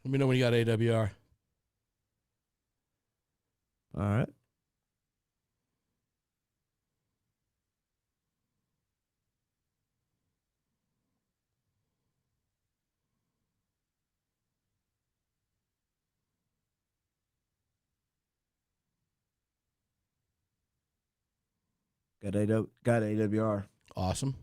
Let me know when you got AWR. All right. Got AWR. Awesome.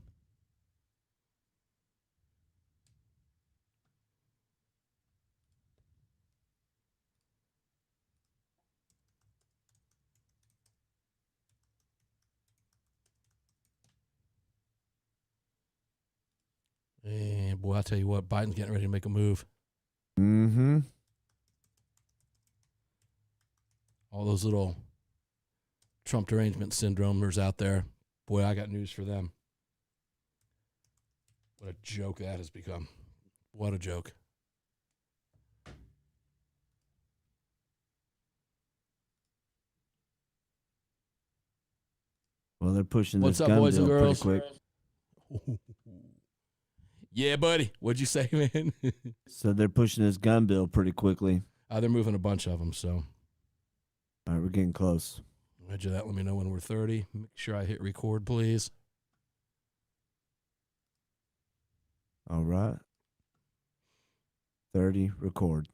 And boy, I'll tell you what, Biden's getting ready to make a move. Mm-hmm. All those little Trump derangement syndromers out there, boy, I got news for them. What a joke that has become. What a joke. Well, they're pushing What's this up, gun boys and bill girls? pretty quick. Yeah, buddy. What'd you say, man? So they're pushing this gun bill pretty quickly. They're moving a bunch of them, so. All right, we're getting close. Roger that. Let me know when we're 30. Make sure I hit record, please. All right. 30, record.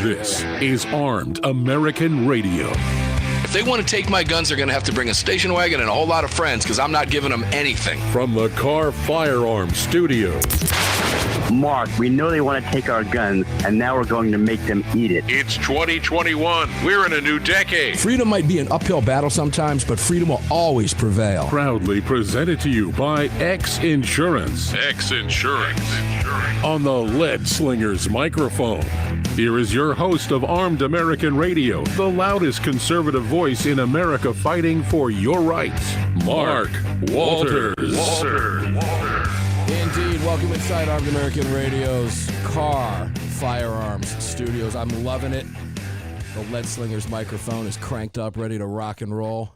This is Armed American Radio. If they want to take my guns, they're going to have to bring a station wagon and a whole lot of friends because I'm not giving them anything. From the Car Firearms Studio. Mark, we know they want to take our guns, and now we're going to make them eat it. It's 2021. We're in a new decade. Freedom might be an uphill battle sometimes, but freedom will always prevail. Proudly presented to you by X Insurance. X Insurance. On the Lead Slingers microphone. Here is your host of Armed American Radio, the loudest conservative voice in America fighting for your rights, Mark Walters. Indeed. Welcome inside Armed American Radio's Car Firearms Studios. I'm loving it. The Lead Slingers microphone is cranked up, ready to rock and roll.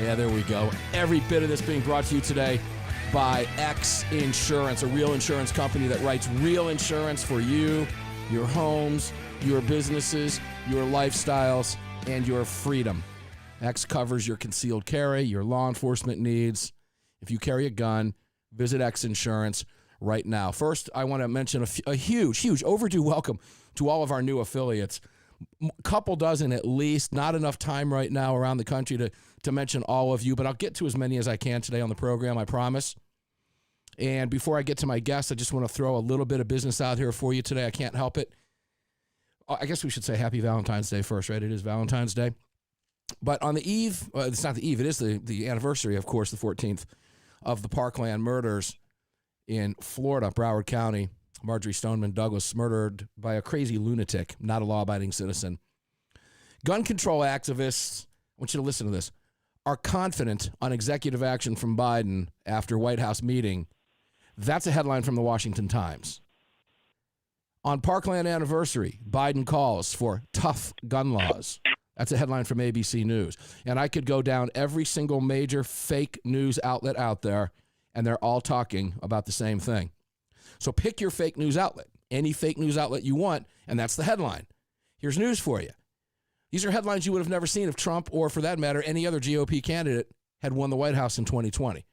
Yeah, there we go. Every bit of this being brought to you today by X Insurance, a real insurance company that writes real insurance for you, your homes, your businesses, your lifestyles, and your freedom. X covers your concealed carry, your law enforcement needs. If you carry a gun, visit X Insurance right now. First, I want to mention a huge overdue welcome to all of our new affiliates. Couple dozen at least, not enough time right now around the country to mention all of you, but I'll get to as many as I can today on the program, I promise. And before I get to my guests, I just want to throw a little bit of business out here for you today. I can't help it. I guess we should say Happy Valentine's Day first, right? It is Valentine's Day. But on the eve, it's not the eve, it is the anniversary, of course, the 14th, of the Parkland murders in Florida, Broward County. Marjorie Stoneman Douglas murdered by a crazy lunatic, not a law-abiding citizen. Gun control activists, I want you to listen to this, are confident on executive action from Biden after White House meeting. That's a headline from the Washington Times. On Parkland anniversary, Biden calls for tough gun laws. That's a headline from ABC News. And I could go down every single major fake news outlet out there, and they're all talking about the same thing. So pick your fake news outlet, any fake news outlet you want, and that's the headline. Here's news for you. These are headlines you would have never seen if Trump, or for that matter, any other GOP candidate had won the White House in 2020.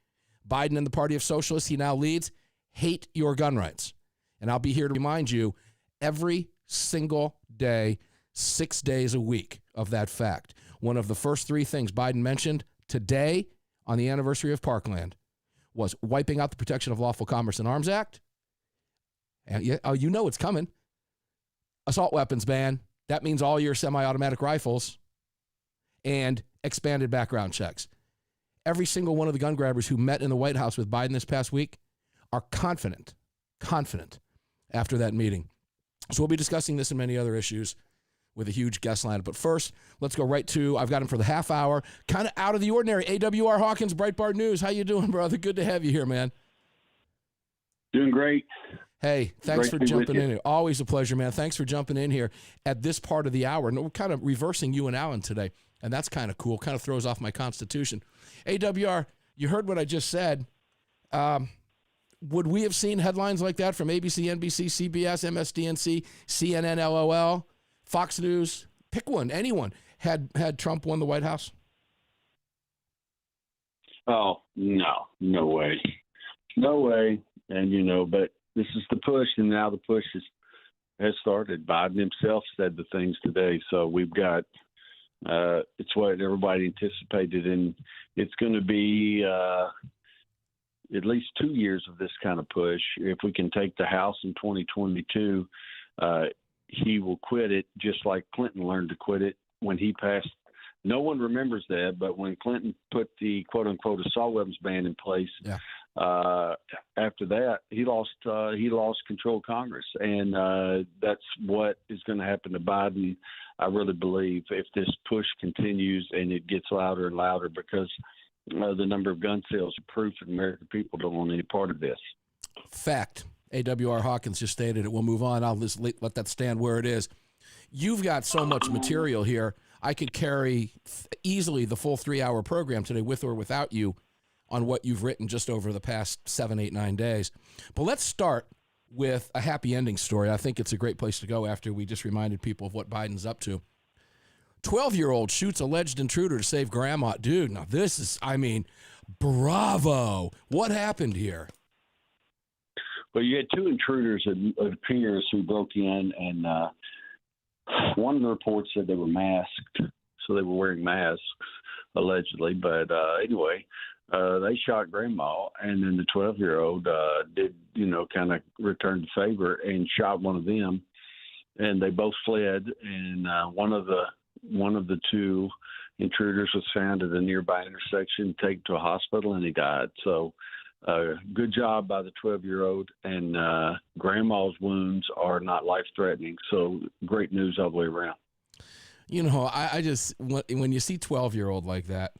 Biden and the Party of Socialists he now leads hate your gun rights. And I'll be here to remind you every single day, 6 days a week of that fact. One of the first three things Biden mentioned today on the anniversary of Parkland was wiping out the Protection of Lawful Commerce and Arms Act. And you know it's coming. Assault weapons ban. That means all your semi-automatic rifles and expanded background checks. every single one of the gun grabbers who met in the White House with Biden this past week are confident after that meeting. So we'll be discussing this and many other issues with a huge guest lineup. But first, let's go right to, I've got him for the half hour, kind of out of the ordinary, AAR Hawkins, Breitbart News. How you doing, brother? Good to have you here, man. Doing great. Hey, thanks Great for to be jumping with in you. here. Always a pleasure, man. Thanks for jumping in here at this part of the hour. And we're kind of reversing you and Alan today, and that's kind of cool. Kind of throws off my constitution. AWR, you heard what I just said. Would we have seen headlines like that from ABC, NBC, CBS, MSDNC, CNN, LOL, Fox News? Pick one, anyone. Had Trump won the White House? Oh, no way. No way. And, but this is the push, and now the push has started. Biden himself said the things today. So we've got, it's what everybody anticipated, and it's going to be at least 2 years of this kind of push. If we can take the House in 2022, he will quit it just like Clinton learned to quit it when he passed. No one remembers that, but when Clinton put the quote-unquote assault weapons ban in place, after that, he lost control of Congress, and that's what is going to happen to Biden, I really believe, if this push continues and it gets louder and louder, because the number of gun sales are proof that American people don't want any part of this. Fact. AWR Hawkins just stated it. We'll move on. I'll just let that stand where it is. You've got so much material here. I could carry easily the full 3-hour program today with or without you on what you've written just over the past 7, 8, 9 days. But let's start with a happy ending story. I think it's a great place to go after we just reminded people of what Biden's up to. 12-year-old shoots alleged intruder to save grandma. Dude, now this is, bravo. What happened here? Well, you had 2 intruders, it appears, who broke in, and one of the reports said they were masked, so they were wearing masks, allegedly. But anyway, they shot grandma, and then the 12-year-old did, kind of return the favor and shot one of them, and they both fled. And one of the 2 intruders was found at a nearby intersection, taken to a hospital, and he died. So good job by the 12-year-old, and grandma's wounds are not life-threatening. So great news all the way around. I just, when you see 12-year-old like that,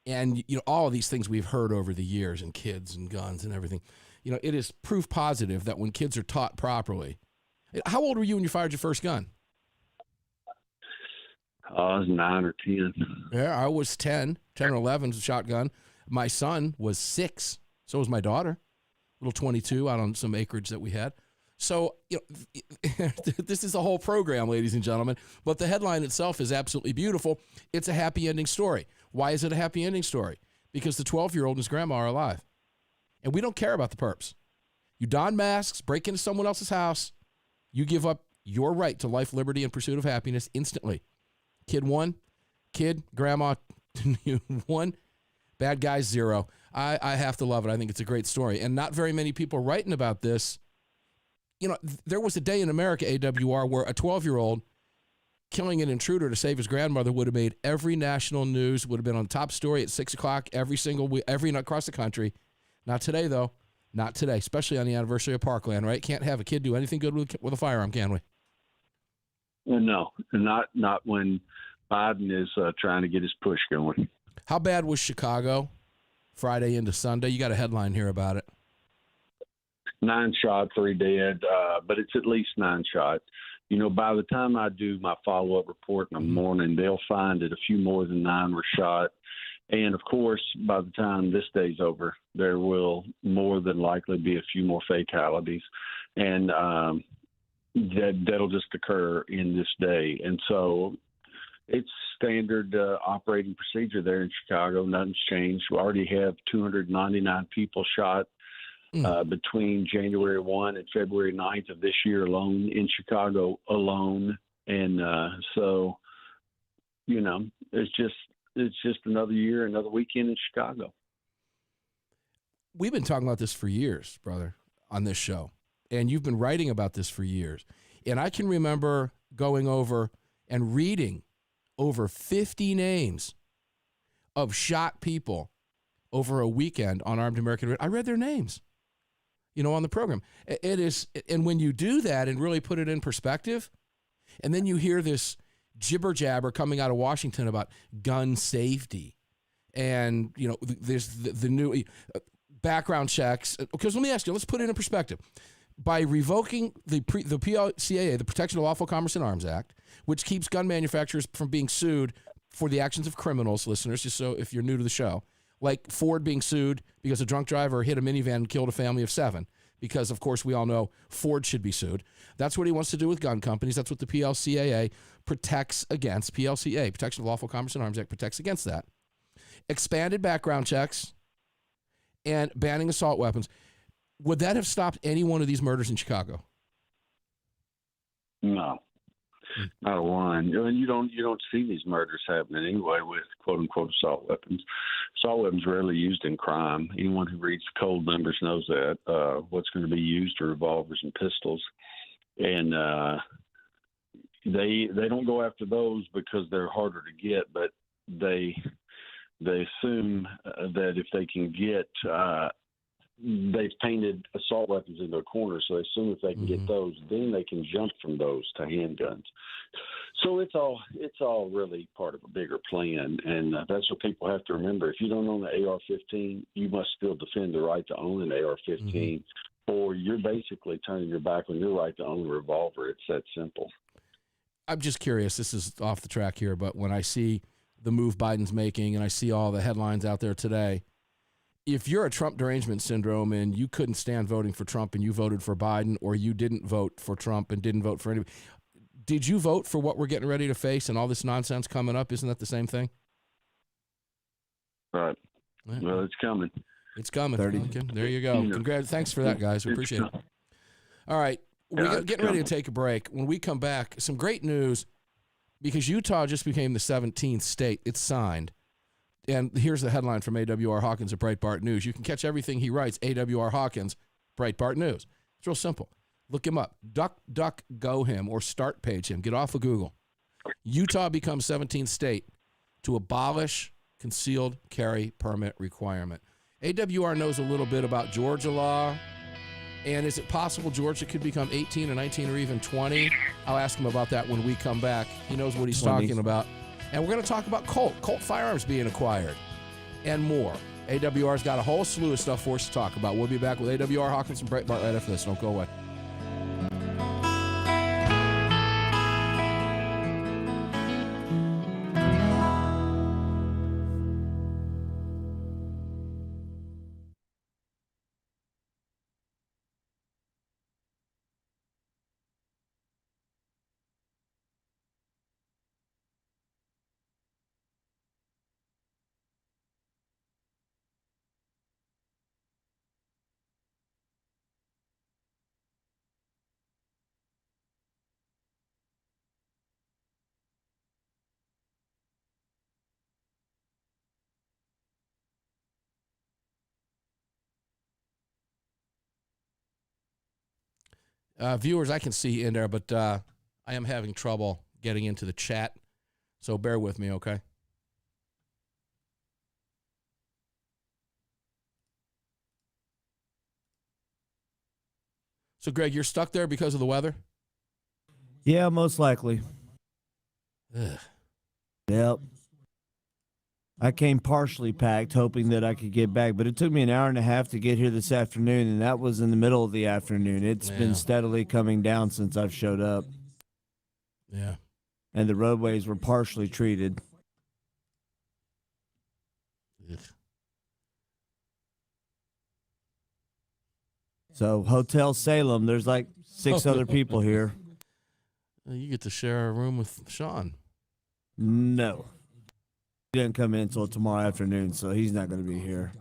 and all of these things we've heard over the years, and kids and guns and everything, it is proof positive that when kids are taught properly. How old were you when you fired your first gun? I was 9 or 10. Yeah, I was 10 or 11, shotgun. My son was 6. So was my daughter, little 22 out on some acreage that we had. So, this is a whole program, ladies and gentlemen. But the headline itself is absolutely beautiful. It's a happy ending story. Why is it a happy ending story? Because the 12-year-old and his grandma are alive. And we don't care about the perps. You don masks, break into someone else's house, you give up your right to life, liberty, and pursuit of happiness instantly. Kid 1, grandma 1, bad guys 0. I have to love it. I think it's a great story. And not very many people writing about this. There was a day in America, AWR, where a 12-year-old killing an intruder to save his grandmother would have made every national news, would have been on top story at 6 o'clock every single week, across the country. Not today, though. Not today, especially on the anniversary of Parkland, right? Can't have a kid do anything good with a firearm, can we? No, not when Biden is trying to get his push going. How bad was Chicago Friday into Sunday? You got a headline here about it. 9 shot, 3 dead, but it's at least 9 shot. By the time I do my follow-up report in the morning, they'll find that a few more than 9 were shot. And, of course, by the time this day's over, there will more than likely be a few more fatalities. And that'll just occur in this day. And so it's standard operating procedure there in Chicago. Nothing's changed. We already have 299 people shot between January 1 and February 9th of this year alone in Chicago alone. And so, it's just another year, another weekend in Chicago. We've been talking about this for years, brother, on this show. And you've been writing about this for years. And I can remember going over and reading over 50 names of shot people over a weekend on Armed American Radio. I read their names, on the program. It is, and when you do that and really put it in perspective, and then you hear this jibber jabber coming out of Washington about gun safety, and there's the new background checks. Because let me ask you, let's put it in perspective. By revoking the PLCAA, the Protection of Lawful Commerce in Arms Act, which keeps gun manufacturers from being sued for the actions of criminals, listeners, just so if you're new to the show, like Ford being sued because a drunk driver hit a minivan and killed a family of 7, because, of course, we all know Ford should be sued. That's what he wants to do with gun companies. That's what the PLCAA protects against. PLCA, Protection of Lawful Commerce in Arms Act, protects against that. Expanded background checks and banning assault weapons. Would that have stopped any one of these murders in Chicago? No, not a one. And you don't see these murders happening anyway with quote unquote assault weapons. Assault weapons are rarely used in crime. Anyone who reads the code numbers knows that. What's going to be used are revolvers and pistols, and they don't go after those because they're harder to get, but they assume that if they can get they've painted assault weapons into a corner, so they assume if they can get those, then they can jump from those to handguns. So it's all really part of a bigger plan, and that's what people have to remember. If you don't own an AR-15, you must still defend the right to own an AR-15, or you're basically turning your back on your right to own a revolver. It's that simple. I'm just curious. This is off the track here, but when I see the move Biden's making and I see all the headlines out there today, if you're a Trump derangement syndrome and you couldn't stand voting for Trump and you voted for Biden, or you didn't vote for Trump and didn't vote for anybody, did you vote for what we're getting ready to face and all this nonsense coming up? Isn't that the same thing? Right. Yeah. Well, it's coming. It's coming. Okay, there you go. Congrats. Thanks for that, guys. We appreciate it. All right. We're getting ready to take a break. When we come back, some great news, because Utah just became the 17th state. It's signed. And here's the headline from AWR Hawkins at Breitbart News. You can catch everything he writes, AWR Hawkins, Breitbart News. It's real simple. Look him up. DuckDuckGo him or start page him. Get off of Google. Utah becomes 17th state to abolish concealed carry permit requirement. AWR knows a little bit about Georgia law. And is it possible Georgia could become 18 or 19 or even 20? I'll ask him about that when we come back. He knows what he's 20. talking about. And we're going to talk about Colt firearms being acquired, and more. AWR's got a whole slew of stuff for us to talk about. We'll be back with AWR Hawkins and Breitbart right after this. Don't go away. Viewers, I can see in there, but I am having trouble getting into the chat, so bear with me, okay? So, Greg, you're stuck there because of the weather? Yeah, most likely. Ugh. Yep. I came partially packed, hoping that I could get back, but it took me an hour and a half to get here this afternoon, and that was in the middle of the afternoon. It's been steadily coming down since I've showed up. Yeah. And the roadways were partially treated. Ugh. So, Hotel Salem, there's like 6 other people here. You get to share a room with Sean. No. He didn't come in until tomorrow afternoon, so he's not going to be here.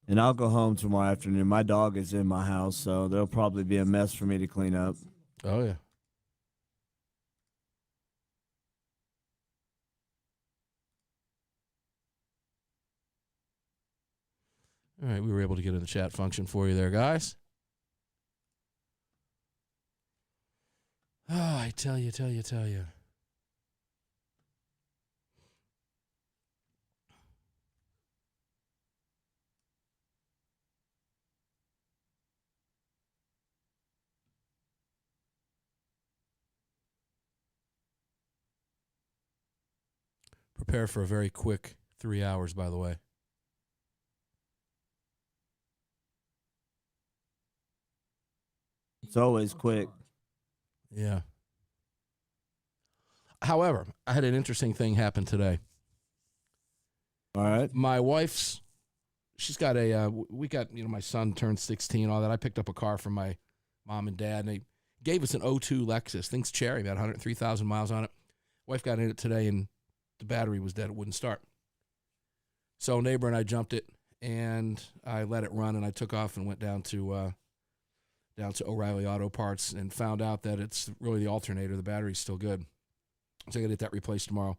And I'll go home tomorrow afternoon. My dog is in my house, so there'll probably be a mess for me to clean up. Oh, yeah. All right, we were able to get in the chat function for you there, guys. Oh, I tell you. Prepare for a very quick 3 hours, by the way. It's always quick. Yeah. However, I had an interesting thing happen today. All right. My wife's, she's got we got, my son turned 16, all that. I picked up a car from my mom and dad, and they gave us an 02 Lexus. Thing's cherry, about 103,000 miles on it. Wife got in it today, and the battery was dead. It wouldn't start. So neighbor and I jumped it, and I let it run, and I took off and went down to O'Reilly Auto Parts and found out that it's really the alternator. The battery's still good. So I got to get that replaced tomorrow.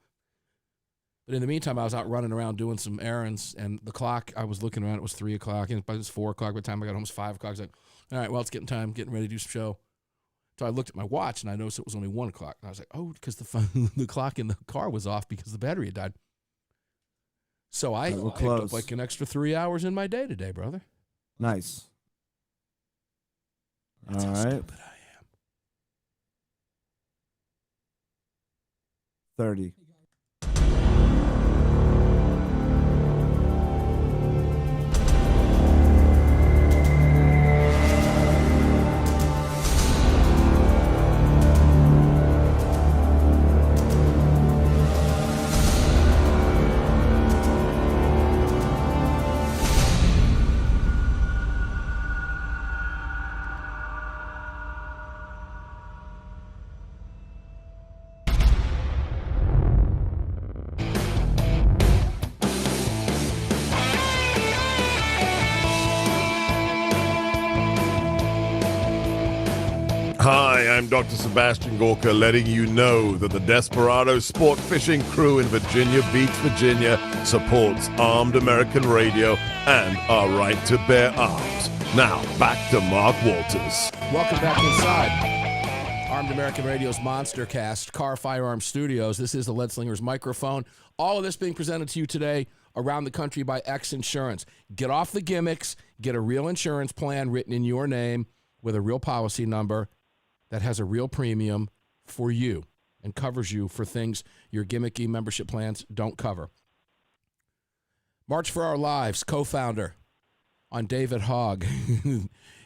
But in the meantime, I was out running around doing some errands, and the clock, I was looking around, it was 3 o'clock, and it was 4 o'clock by the time I got home. It was 5 o'clock. I was like, all right, well, it's getting ready to do some show. So I looked at my watch, and I noticed it was only 1 o'clock. And I was like, oh, because the clock in the car was off because the battery had died. So I picked up like an extra 3 hours in my day today, brother. Nice. That's all how right. stupid I am. 30. Hi, I'm Dr. Sebastian Gorka, letting you know that the Desperado Sport Fishing Crew in Virginia Beach, Virginia supports Armed American Radio and our right to bear arms. Now, back to Mark Walters. Welcome back inside Armed American Radio's Monstercast, Car Firearm Studios. This is the Lead Slinger's microphone. All of this being presented to you today around the country by X Insurance. Get off the gimmicks. Get a real insurance plan written in your name with a real policy number that has a real premium for you and covers you for things your gimmicky membership plans don't cover. March for Our Lives, co-founder on David Hogg.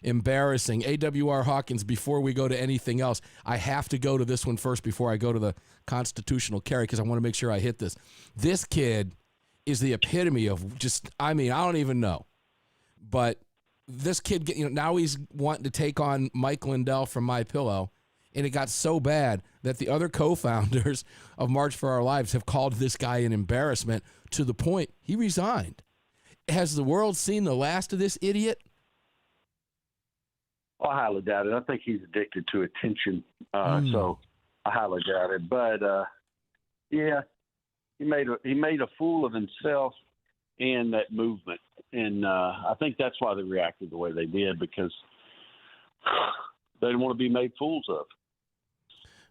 Embarrassing. AAR Hawkins, before we go to anything else, I have to go to this one first before I go to the constitutional carry because I want to make sure I hit this. This kid is the epitome of just, I don't even know. But this kid, now he's wanting to take on Mike Lindell from MyPillow, and it got so bad that the other co-founders of March for Our Lives have called this guy an embarrassment to the point he resigned. Has the world seen the last of this idiot? I highly doubt it. I think he's addicted to attention, so I highly doubt it. But yeah, he made a fool of himself and that movement. And I think that's why they reacted the way they did, because they didn't want to be made fools of.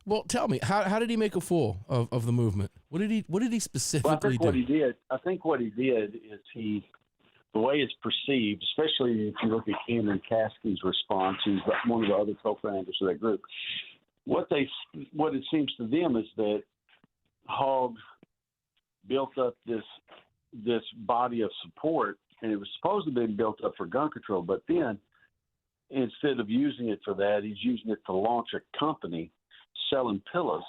Well, tell me, how did he make a fool of the movement? What did he specifically do? I think what he did is the way it's perceived, especially if you look at Cameron Kasky's response, who's one of the other co-founders of that group, what it seems to them is that Hogg built up this body of support, and it was supposed to have been built up for gun control, but then instead of using it for that, he's using it to launch a company selling pillows.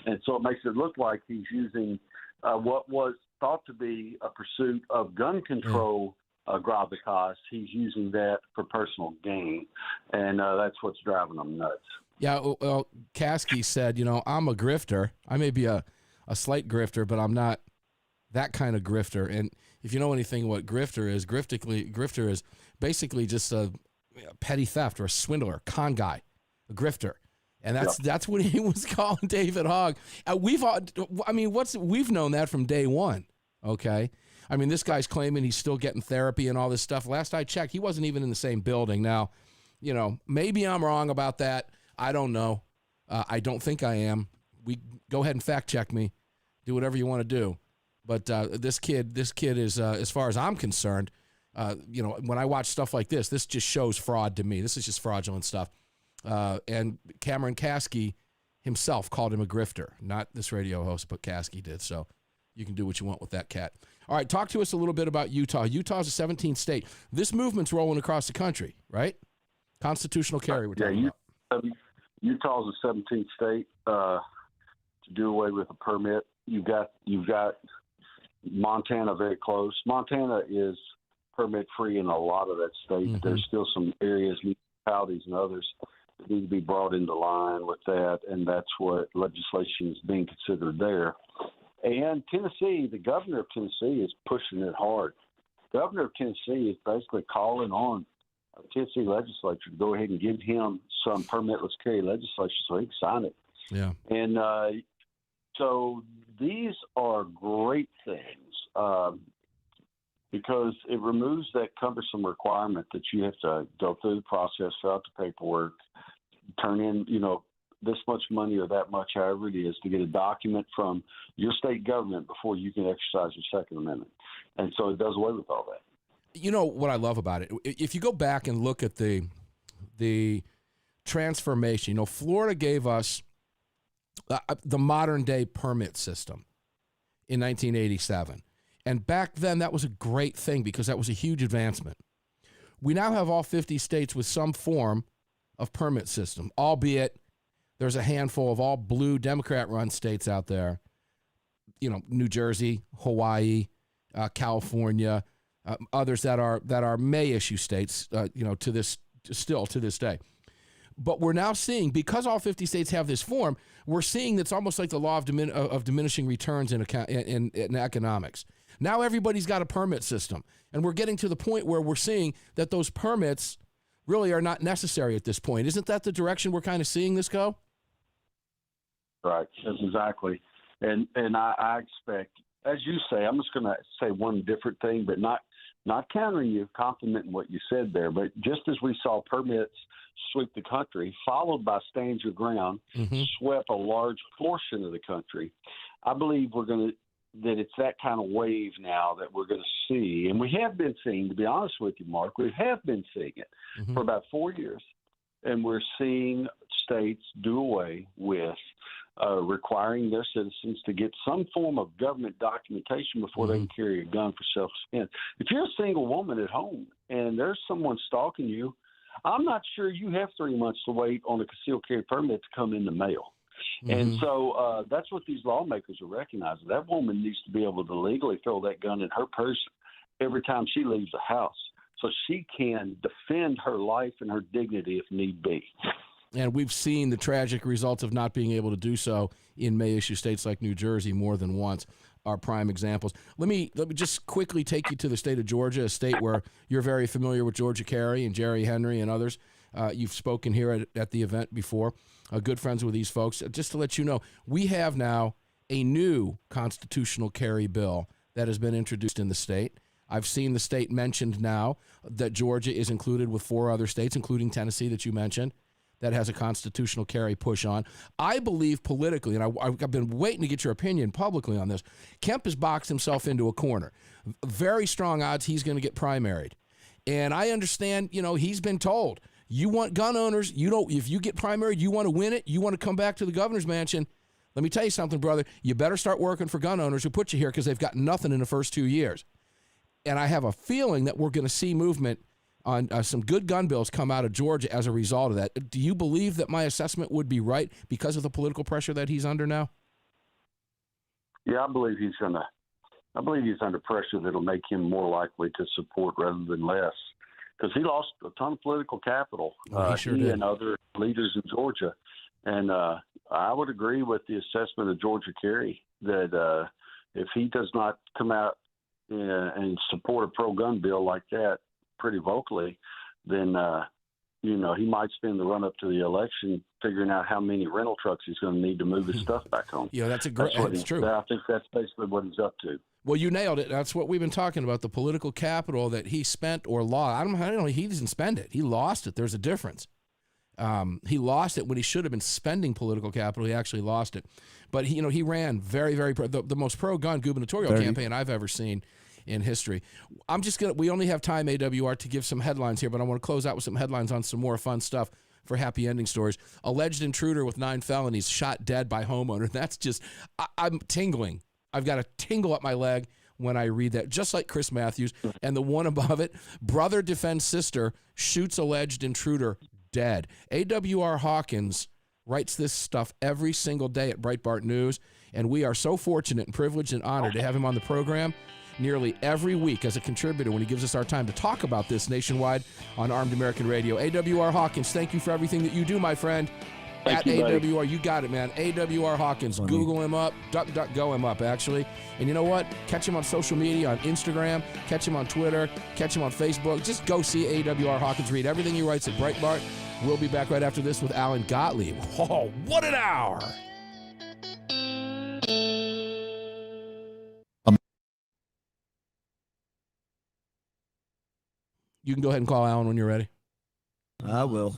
And so it makes it look like he's using what was thought to be a pursuit of gun control gravitas. He's using that for personal gain, and that's what's driving them nuts. Yeah, well, Kasky said, I'm a grifter. I may be a slight grifter, but I'm not that kind of grifter. And if you know anything what grifter is basically just a petty theft or a swindler, con guy, a grifter. And that's what he was calling David Hogg. We've known that from day one, okay? This guy's claiming he's still getting therapy and all this stuff. Last I checked, he wasn't even in the same building. Now, maybe I'm wrong about that. I don't know. I don't think I am. Go ahead and fact check me. Do whatever you want to do. But this kid is, as far as I'm concerned, when I watch stuff like this just shows fraud to me. This is just fraudulent stuff. And Cameron Kasky himself called him a grifter, not this radio host, but Kasky did. So, you can do what you want with that cat. All right, talk to us a little bit about Utah. Utah's a 17th state. This movement's rolling across the country, right? Constitutional carry, we're talking about. Utah's a 17th state to do away with a permit. You've got Montana very close. Montana is permit free in a lot of that state. Mm-hmm. There's still some areas, municipalities and others, that need to be brought into line with that, and that's what legislation is being considered there. And Tennessee, the governor of Tennessee is pushing it hard. The governor of Tennessee is basically calling on the Tennessee legislature to go ahead and give him some permitless carry legislation so he can sign it. Yeah. And so these are great things because it removes that cumbersome requirement that you have to go through the process, fill out the paperwork, turn in, this much money or that much, however it is, to get a document from your state government before you can exercise your Second Amendment. And so it does away with all that. You know what I love about it? If you go back and look at the transformation, Florida gave us the modern day permit system in 1987. And back then that was a great thing because that was a huge advancement. We now have all 50 states with some form of permit system, albeit there's a handful of all blue Democrat-run states out there, New Jersey, Hawaii, California, others that are may-issue states, to this day. But we're now seeing, because all 50 states have this form, we're seeing that's almost like the law of diminishing returns in economics. Now everybody's got a permit system, and we're getting to the point where we're seeing that those permits really are not necessary at this point. Isn't that the direction we're kind of seeing this go? Right, that's exactly. And I expect, as you say, I'm just going to say one different thing, but not countering you, complimenting what you said there, but just as we saw permits sweep the country, followed by stand your ground, swept a large portion of the country, I believe that it's that kind of wave now that we're going to see. And we have been seeing, to be honest with you, Mark, we have been seeing it for about 4 years. And we're seeing states do away with requiring their citizens to get some form of government documentation before they can carry a gun for self-defense. If you're a single woman at home and there's someone stalking you, I'm not sure you have 3 months to wait on a concealed carry permit to come in the mail. And so that's what these lawmakers are recognizing. That woman needs to be able to legally throw that gun in her purse every time she leaves the house so she can defend her life and her dignity if need be. And we've seen the tragic results of not being able to do so in may-issue states like New Jersey more than once are prime examples. Let me just quickly take you to the state of Georgia, a state where you're very familiar with Georgia Carey and Jerry Henry and others. You've spoken here at the event before, good friends with these folks. Just to let you know, we have now a new constitutional carry bill that has been introduced in the state. I've seen the state mentioned now that Georgia is included with 4 other states, including Tennessee that you mentioned, that has a constitutional carry push on. I believe politically, and I've been waiting to get your opinion publicly on this, Kemp has boxed himself into a corner. Very strong odds he's going to get primaried. And I understand, he's been told, you want gun owners, if you get primaried, you want to win it, you want to come back to the governor's mansion. Let me tell you something, brother. You better start working for gun owners who put you here because they've got nothing in the first 2 years. And I have a feeling that we're going to see movement on some good gun bills come out of Georgia as a result of that. Do you believe that my assessment would be right because of the political pressure that he's under now? Yeah, I believe he's under pressure that'll make him more likely to support rather than less, because he lost a ton of political capital. He and other leaders in Georgia, and I would agree with the assessment of Georgia Carey that if he does not come out and support a pro-gun bill like that pretty vocally, then he might spend the run-up to the election figuring out how many rental trucks he's going to need to move his stuff back home. Yeah, that's true. I think that's basically what he's up to. Well, you nailed it. That's what we've been talking about, the political capital that he spent or lost. I don't know. He didn't spend it. He lost it. There's a difference. He lost it when he should have been spending political capital. He actually lost it. But he ran very, very the most pro-gun gubernatorial campaign I've ever seen in history. We only have time, AWR, to give some headlines here, but I want to close out with some headlines on some more fun stuff for happy ending stories. Alleged intruder with 9 felonies shot dead by homeowner. That's just, I'm tingling I've got a tingle up my leg when I read that, just like Chris Matthews. And the one above it, brother defends sister, shoots alleged intruder, dead. AWR Hawkins writes this stuff every single day at Breitbart News, and we are so fortunate and privileged and honored to have him on the program nearly every week as a contributor when he gives us our time to talk about this nationwide on Armed American Radio. AWR Hawkins, thank you for everything that you do, my friend. Thank At you, buddy. AWR, you got it, man. AWR Hawkins. Funny. Google him up. DuckDuckGo him up, actually. And you know what? Catch him on social media, on Instagram. Catch him on Twitter. Catch him on Facebook. Just go see AWR Hawkins. Read everything he writes at Breitbart. We'll be back right after this with Alan Gottlieb. Oh, what an hour! You can go ahead and call Alan when you're ready. I will.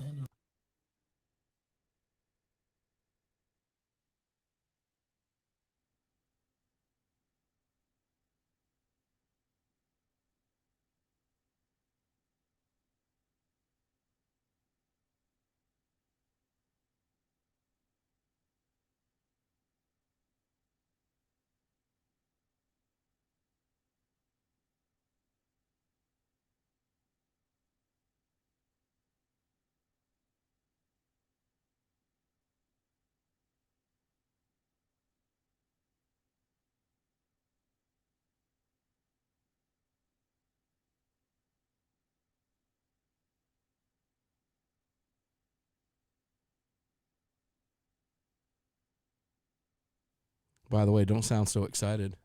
By the way, don't sound so excited.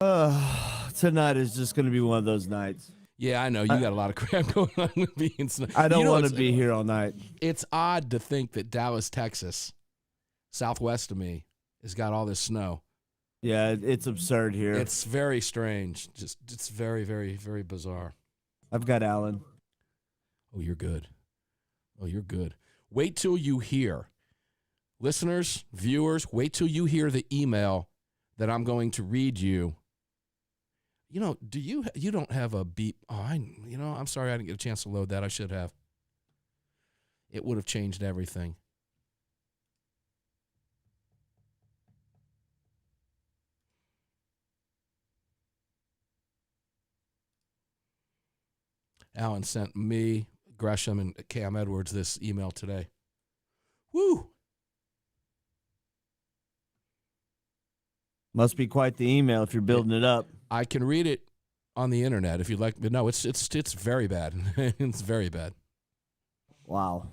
Tonight is just going to be one of those nights. Yeah, I know. You got a lot of crap going on with being snow. I don't You know, want to it's- be here all night. It's odd to think that Dallas, Texas, southwest of me, has got all this snow. Yeah, it's absurd here. It's very strange. It's very, very, very bizarre. I've got Alan. Oh, you're good. Oh, you're good. Wait till you hear. Listeners, viewers, wait till you hear the email that I'm going to read you. You know, you don't have a beep? Oh, I'm sorry I didn't get a chance to load that. I should have. It would have changed everything. Alan sent me, Gresham, and Cam Edwards this email today. Woo! Must be quite the email if you're building it up. I can read it on the internet if you'd like, but no, it's very bad. It's very bad. Wow.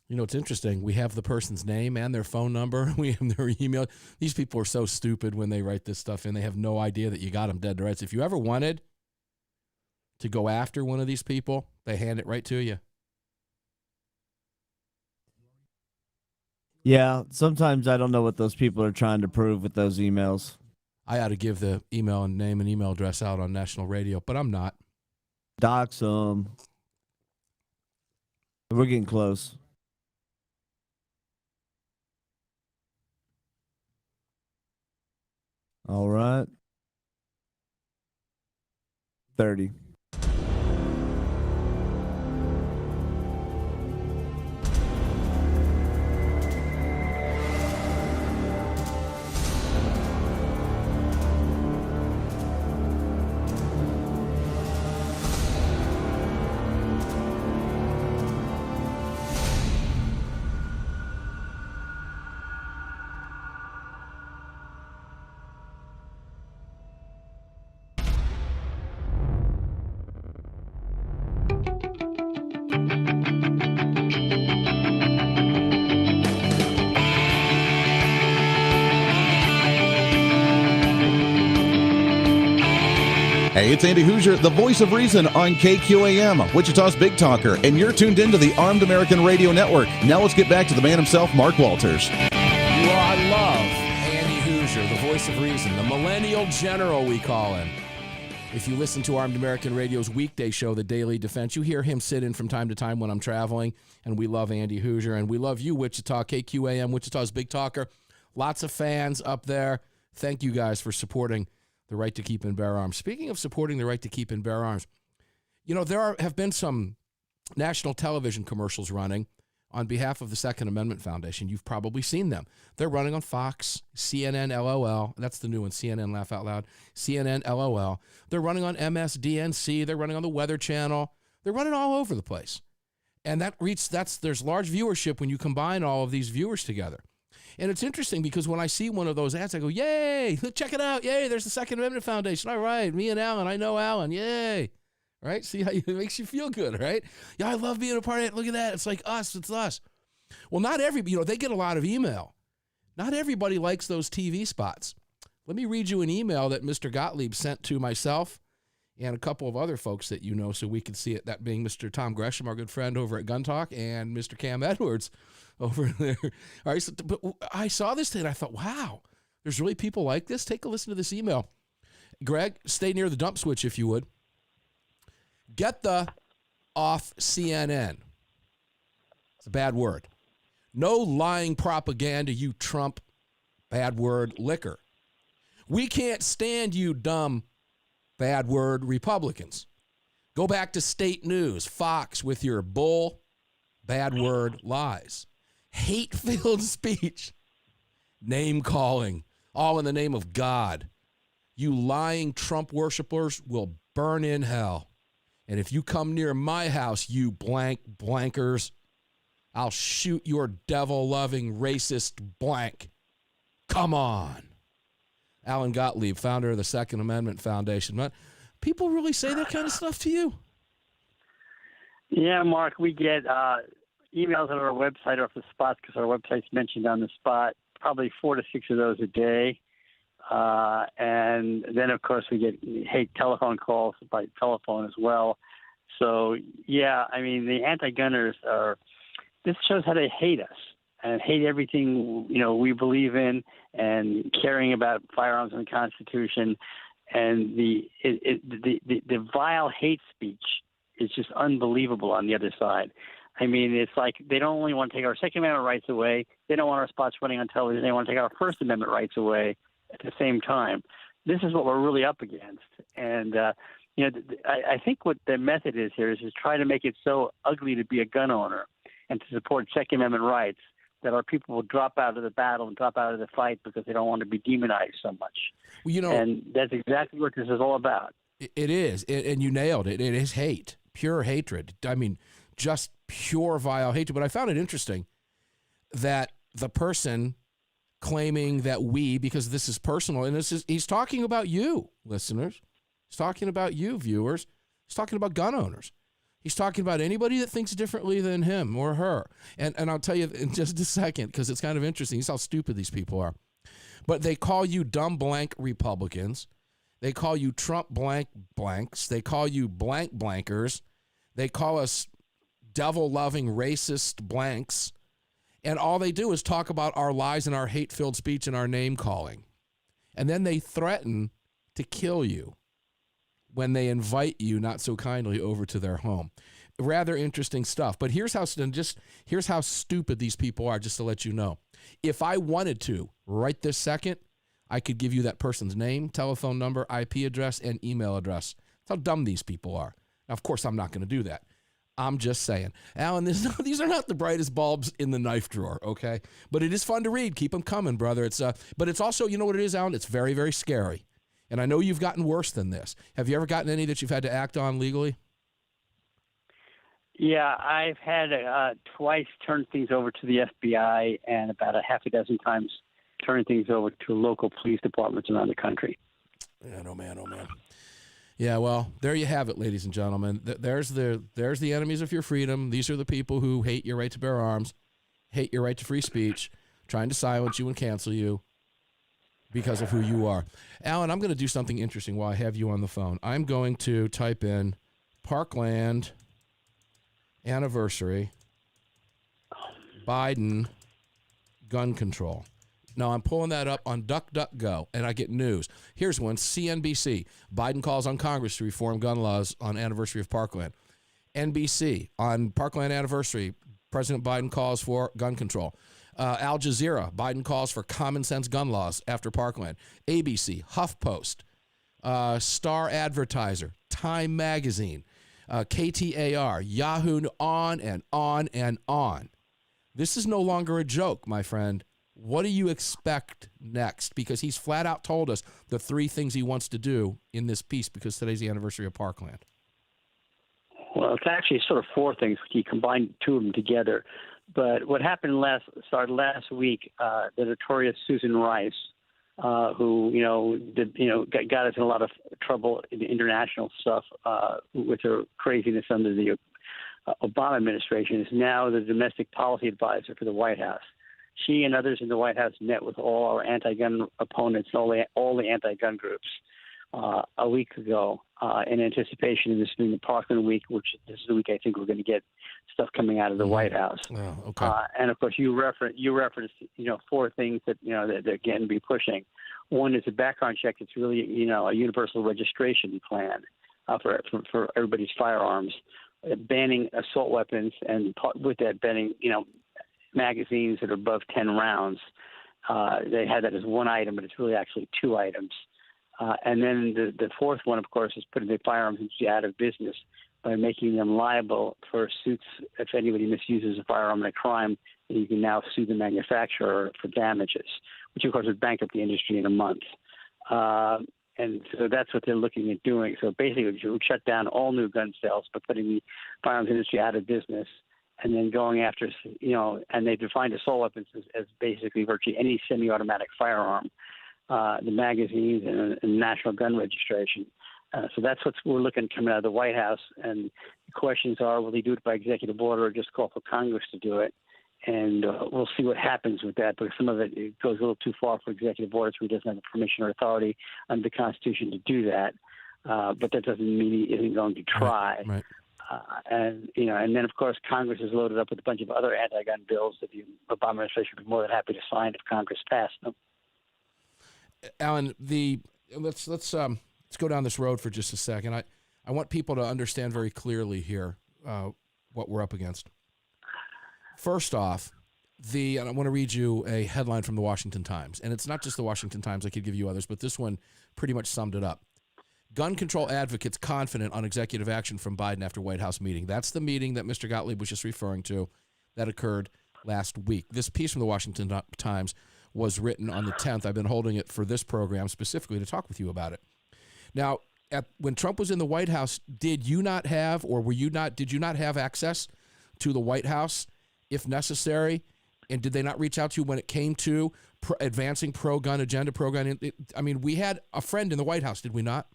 You know, it's interesting. We have the person's name and their phone number. We have their email. These people are so stupid when they write this stuff in. They have no idea that you got them dead to rights. If you ever wanted to go after one of these people, they hand it right to you. Yeah, sometimes I don't know what those people are trying to prove with those emails. I ought to give the email and name and email address out on national radio, but I'm not. Dox them. We're getting close. All right. 30. it's Andy Hoosier, the voice of reason on KQAM, Wichita's Big Talker, and you're tuned into the Armed American Radio Network. Now let's get back to the man himself, Mark Walters. Well, I love Andy Hoosier, the voice of reason, the millennial general we call him. If you listen to Armed American Radio's weekday show, The Daily Defense, you hear him sit in from time to time when I'm traveling, and we love Andy Hoosier, and we love you, Wichita, KQAM, Wichita's Big Talker. Lots of fans up there. Thank you guys for supporting the right to keep and bear arms. Speaking of supporting the right to keep and bear arms, you know, there have been some national television commercials running on behalf of the Second Amendment Foundation. You've probably seen them. They're running on Fox, CNN, LOL. That's the new one, CNN, laugh out loud. CNN, LOL. They're running on MSDNC. They're running on the Weather Channel. They're running all over the place. And there's large viewership when you combine all of these viewers together. And it's interesting because when I see one of those ads, I go, yay, check it out. Yay, there's the Second Amendment Foundation. All right, me and Alan. I know Alan. Yay. Right? See how it makes you feel good, right? Yeah, I love being a part of it. Look at that. It's like us. It's us. Well, not they get a lot of email. Not everybody likes those TV spots. Let me read you an email that Mr. Gottlieb sent to myself and a couple of other folks that you know so we can see it, that being Mr. Tom Gresham, our good friend over at Gun Talk, and Mr. Cam Edwards over there. All right, but I saw this thing and I thought, wow, there's really people like this? Take a listen to this email. Greg, stay near the dump switch if you would. Get the off CNN. It's a bad word. No lying propaganda, you Trump, bad word, liquor. We can't stand you dumb, bad word, Republicans. Go back to state news, Fox, with your bull, bad word, lies. Hate-filled speech, name-calling, all in the name of God. You lying Trump worshipers will burn in hell. And if you come near my house, you blankers, I'll shoot your devil-loving racist blank. Come on. Alan Gottlieb, founder of the Second Amendment Foundation. But people really say that kind of stuff to you? Yeah, Mark, we get emails on our website off the spot because our website's mentioned on the spot, probably 4 to 6 of those a day. And then, of course, we get hate telephone calls by telephone as well. So, yeah, I mean, the anti-gunners this shows how they hate us and hate everything, we believe in and caring about firearms and the Constitution. And the vile hate speech is just unbelievable on the other side. I mean, it's like they don't only want to take our Second Amendment rights away. They don't want our spots running on television. They want to take our First Amendment rights away at the same time. This is what we're really up against. And, I think what the method is here is try to make it so ugly to be a gun owner and to support Second Amendment rights that our people will drop out of the battle and drop out of the fight because they don't want to be demonized so much. Well, and that's exactly what this is all about. It is. And you nailed it. It is hate, pure hatred. I mean, just pure vile hatred. But I found it interesting that the person claiming that because this is personal, and he's talking about you, listeners. He's talking about you, viewers. He's talking about gun owners. He's talking about anybody that thinks differently than him or her. And I'll tell you in just a second, because it's kind of interesting. He's how stupid these people are. But they call you dumb blank Republicans. They call you Trump blank blanks. They call you blank blankers. They call us devil-loving racist blanks. And all they do is talk about our lies and our hate-filled speech and our name-calling. And then they threaten to kill you when they invite you not so kindly over to their home. Rather interesting stuff. But here's how stupid these people are, just to let you know. If I wanted to, right this second, I could give you that person's name, telephone number, IP address, and email address. That's how dumb these people are. Now, of course, I'm not going to do that. I'm just saying. Alan, these are not the brightest bulbs in the knife drawer, okay? But it is fun to read. Keep them coming, brother. But it's also, you know what it is, Alan? It's very, very scary. And I know you've gotten worse than this. Have you ever gotten any that you've had to act on legally? Yeah, I've had twice turn things over to the FBI and about a half a dozen times turn things over to local police departments around the country. Man, oh man, oh man. Yeah, well, there you have it, ladies and gentlemen. There's the enemies of your freedom. These are the people who hate your right to bear arms, hate your right to free speech, trying to silence you and cancel you. because of who you are. Alan, I'm going to do something interesting while I have you on the phone. I'm going to type in Parkland anniversary, Biden gun control. Now, I'm pulling that up on DuckDuckGo, and I get news. Here's one, CNBC. Biden calls on Congress to reform gun laws on anniversary of Parkland. NBC, on Parkland anniversary, President Biden calls for gun control. Al Jazeera, Biden calls for common sense gun laws after Parkland. ABC, HuffPost, Star Advertiser, Time Magazine, KTAR, Yahoo, on and on and on. This is no longer a joke, my friend. What do you expect next? Because he's flat out told us the 3 things he wants to do in this piece because today's the anniversary of Parkland. Well, it's actually sort of 4 things. He combined 2 of them together. But what happened started last week. The notorious Susan Rice, who got us in a lot of trouble in the international stuff with her craziness under the Obama administration, is now the domestic policy advisor for the White House. She and others in the White House met with all our anti-gun opponents, all the anti-gun groups, a week ago, in anticipation of this being the Parkland week, which this is the week I think we're going to get stuff coming out of the White House. Oh, okay. And of course, you referenced 4 things that that they're going to be pushing. One is a background check. It's really a universal registration plan for everybody's firearms, banning assault weapons, and with that banning magazines that are above 10 rounds. They had that as one item, but it's really actually 2 items. And then the 4th one, of course, is putting the firearms industry out of business by making them liable for suits. If anybody misuses a firearm in a crime, you can now sue the manufacturer for damages, which, of course, would bankrupt the industry in a month. And so that's what they're looking at doing. So basically, we shut down all new gun sales by putting the firearms industry out of business, and then going after, and they defined assault weapons as basically virtually any semi-automatic firearm, the magazines and national gun registration. So that's what we're looking coming out of the White House. And the questions are, will they do it by executive order or just call for Congress to do it? And we'll see what happens with that, because some of it goes a little too far for executive orders where he doesn't have the permission or authority under the Constitution to do that. But that doesn't mean he isn't going to try. Right. And then, of course, Congress is loaded up with a bunch of other anti-gun bills that the Obama administration would be more than happy to sign if Congress passed them. Alan, let's go down this road for just a second. I want people to understand very clearly here what we're up against. First off, and I want to read you a headline from the Washington Times, and it's not just the Washington Times. I could give you others, but this one pretty much summed it up. Gun control advocates confident on executive action from Biden after White House meeting. That's the meeting that Mr. Gottlieb was just referring to that occurred last week. This piece from the Washington Times was written on the 10th. I've been holding it for this program specifically to talk with you about it. Now, when Trump was in the White House, did you not have access to the White House if necessary? And did they not reach out to you when it came to advancing pro-gun agenda, pro-gun? We had a friend in the White House, did we not?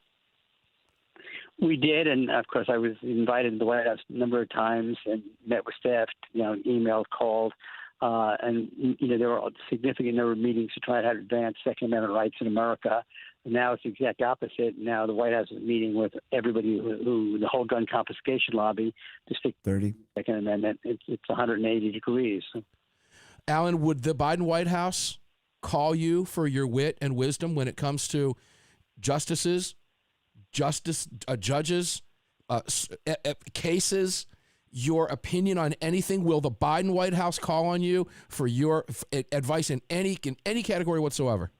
We did, and of course I was invited to the White House a number of times and met with staff, emailed, called, and there were a significant number of meetings to try to advance Second Amendment rights in America. And now it's the exact opposite. Now the White House is meeting with everybody who the whole gun confiscation lobby to stick 30 Second Amendment. It's 180 degrees. Alan, would the Biden White House call you for your wit and wisdom when it comes to judges, cases, your opinion on anything? Will the Biden White House call on you for your advice in any category whatsoever?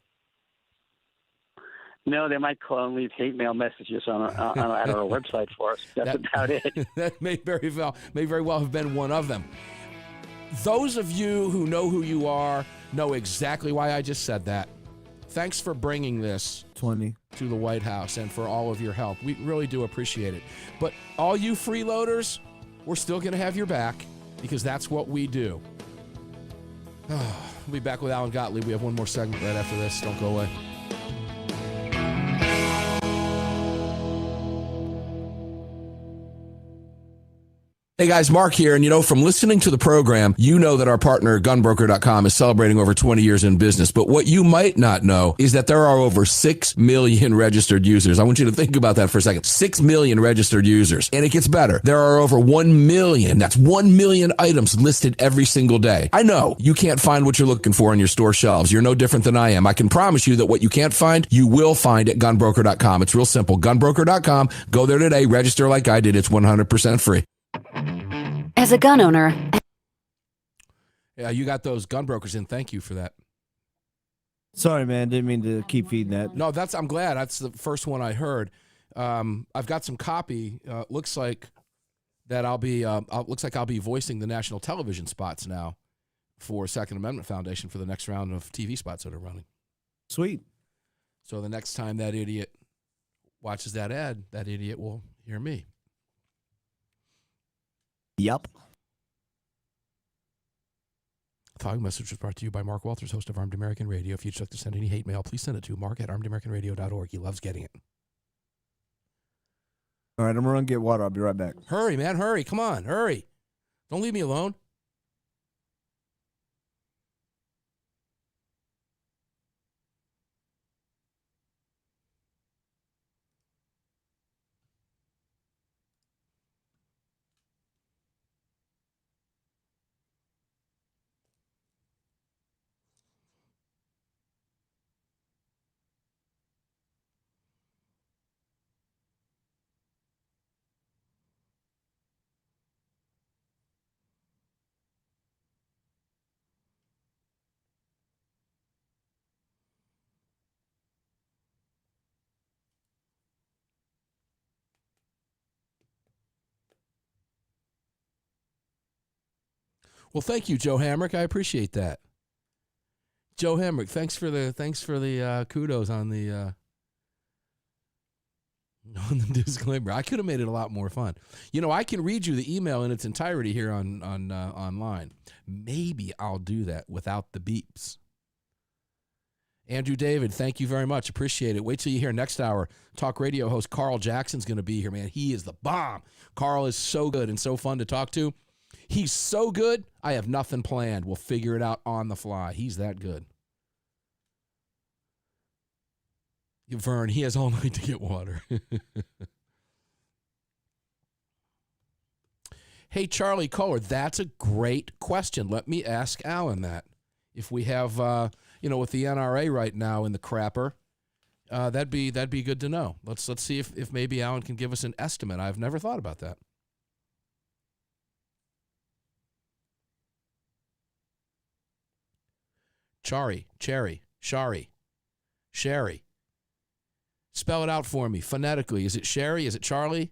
No, they might call and leave hate mail messages on our website for us. That's about it. That may very well have been one of them. Those of you who know who you are know exactly why I just said that. Thanks for bringing this 20 to the White House and for all of your help. We really do appreciate it. But all you freeloaders, we're still going to have your back because that's what we do. We'll be back with Alan Gottlieb. We have one more segment right after this. Don't go away. Hey guys, Mark here, and from listening to the program, you know that our partner gunbroker.com is celebrating over 20 years in business, but what you might not know is that there are over 6 million registered users. I want you to think about that for a second. 6 million registered users, and it gets better. There are over 1 million, that's 1 million items listed every single day. I know you can't find what you're looking for on your store shelves. You're no different than I am. I can promise you that what you can't find, you will find at gunbroker.com. It's real simple. Gunbroker.com. Go there today, register like I did. It's 100% free. As a gun owner. Yeah, you got those gun brokers in. Thank you for that. Sorry, man. Didn't mean to keep feeding that. No, I'm glad. That's the first one I heard. I've got some copy. Looks like that I'll be voicing the national television spots now for Second Amendment Foundation for the next round of TV spots that are running. Sweet. So the next time that idiot watches that ad, that idiot will hear me. Yep. The following message was brought to you by Mark Walters, host of Armed American Radio. If you'd like to send any hate mail, please send it to mark@armedamericanradio.org. He loves getting it. All right, I'm going to run get water. I'll be right back. Hurry, man, hurry. Come on, hurry. Don't leave me alone. Well, thank you, Joe Hamrick. I appreciate that. Joe Hamrick, thanks for the kudos on the disclaimer. I could have made it a lot more fun. I can read you the email in its entirety here on online. Maybe I'll do that without the beeps. Andrew David, thank you very much. Appreciate it. Wait till you hear next hour. Talk radio host Carl Jackson's going to be here, man. He is the bomb. Carl is so good and so fun to talk to. He's so good, I have nothing planned. We'll figure it out on the fly. He's that good. Vern, he has all night to get water. Hey, Charlie Kohler, that's a great question. Let me ask Alan that. If we have, with the NRA right now in the crapper, that'd be good to know. Let's see if maybe Alan can give us an estimate. I've never thought about that. Cherry, Shari, Sherry. Spell it out for me phonetically. Is it Sherry? Is it Charlie?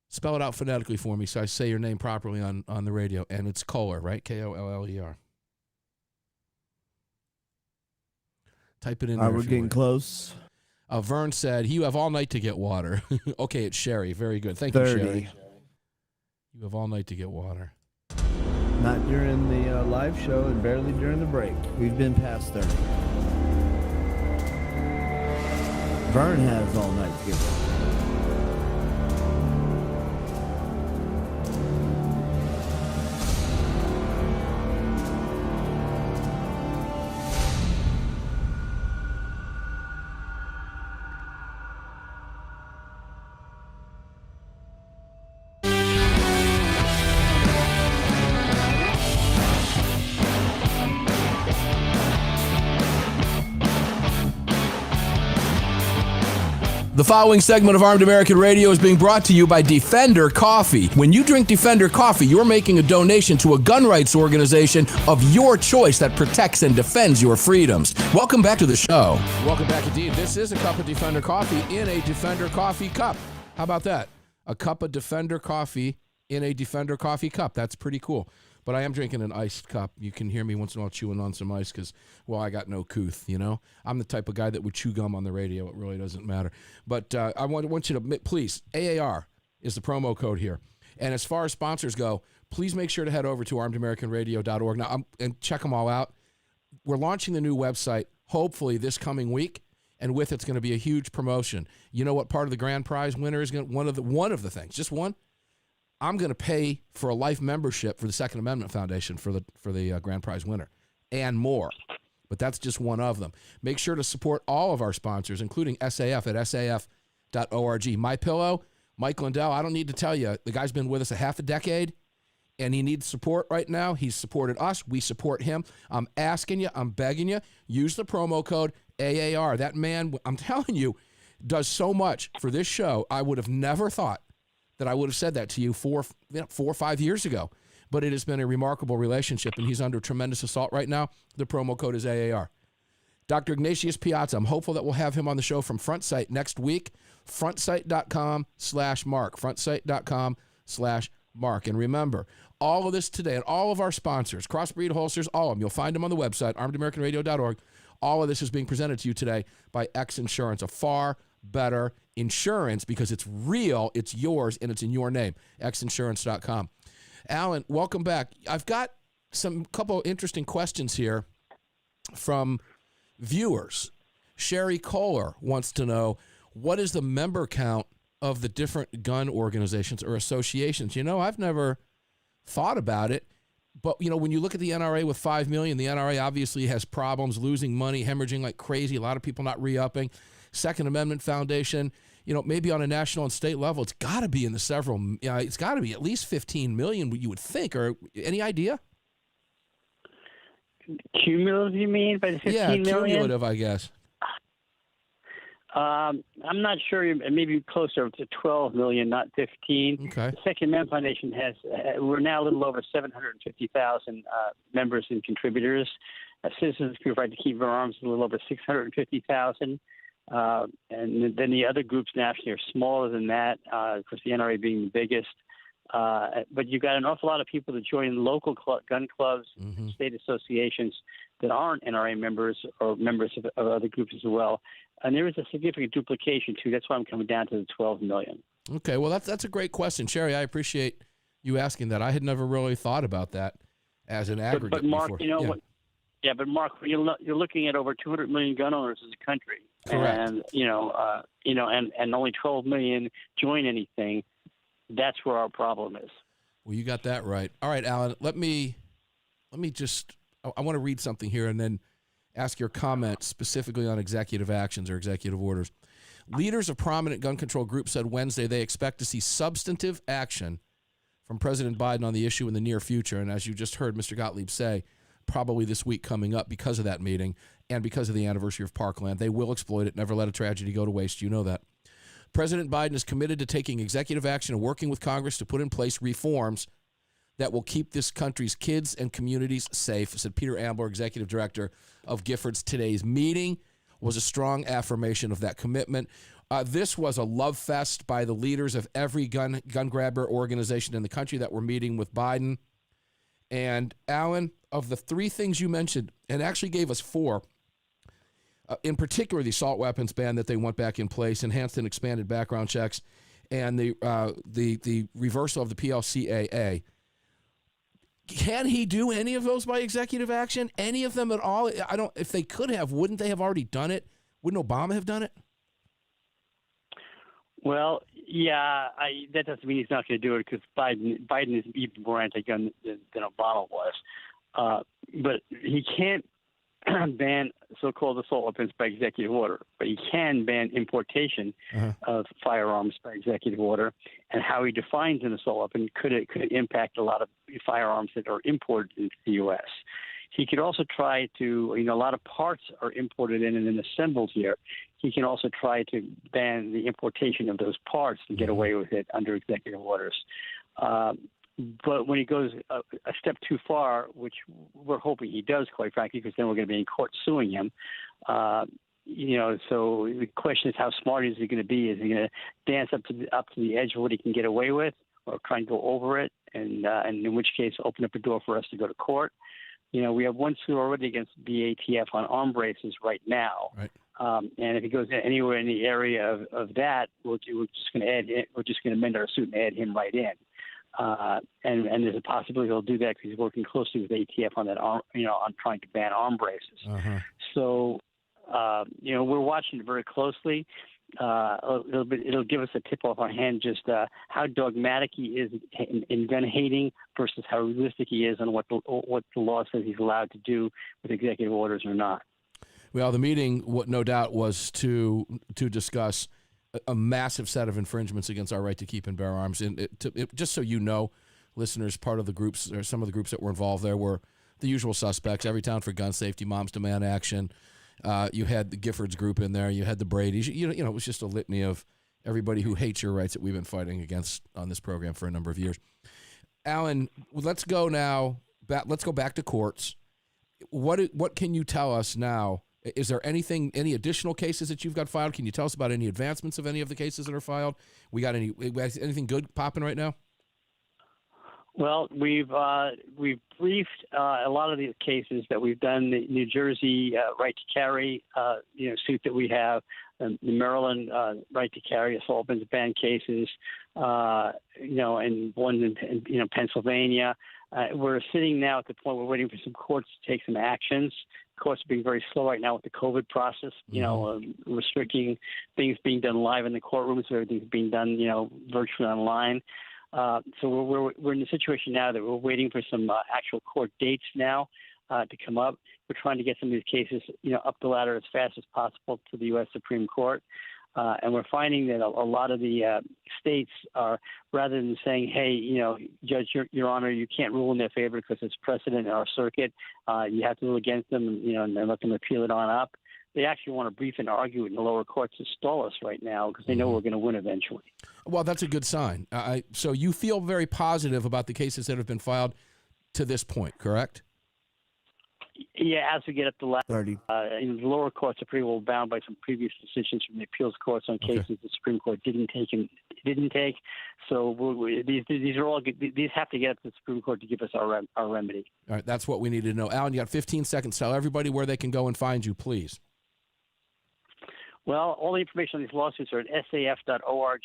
Spell it out phonetically for me so I say your name properly on the radio. And it's Kohler, right? Koller. Type it in there. We're getting close. Vern said, you have all night to get water. Okay, it's Sherry. Very good. Thank 30. you, Sherry. You have all night to get water. Not during the live show and barely during the break. We've been past 30. Vern has all night to get water. The following segment of Armed American Radio is being brought to you by Defender Coffee. When you drink Defender Coffee, you're making a donation to a gun rights organization of your choice that protects and defends your freedoms. Welcome back to the show. Welcome back indeed. This is a cup of Defender Coffee in a Defender Coffee cup. How about that? A cup of Defender Coffee in a Defender Coffee cup. That's pretty cool. But I am drinking an iced cup. You can hear me once in a while chewing on some ice because, well, I got no couth, I'm the type of guy that would chew gum on the radio. It really doesn't matter. But I want you to, please, AAR is the promo code here. And as far as sponsors go, please make sure to head over to armedamericanradio.org now and check them all out. We're launching the new website, hopefully this coming week. And with it's going to be a huge promotion. You know what part of the grand prize winner is going to, one of the things, just one? I'm going to pay for a life membership for the Second Amendment Foundation for the grand prize winner and more. But that's just one of them. Make sure to support all of our sponsors, including SAF at saf.org. MyPillow, Mike Lindell, I don't need to tell you, the guy's been with us a half a decade, and he needs support right now. He's supported us. We support him. I'm asking you, I'm begging you, use the promo code AAR. That man, I'm telling you, does so much for this show. I would have never thought that I would have said that to you 4 or 5 years ago. But it has been a remarkable relationship, and he's under tremendous assault right now. The promo code is AAR. Dr. Ignatius Piazza, I'm hopeful that we'll have him on the show from FrontSight next week. Frontsight.com/Mark. Frontsight.com/Mark. And remember, all of this today and all of our sponsors, Crossbreed Holsters, all of them, you'll find them on the website, armedamericanradio.org. All of this is being presented to you today by X Insurance, a far better insurance because it's real, it's yours, and it's in your name. xinsurance.com. Alan, welcome back. I've got couple interesting questions here from viewers. Sherry Kohler wants to know, what is the member count of the different gun organizations or associations? I've never thought about it, but when you look at the NRA with 5 million, the NRA obviously has problems, losing money, hemorrhaging like crazy, a lot of people not re-upping. Second Amendment Foundation, maybe on a national and state level, it's got to be in the several, it's got to be at least 15 million, you would think, or any idea? Cumulative, you mean, by the 15 million? Yeah, cumulative, I guess. I'm not sure. Maybe closer to 12 million, not 15. Okay. The Second Amendment Foundation we're now a little over 750,000 members and contributors. Citizens Group Right to Keep Our Arms is a little over 650,000. And then the other groups nationally are smaller than that, of course, the NRA being the biggest. But you've got an awful lot of people that join local gun clubs, state associations that aren't NRA members or members of other groups as well. And there is a significant duplication, too. That's why I'm coming down to the 12 million. Okay, well, that's a great question. Sherry, I appreciate you asking that. I had never really thought about that as an aggregate But Mark, before. what? Yeah, but Mark, you're looking at over 200 million gun owners as a country. Correct. And, and only 12 million join anything. That's where our problem is. Well, you got that right. All right, Alan, let me just, I want to read something here and then ask your comment specifically on executive actions or executive orders. Leaders of prominent gun control groups said Wednesday they expect to see substantive action from President Biden on the issue in the near future. And as you just heard Mr. Gottlieb say, probably this week coming up because of that meeting and because of the anniversary of Parkland. They will exploit it, never let a tragedy go to waste. You know that. President Biden is committed to taking executive action and working with Congress to put in place reforms that will keep this country's kids and communities safe, said Peter Ambler, executive director of Giffords. Today's meeting was a strong affirmation of that commitment. This was a love fest by the leaders of every gun grabber organization in the country that were meeting with Biden. And Alan, of the three things you mentioned, and actually gave us four, in particular the assault weapons ban that they want back in place, enhanced and expanded background checks, and the reversal of the PLCAA. Can he do any of those by executive action? Any of them at all? If they could have, wouldn't they have already done it? Wouldn't Obama have done it? Well, yeah, that doesn't mean he's not going to do it because Biden is even more anti-gun than Obama was. But he can't ban so-called assault weapons by executive order, but he can ban importation of firearms by executive order. And how he defines an assault weapon could impact a lot of firearms that are imported into the U.S. He could also try to, a lot of parts are imported in and then assembled here. He can also try to ban the importation of those parts and get away with it under executive orders. But when he goes a step too far, which we're hoping he does, quite frankly, because then we're going to be in court suing him. So the question is, how smart is he going to be? Is he going to dance up to the edge of what he can get away with, or try and go over it, and in which case open up a door for us to go to court? We have one suit already against BATF on arm braces right now. Right. And if he goes anywhere in the area of that, we're just going to amend our suit and add him right in. And there's a possibility he'll do that because he's working closely with ATF on that on trying to ban arm braces. So, we're watching it very closely. it'll give us a tip off our hand just how dogmatic he is in gun hating versus how realistic he is on what the law says he's allowed to do with executive orders or not. Well, the meeting, no doubt, was to discuss a massive set of infringements against our right to keep and bear arms. And just so you know, listeners, part of the groups, or some of the groups that were involved there were the usual suspects: Everytown for Gun Safety, Moms Demand Action. You had the Giffords group in there. You had the Brady's. It was just a litany of everybody who hates your rights that we've been fighting against on this program for a number of years. Alan, let's go now. Let's go back to courts. What can you tell us now? Is there any additional cases that you've got filed? Can you tell us about any advancements of any of the cases that are filed? We got anything good popping right now? Well, we've briefed a lot of the cases that we've done. The New Jersey right to carry suit that we have, the Maryland right to carry assault weapons ban cases, and one in Pennsylvania. We're sitting now at the point we're waiting for some courts to take some actions. Courts are being very slow right now with the COVID process, restricting things being done live in the courtrooms, so everything's being done, virtually online. So we're in a situation now that we're waiting for some actual court dates now to come up. We're trying to get some of these cases, up the ladder as fast as possible to the U.S. Supreme Court. And we're finding that a lot of the states are, rather than saying, hey, Judge, Your Honor, you can't rule in their favor because it's precedent in our circuit. You have to rule against them, and let them appeal it on up. They actually want to brief and argue it in the lower courts to stall us right now because they know we're going to win eventually. Well, that's a good sign. So you feel very positive about the cases that have been filed to this point, correct? Yeah, as we get up the ladder, 30. The lower courts are pretty well bound by some previous decisions from the appeals courts on cases the Supreme Court didn't take. So these are all these have to get up to the Supreme Court to give us our remedy. All right, that's what we need to know. Alan, you got 15 seconds. Tell everybody where they can go and find you, please. Well, all the information on these lawsuits are at saf.org,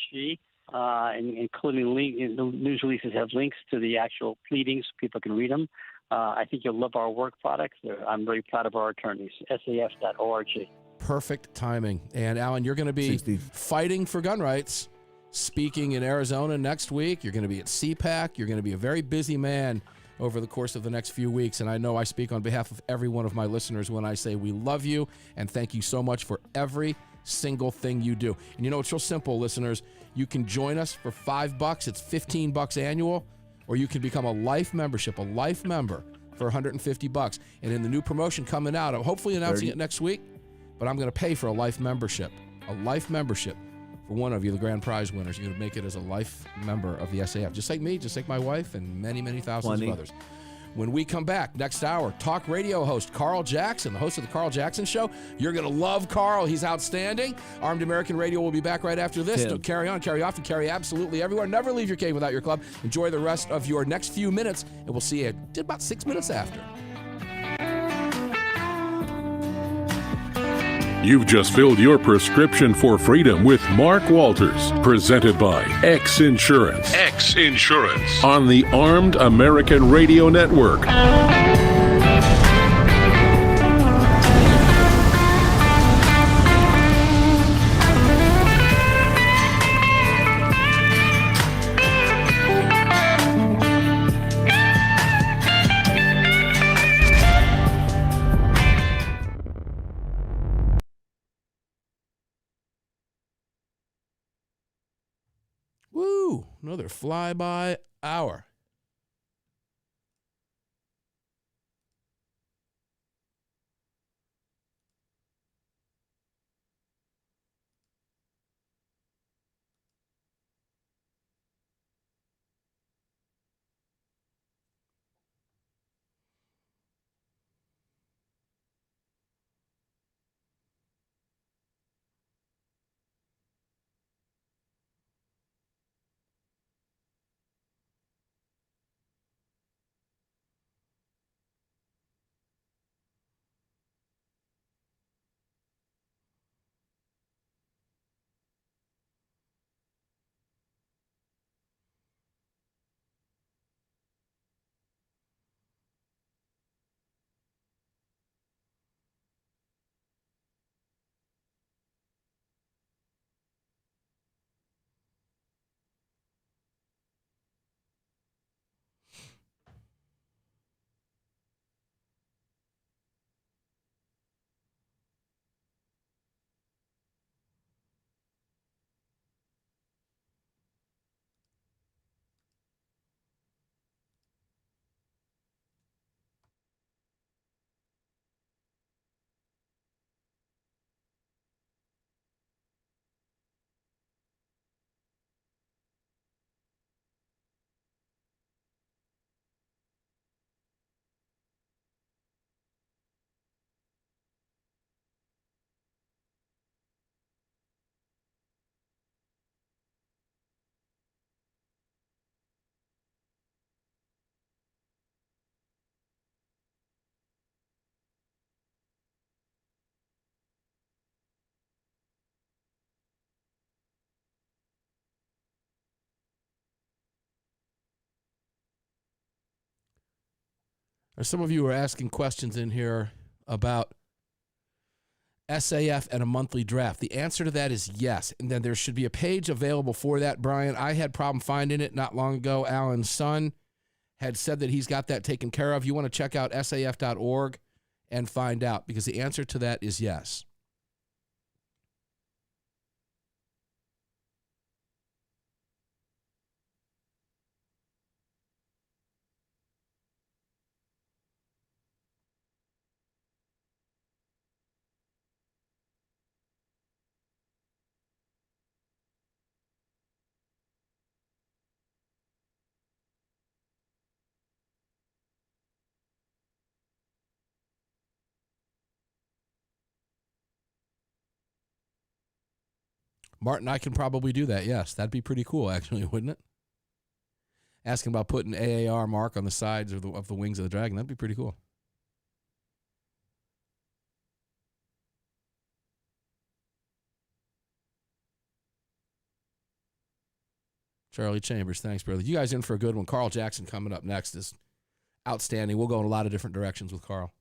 including the news releases have links to the actual pleadings so people can read them. I think you'll love our work products. I'm very proud of our attorneys. saf.org. Perfect timing. And Alan, you're going to be fighting for gun rights, speaking in Arizona next week. You're going to be at CPAC. You're going to be a very busy man over the course of the next few weeks. And I know I speak on behalf of every one of my listeners when I say we love you and thank you so much for every single thing you do. And it's real simple, listeners. You can join us for $5. It's $15 annual. Or you can become a life member for $150. And in the new promotion coming out, I'm hopefully announcing it next week, but I'm going to pay for a life membership for one of you, the grand prize winners. You're going to make it as a life member of the SAF, just like me, just like my wife, and many, many thousands of others. When we come back next hour, talk radio host Carl Jackson, the host of the Carl Jackson Show. You're going to love Carl. He's outstanding. Armed American Radio will be back right after this. So carry on, carry off, and carry absolutely everywhere. Never leave your cave without your club. Enjoy the rest of your next few minutes, and we'll see you about 6 minutes after. You've just filled your prescription for freedom with Mark Walters, presented by X Insurance. X Insurance on the Armed American Radio Network. Another fly-by hour. Some of you are asking questions in here about SAF and a monthly draft. The answer to that is yes. And then there should be a page available for that, Brian. I had problem finding it not long ago. Alan's son had said that he's got that taken care of. You want to check out saf.org and find out, because the answer to that is yes. Martin, I can probably do that, yes. That'd be pretty cool, actually, wouldn't it? Asking about putting AAR mark on the sides of the wings of the dragon. That'd be pretty cool. Charlie Chambers, thanks, brother. You guys in for a good one. Carl Jackson coming up next is outstanding. We'll go in a lot of different directions with Carl.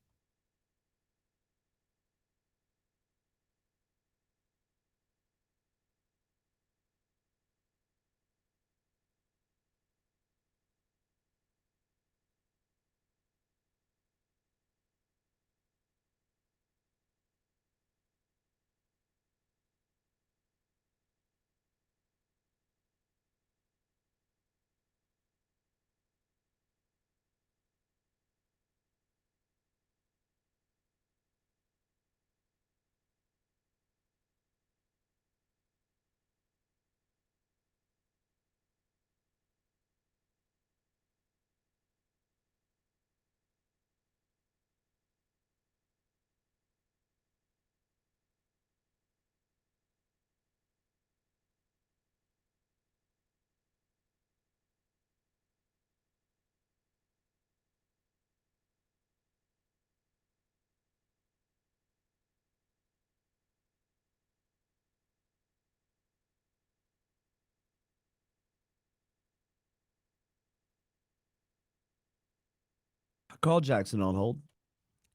Call Jackson on hold.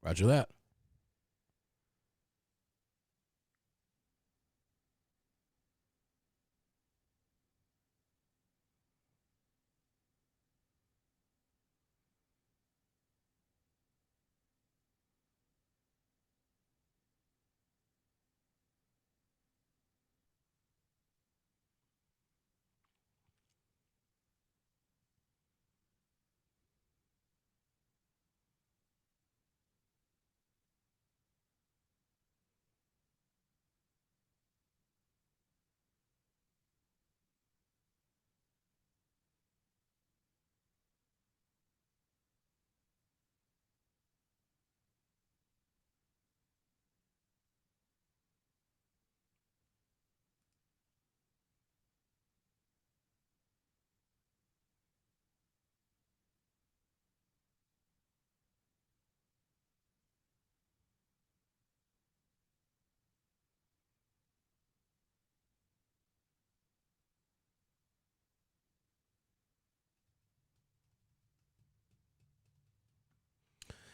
Roger that.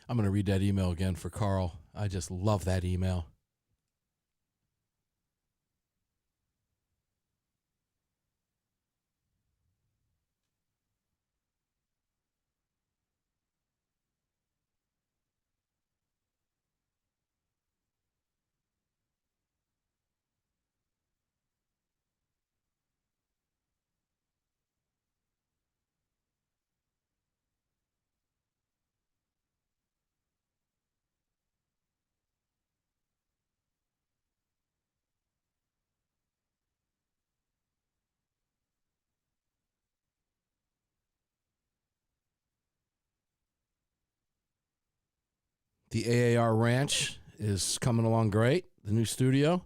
I'm going to read that email again for Carl. I just love that email. The AAR Ranch is coming along great. The new studio.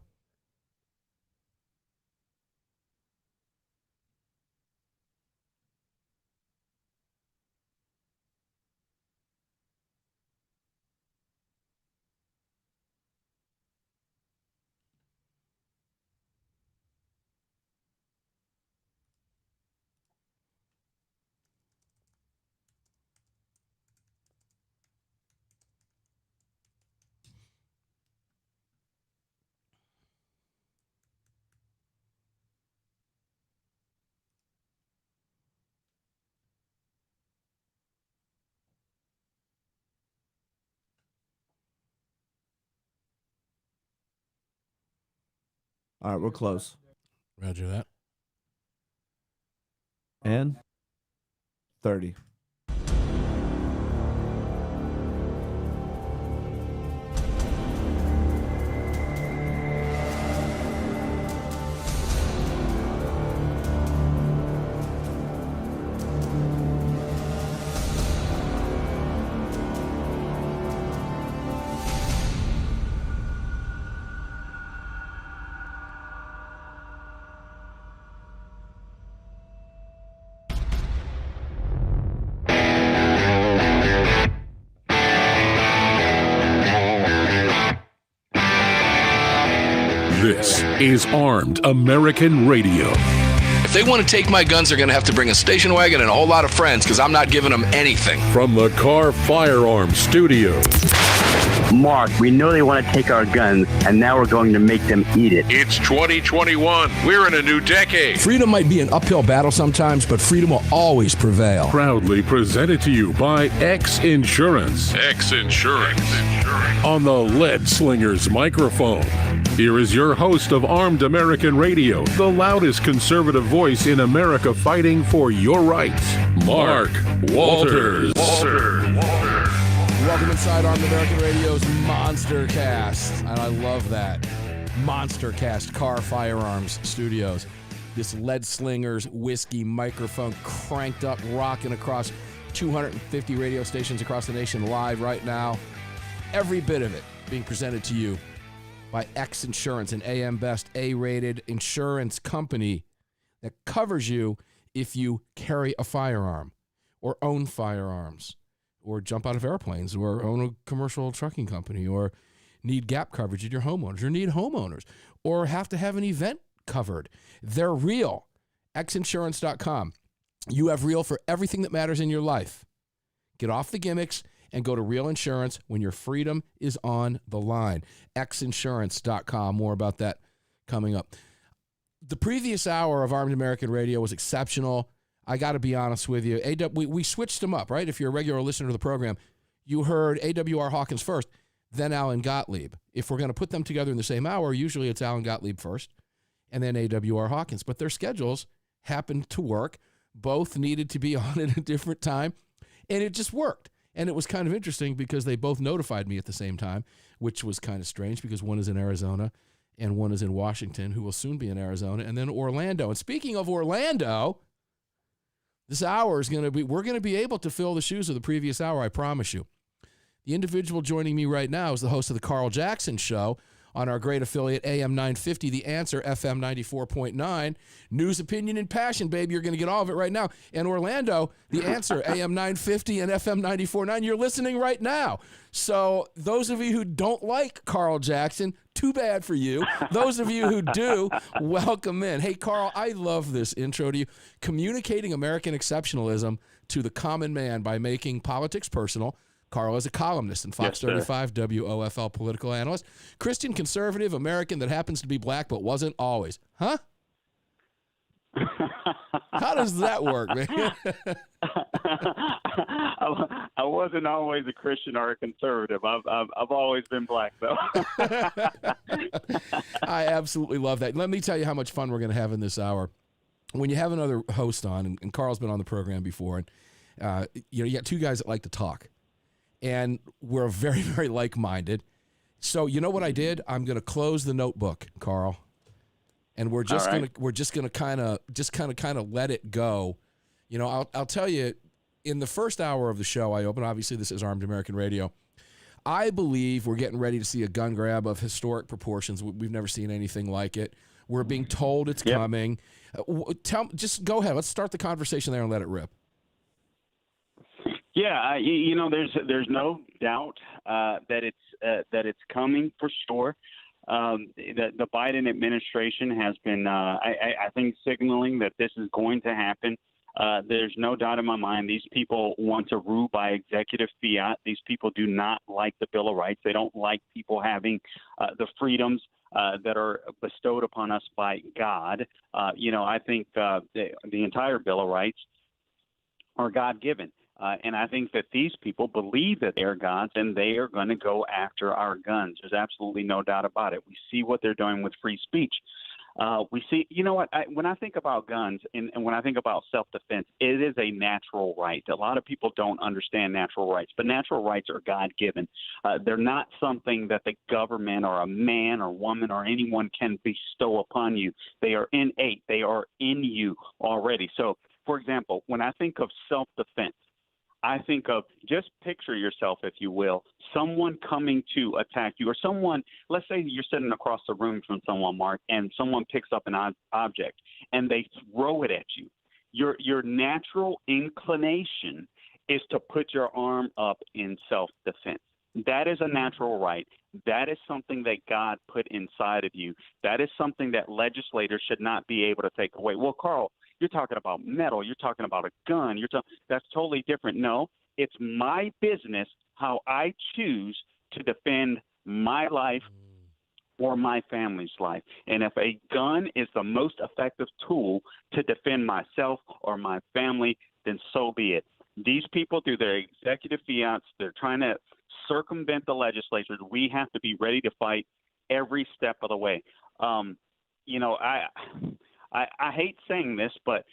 All right, we're close. Roger that. And 30. This is Armed American Radio. If they want to take my guns, they're going to have to bring a station wagon and a whole lot of friends because I'm not giving them anything. From the Car Firearms Studio. Mark, we know they want to take our guns, and now we're going to make them eat it. It's 2021. We're in a new decade. Freedom might be an uphill battle sometimes, but freedom will always prevail. Proudly presented to you by X Insurance. X Insurance. On the Lead Slingers microphone. Here is your host of Armed American Radio, the loudest conservative voice in America fighting for your rights, Mark Walters. Welcome inside Armed American Radio's Monstercast. And I love that. Monstercast Car Firearms Studios. This Lead Slingers whiskey microphone cranked up, rocking across 250 radio stations across the nation live right now. Every bit of it being presented to you by X Insurance, an AM Best A-rated insurance company that covers you if you carry a firearm or own firearms or jump out of airplanes or own a commercial trucking company or need gap coverage in your homeowners or need homeowners or have to have an event covered. They're real. Xinsurance.com. You have real for everything that matters in your life. Get off the gimmicks and go to real insurance when your freedom is on the line. Xinsurance.com. More about that coming up. The previous hour of Armed American Radio was exceptional. I got to be honest with you. We switched them up, right? If you're a regular listener to the program, you heard AAR Hawkins first, then Alan Gottlieb. If we're going to put them together in the same hour, usually it's Alan Gottlieb first and then AAR Hawkins. But their schedules happened to work. Both needed to be on at a different time, and it just worked. And it was kind of interesting because they both notified me at the same time, which was kind of strange because one is in Arizona and one is in Washington, who will soon be in Arizona, and then Orlando. And speaking of Orlando, this hour is we're going to be able to fill the shoes of the previous hour, I promise you. The individual joining me right now is the host of the Carl Jackson Show on our great affiliate AM 950, The Answer, FM 94.9. News, opinion, and passion, baby. You're going to get all of it right now. And Orlando, The Answer, AM 950 and FM 94.9. You're listening right now. So those of you who don't like Carl Jackson, too bad for you. Those of you who do, welcome in. Hey, Carl, I love this intro to you. Communicating American exceptionalism to the common man by making politics personal. Carl is a columnist and Fox 35 WOFL political analyst. Christian conservative American that happens to be black but wasn't always. Huh? How does that work, man? I wasn't always a Christian or a conservative. I've always been black, though. I absolutely love that. Let me tell you how much fun we're going to have in this hour. When you have another host on, and Carl's been on the program before, and you got two guys that like to talk. And we're very, very like-minded. So you know what I did? I'm going to close the notebook, Carl, and we're just going to kind of let it go. You know, I'll tell you, in the first hour of the show, I opened. Obviously, this is Armed American Radio. I believe we're getting ready to see a gun grab of historic proportions. We've never seen anything like it. We're being told it's coming. Just go ahead. Let's start the conversation there and let it rip. Yeah, there's no doubt that it's coming for sure. The Biden administration has been, I think, signaling that this is going to happen. There's no doubt in my mind these people want to rule by executive fiat. These people do not like the Bill of Rights. They don't like people having the freedoms that are bestowed upon us by God. I think the entire Bill of Rights are God-given. And I think that these people believe that they're gods and they are going to go after our guns. There's absolutely no doubt about it. We see what they're doing with free speech. We see, you know what, when I think about guns and when I think about self-defense, it is a natural right. A lot of people don't understand natural rights, but natural rights are God-given. They're not something that the government or a man or woman or anyone can bestow upon you. They are innate. They are in you already. So, for example, when I think of self-defense, I think of, just picture yourself, if you will, someone coming to attack you, or someone, let's say you're sitting across the room from someone, Mark, and someone picks up an object and they throw it at you. Your natural inclination is to put your arm up in self-defense. That is a natural right. That is something that God put inside of you. That is something that legislators should not be able to take away. Well, Carl, you're talking about metal. You're talking about a gun. That's totally different. No, it's my business how I choose to defend my life or my family's life. And if a gun is the most effective tool to defend myself or my family, then so be it. These people, through their executive fiats, they're trying to circumvent the legislatures. We have to be ready to fight every step of the way. I hate saying this, but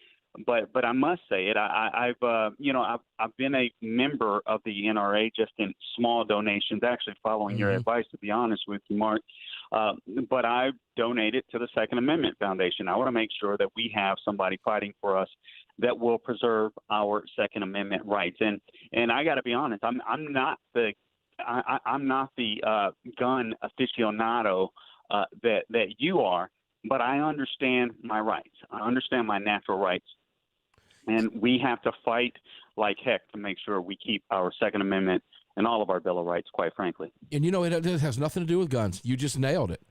I must say it. I've been a member of the NRA just in small donations, actually following your advice, to be honest with you, Mark. But I've donated to the Second Amendment Foundation. I want to make sure that we have somebody fighting for us that will preserve our Second Amendment rights. And I got to be honest, I'm not the gun aficionado that you are. But I understand my rights. I understand my natural rights. And we have to fight like heck to make sure we keep our Second Amendment and all of our Bill of Rights, quite frankly. And it has nothing to do with guns. You just nailed it.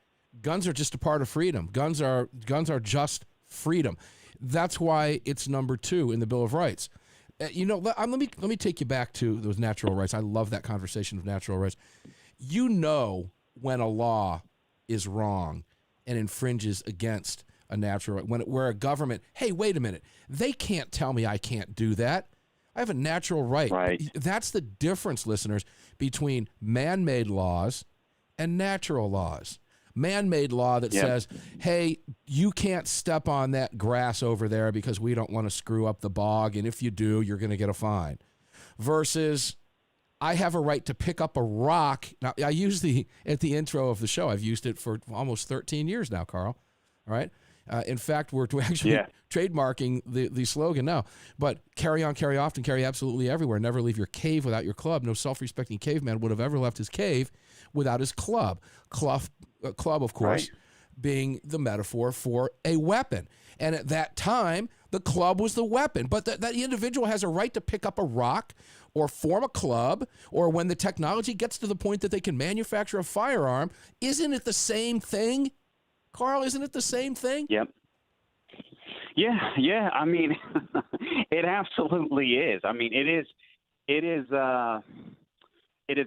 Guns are just a part of freedom. Guns are just freedom. That's why it's number 2 in the Bill of Rights. Let me take you back to those natural rights. I love that conversation of natural rights. You know when a law is wrong and infringes against a natural right. Where a government, hey, wait a minute, they can't tell me I can't do that. I have a natural right. Right. That's the difference, listeners, between man-made laws and natural laws. Man-made law that says, hey, you can't step on that grass over there because we don't want to screw up the bog, and if you do, you're going to get a fine. Versus, I have a right to pick up a rock. Now, I use at the intro of the show. I've used it for almost 13 years now, Carl. All right? In fact, we're actually trademarking the slogan now. But carry on, carry often, carry absolutely everywhere. Never leave your cave without your club. No self-respecting caveman would have ever left his cave without his club. Club, of course, being the metaphor for a weapon. And at that time, the club was the weapon. But that individual has a right to pick up a rock or form a club, or when the technology gets to the point that they can manufacture a firearm. Isn't it the same thing? Carl, isn't it the same thing? Yep. Yeah. I mean, it absolutely is. I mean, it is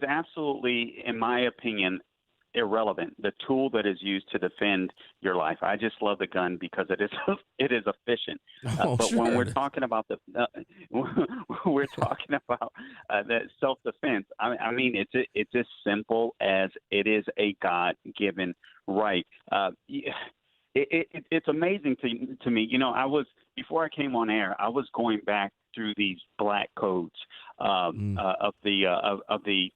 absolutely, in my opinion, irrelevant. The tool that is used to defend your life. I just love the gun because it is efficient. When we're talking about the self-defense, I mean, it's as simple as it is a God-given right. It's amazing to me. Before I came on air, I was going back through these black codes of the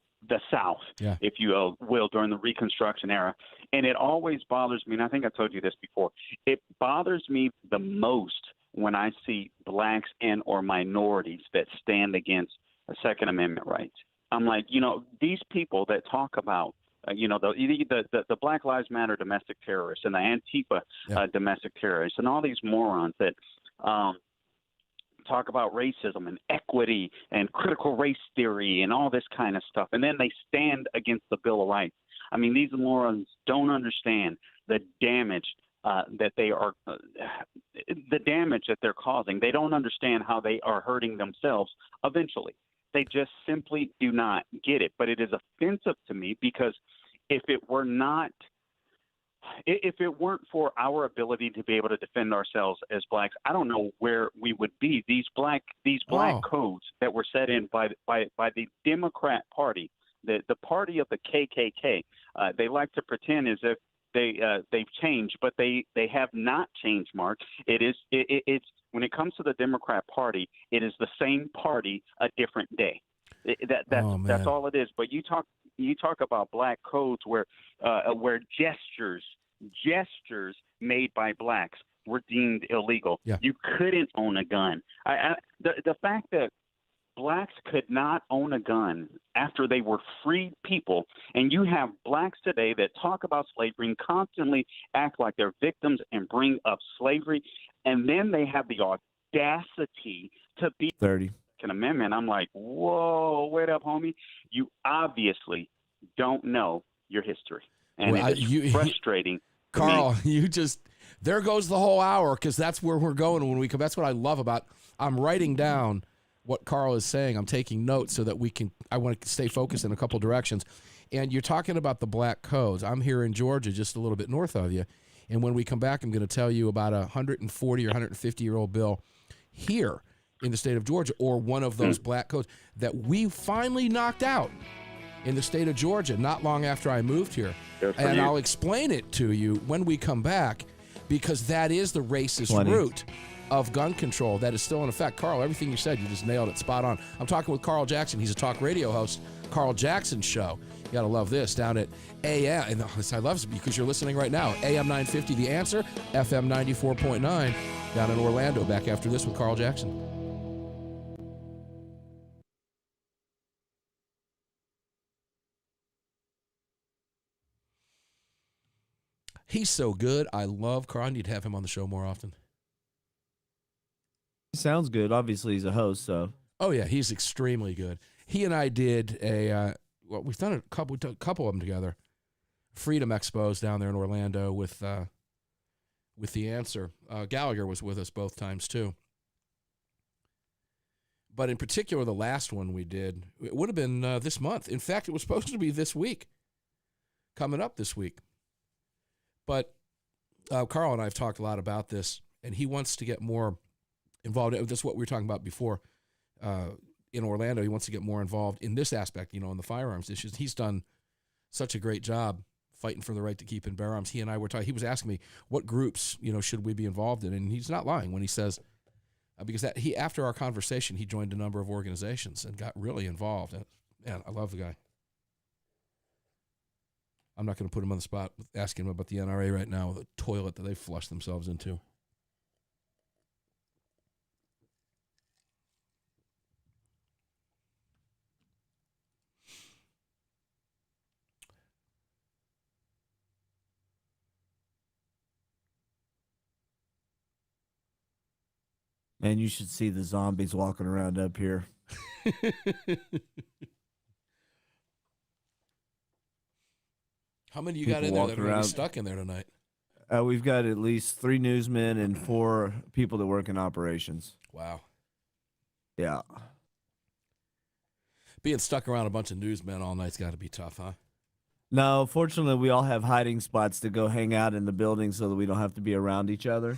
South, if you will, during the Reconstruction era. And it always bothers me, and I think I told you this before, it bothers me the most when I see blacks and or minorities that stand against Second Amendment rights. I'm like, these people that talk about, the Black Lives Matter domestic terrorists and the Antifa domestic terrorists and all these morons that talk about racism and equity and critical race theory and all this kind of stuff. And then they stand against the Bill of Rights. I mean, these morons don't understand the damage that they're causing. They don't understand how they are hurting themselves eventually. They just simply do not get it. But it is offensive to me because if it weren't for our ability to be able to defend ourselves as blacks, I don't know where we would be. These black codes that were set in by the Democrat Party, the party of the KKK. They like to pretend as if they've changed, but they have not changed, Mark. It's when it comes to the Democrat Party, it is the same party, a different day. That's all it is. But you talk about black codes where gestures made by blacks were deemed illegal. Yeah. You couldn't own a gun. The fact that blacks could not own a gun after they were freed people, and you have blacks today that talk about slavery and constantly act like they're victims and bring up slavery, and then they have the audacity to be 30. An amendment. I'm like, whoa, wait up, homie. You obviously don't know your history, and it's frustrating. Carl, there goes the whole hour, because that's where we're going when we come. That's what I love about. I'm writing down what Carl is saying. I'm taking notes so that I want to stay focused in a couple directions. And you're talking about the black codes. I'm here in Georgia, just a little bit north of you. And when we come back, I'm going to tell you about a 140 or 150-year-old bill here in the state of Georgia, or one of those black codes that we finally knocked out in the state of Georgia not long after I moved here. And I'll explain it to you when we come back, because that is the racist root of gun control that is still in effect. Carl, everything you said, you just nailed it spot on. I'm talking with Carl Jackson. He's a talk radio host, Carl Jackson Show. You got to love this, down at AM. And I love it because you're listening right now. AM 950, The Answer, FM 94.9 down in Orlando. Back after this with Carl Jackson. He's so good. I love Carl. I need to have him on the show more often. Sounds good. Obviously, he's a host, so. Oh, yeah, he's extremely good. He and I did we've done a couple of them together. Freedom Expos down there in Orlando with The Answer. Gallagher was with us both times, too. But in particular, the last one we did, it would have been this month. In fact, it was supposed to be this week, coming up this week. But Carl and I have talked a lot about this, and he wants to get more involved. This is what we were talking about before in Orlando. He wants to get more involved in this aspect, in the firearms issues. He's done such a great job fighting for the right to keep and bear arms. He and I were talking. He was asking me what groups, should we be involved in, and he's not lying when he says because after our conversation, he joined a number of organizations and got really involved. And man, I love the guy. I'm not going to put him on the spot asking him about the NRA right now, the toilet that they flushed themselves into. Man, you should see the zombies walking around up here. How many you got in there that are going to be stuck in there tonight? We've got at least 3 newsmen and 4 people that work in operations. Wow. Yeah. Being stuck around a bunch of newsmen all night's got to be tough, huh? No, fortunately, we all have hiding spots to go hang out in the building so that we don't have to be around each other.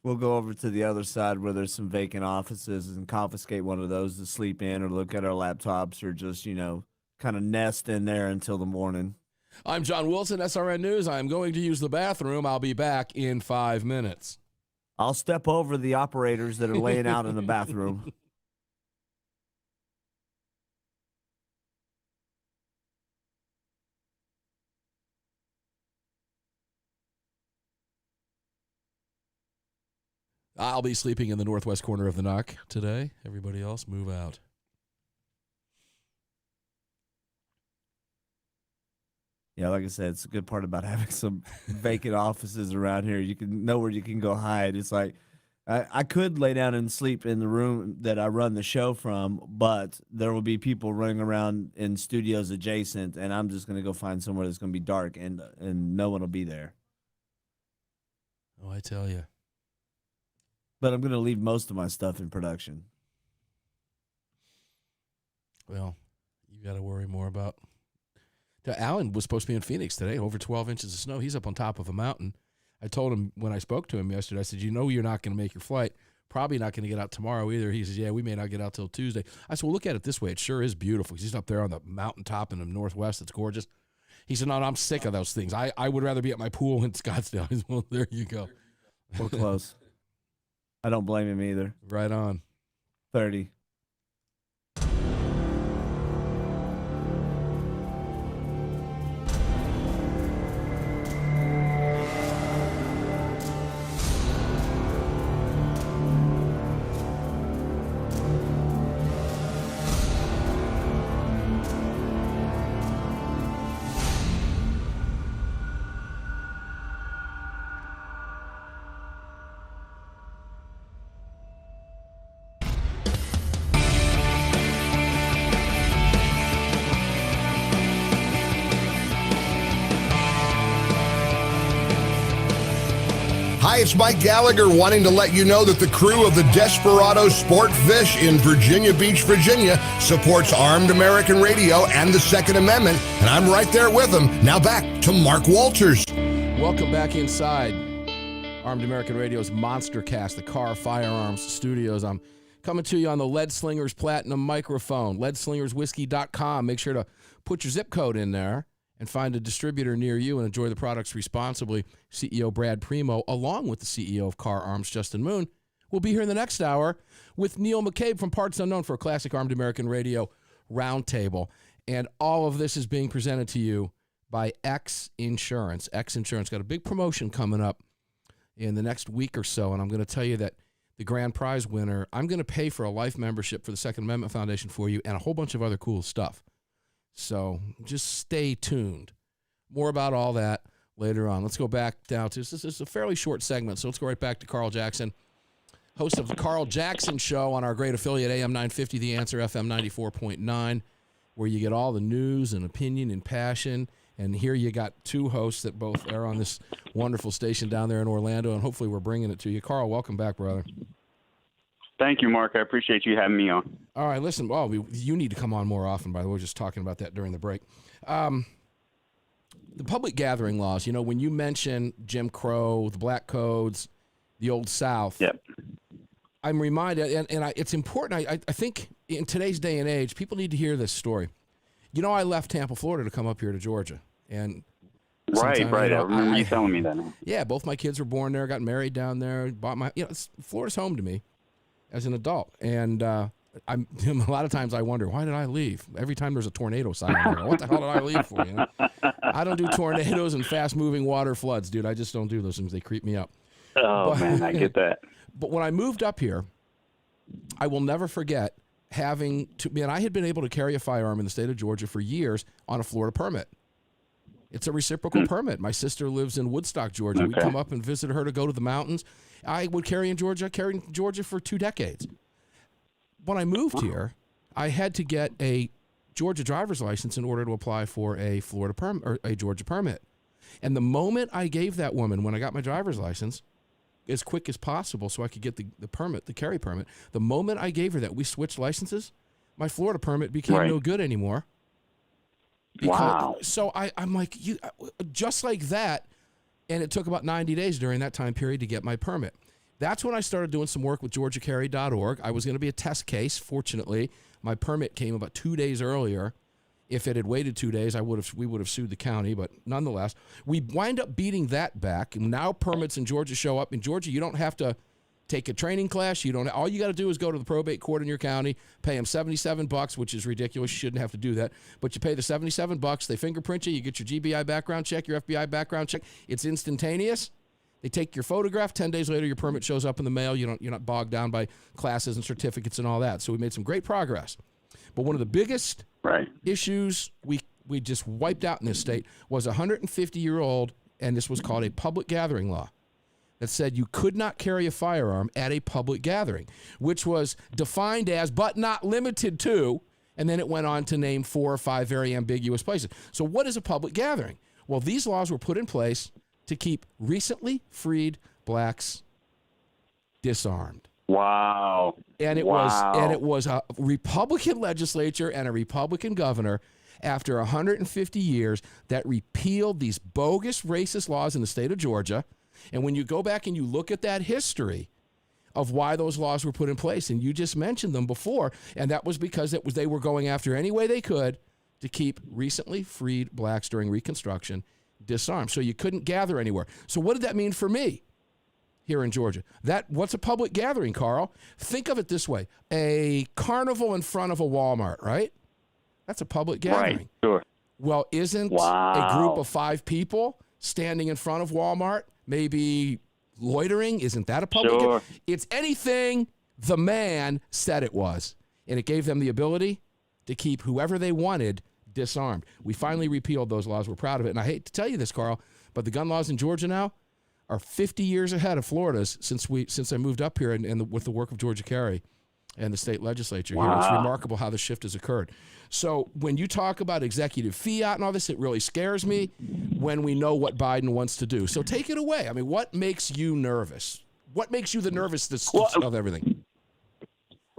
We'll go over to the other side where there's some vacant offices and confiscate one of those to sleep in or look at our laptops or just, kind of nest in there until the morning. I'm John Wilson, SRN News. I'm going to use the bathroom. I'll be back in 5 minutes. I'll step over the operators that are laying out in the bathroom. I'll be sleeping in the northwest corner of the knock today. Everybody else, move out. Yeah, like I said, it's a good part about having some vacant offices around here. You can know where you can go hide. It's like I could lay down and sleep in the room that I run the show from, but there will be people running around in studios adjacent, and I'm just going to go find somewhere that's going to be dark, and no one will be there. Oh, I tell you. But I'm going to leave most of my stuff in production. Well, you got to worry more about. Alan was supposed to be in Phoenix today, over 12 inches of snow. He's up on top of a mountain. I told him when I spoke to him yesterday, I said, you're not going to make your flight. Probably not going to get out tomorrow either. He says, yeah, we may not get out till Tuesday. I said, well, look at it this way. It sure is beautiful. He's up there on the mountaintop in the northwest. It's gorgeous. He said, no, I'm sick of those things. I would rather be at my pool in Scottsdale. I said, well, there you go. We're close. I don't blame him either. Right on. 30. Hi, it's Mike Gallagher wanting to let you know that the crew of the Desperado Sport Fish in Virginia Beach, Virginia supports Armed American Radio and the Second Amendment, and I'm right there with them. Now back to Mark Walters. Welcome back inside Armed American Radio's Monstercast, the car firearms studios. I'm coming to you on the Lead Slingers Platinum microphone, leadslingerswhiskey.com. Make sure to put your zip code in there and find a distributor near you and enjoy the products responsibly. CEO Brad Primo, along with the CEO of Car Arms, Justin Moon, will be here in the next hour with Neil McCabe from Parts Unknown for a classic Armed American Radio Roundtable. And all of this is being presented to you by X Insurance. X Insurance got a big promotion coming up in the next week or so, and I'm going to tell you that the grand prize winner, I'm going to pay for a life membership for the Second Amendment Foundation for you and a whole bunch of other cool stuff. So just stay tuned. More about all that later on. Let's go back down to, this is a fairly short segment, so let's go right back to Carl Jackson, host of the Carl Jackson Show on our great affiliate AM 950, The Answer FM 94.9, where you get all the news and opinion and passion. And here you got two hosts that both are on this wonderful station down there in Orlando, and hopefully we're bringing it to you. Carl, welcome back, brother. Thank you, Mark. I appreciate you having me on. All right, listen, you need to come on more often, by the way. We were just talking about that during the break. The public gathering laws, when you mention Jim Crow, the Black Codes, the Old South, yep. I'm reminded, and it's important, I think in today's day and age, people need to hear this story. I left Tampa, Florida to come up here to Georgia. And Right. I remember you telling me that now. Yeah, both my kids were born there, got married down there, bought my, Florida's home to me as an adult. And a lot of times I wonder, why did I leave? Every time there's a tornado sign, I go, what the hell did I leave for? I don't do tornadoes and fast-moving water floods, dude. I just don't do those things. They creep me up. Man, I get that. But when I moved up here, I will never forget having to, I had been able to carry a firearm in the state of Georgia for years on a Florida permit. It's a reciprocal permit. My sister lives in Woodstock, Georgia. Okay. We'd come up and visit her to go to the mountains. I would carried in Georgia for 2 decades. When I moved here, I had to get a Georgia driver's license in order to apply for a Florida permit or a Georgia permit. And the moment I gave that woman, when I got my driver's license, as quick as possible so I could get the permit, the carry permit, the moment I gave her that, we switched licenses, my Florida permit became no good anymore. Wow. So I'm like, just like that, and it took about 90 days during that time period to get my permit. That's when I started doing some work with GeorgiaCarry.org. I was going to be a test case. Fortunately, my permit came about 2 days earlier. If it had waited 2 days, we would have sued the county, but nonetheless, we wind up beating that back. And now permits in Georgia show up. In Georgia, you don't have to take a training class. All you got to do is go to the probate court in your county, pay them $77, which is ridiculous. You shouldn't have to do that. But you pay the $77, they fingerprint you, you get your GBI background check, your FBI background check. It's instantaneous. They take your photograph. 10 days later, your permit shows up in the mail. You're not bogged down by classes and certificates and all that. So we made some great progress. But one of the biggest issues we just wiped out in this state was a 150-year-old, and this was called a public gathering law, that said you could not carry a firearm at a public gathering, which was defined as, but not limited to, and then it went on to name 4 or 5 very ambiguous places. So what is a public gathering? Well, these laws were put in place to keep recently freed blacks disarmed. Wow. And it was a Republican legislature and a Republican governor after 150 years that repealed these bogus racist laws in the state of Georgia. And when you go back and you look at that history of why those laws were put in place, and you just mentioned them before, and that was because they were going after any way they could to keep recently freed blacks during Reconstruction disarmed. So you couldn't gather anywhere. So what did that mean for me here in Georgia? What's a public gathering, Carl? Think of it this way. A carnival in front of a Walmart, right? That's a public gathering. Right, sure. Well, isn't a group of 5 people standing in front of Walmart maybe loitering? Isn't that a public Sure. It's anything the man said it was. And it gave them the ability to keep whoever they wanted disarmed. We finally repealed those laws. We're proud of it. And I hate to tell you this, Carl, but the gun laws in Georgia now are 50 years ahead of Florida's since I moved up here and with the work of Georgia Carey and the state legislature here. It's remarkable how the shift has occurred. So when you talk about executive fiat and all this, it really scares me when we know what Biden wants to do. So take it away. I mean, what makes you nervous? What makes you the nervousness of everything?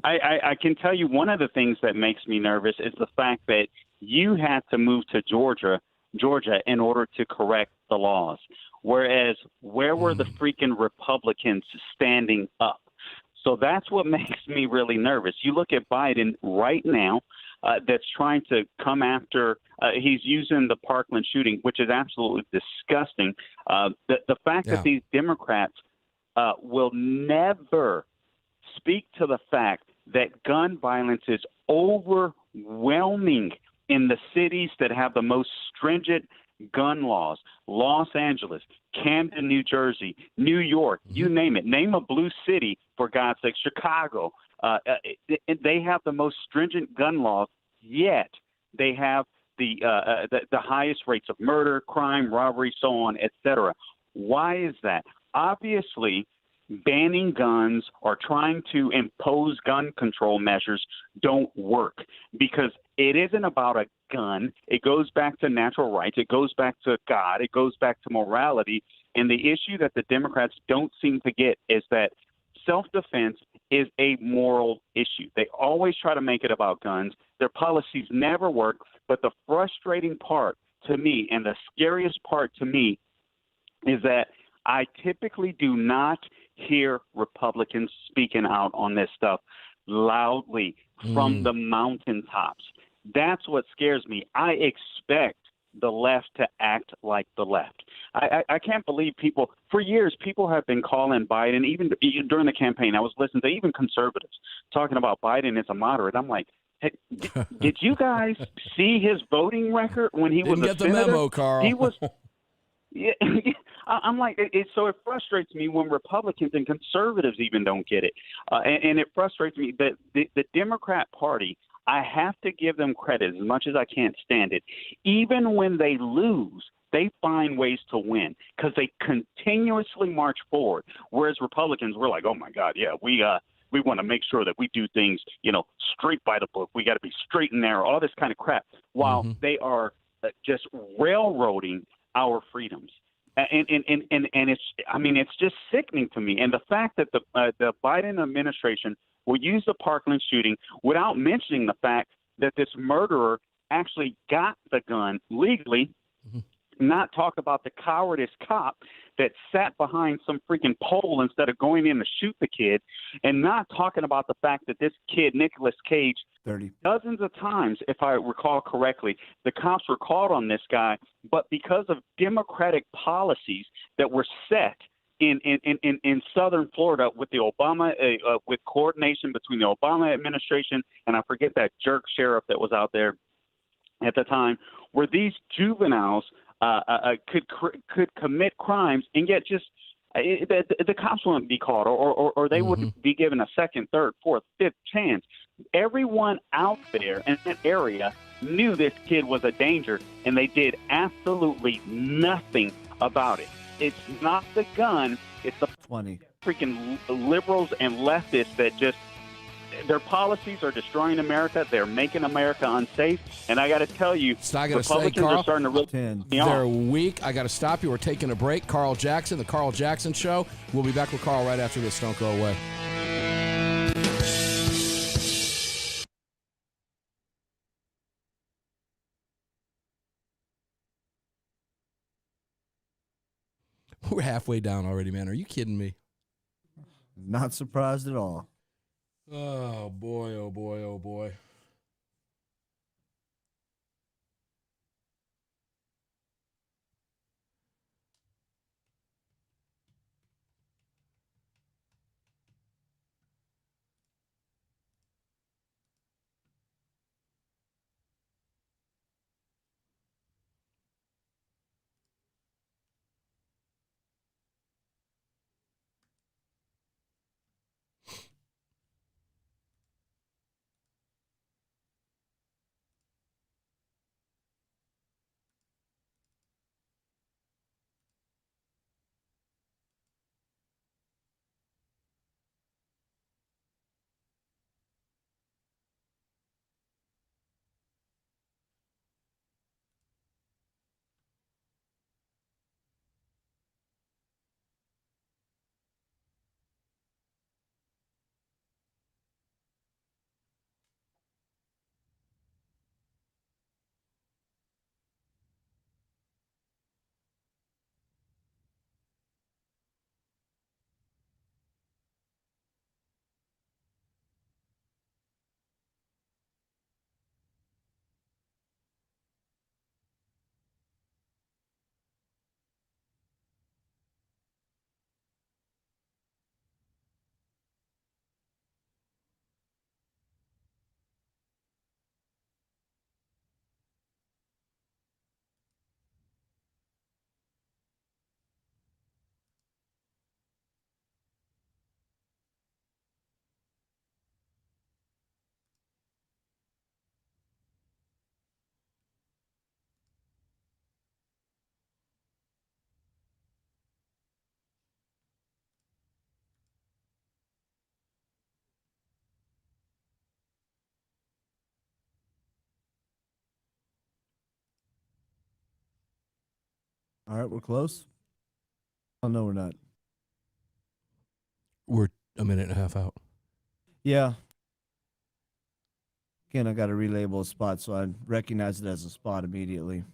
I can tell you one of the things that makes me nervous is the fact that you had to move to Georgia in order to correct the laws. Whereas where were the freaking Republicans standing up? So that's what makes me really nervous. You look at Biden right now that's trying to come after he's using the Parkland shooting, which is absolutely disgusting. The fact that these Democrats will never speak to the fact that gun violence is overwhelming in the cities that have the most stringent gun laws. Los Angeles, Camden, New Jersey, New York, you name it. Name a blue city, for God's sake, Chicago. They have the most stringent gun laws, yet they have the highest rates of murder, crime, robbery, so on, etc. Why is that? Obviously, banning guns or trying to impose gun control measures don't work because it isn't about a gun. It goes back to natural rights. It goes back to God. It goes back to morality. And the issue that the Democrats don't seem to get is that self-defense is a moral issue. They always try to make it about guns. Their policies never work. But the frustrating part to me and the scariest part to me is that I typically do not hear Republicans speaking out on this stuff loudly from the mountaintops. That's what scares me. I expect the left to act like the left. I can't believe people – for years, people have been calling Biden, even during the campaign. I was listening to even conservatives talking about Biden as a moderate. I'm like, hey, did you guys see his voting record when he was a Didn't get senator? the memo, Carl. He was – yeah, I'm like, so it frustrates me when Republicans and conservatives even don't get it. And it frustrates me that the Democrat Party, I have to give them credit as much as I can't stand it. Even when they lose, they find ways to win because they continuously march forward. Whereas Republicans, we're like, oh, my God, yeah, we want to make sure that we do things, straight by the book. We got to be straight and narrow, all this kind of crap, while they are just railroading our freedoms. And it's just sickening to me. And the fact that the Biden administration will use the Parkland shooting without mentioning the fact that this murderer actually got the gun legally, not talk about the cowardice cop that sat behind some freaking pole instead of going in to shoot the kid, and not talking about the fact that this kid, Nicolas Cage, 30. Dozens of times, if I recall correctly, the cops were called on this guy, but because of Democratic policies that were set in southern Florida with the Obama, with coordination between the Obama administration and I forget that jerk sheriff that was out there at the time, where these juveniles could commit crimes and yet just the cops wouldn't be called, or they wouldn't be given a second, third, fourth, fifth chance. Everyone out there in that area knew this kid was a danger, and they did absolutely nothing about it. It's not the gun. It's the 20. freaking liberals and leftists that just their policies are destroying America. They're making America unsafe. And I got to tell you, Republicans are starting to really They're weak. I got to stop you. We're taking a break. Carl Jackson, the Carl Jackson Show. We'll be back with Carl right after this. Don't go away. We're halfway down already, man. Are you kidding me? Not surprised at all. Oh, boy, oh, boy, oh, boy. All right, we're close. Oh, no, we're not. We're a minute and a half out. Yeah. Again, I got to relabel a spot, so I recognize it as a spot immediately.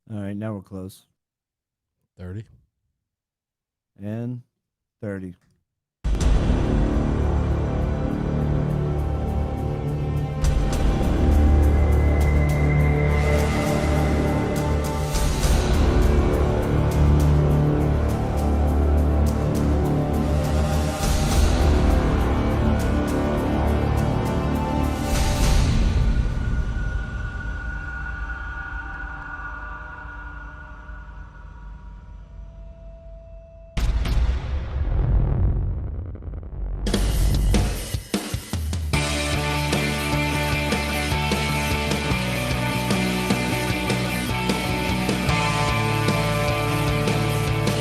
All right, now we're close. 30. And 30.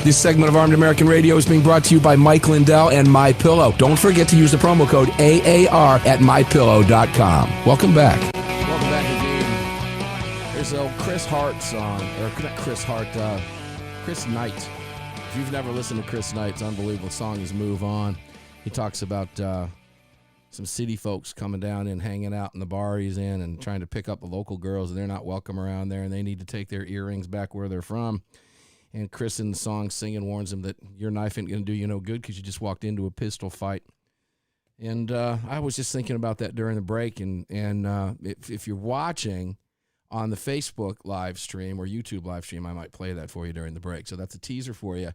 This segment of Armed American Radio is being brought to you by Mike Lindell and MyPillow. Don't forget to use the promo code AAR at MyPillow.com. Welcome back. Welcome back indeed. There's a Chris Hart song, or not Chris Hart, Chris Knight. If you've never listened to Chris Knight's unbelievable song is Move On. He talks about some city folks coming down and hanging out in the bar he's in and trying to pick up the local girls, and they're not welcome around there, and they need to take their earrings back where they're from. And Chris in the song singing warns him that your knife ain't going to do you no good because you just walked into a pistol fight. And I was just thinking about that during the break. And if you're watching on the Facebook live stream or YouTube live stream, I might play that for you during the break. So that's a teaser for you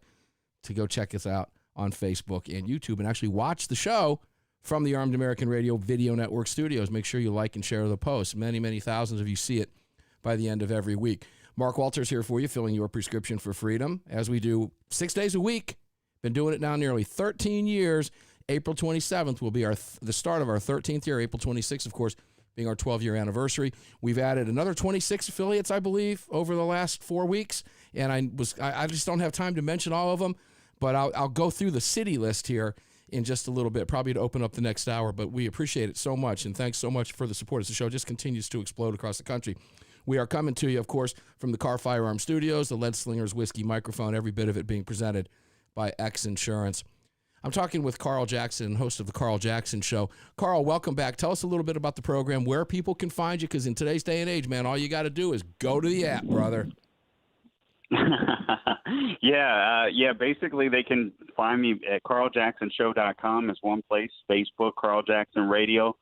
to go check us out on Facebook and YouTube and actually watch the show from the Armed American Radio Video Network studios. Make sure you like and share the post. Many, many thousands of you see it by the end of every week. Mark Walters here for you, filling your prescription for freedom, as we do 6 days a week. Been doing it now nearly 13 years. April 27th will be the start of our 13th year. April 26th, of course, being our 12-year anniversary. We've added another 26 affiliates, I believe, over the last 4 weeks, and I just don't have time to mention all of them, but I'll go through the city list here in just a little bit, probably to open up the next hour, but we appreciate it so much, and thanks so much for the support as the show just continues to explode across the country. We are coming to you, of course, from the Car Firearm Studios, the Lead Slingers Whiskey Microphone, every bit of it being presented by X Insurance. I'm talking with Carl Jackson, host of the Carl Jackson Show. Carl, welcome back. Tell us a little bit about the program, where people can find you, because in today's day and age, man, all you got to do is go to the app, brother. Yeah. Basically, they can find me at CarlJacksonShow.com is one place. Facebook, Carl Jackson Radio.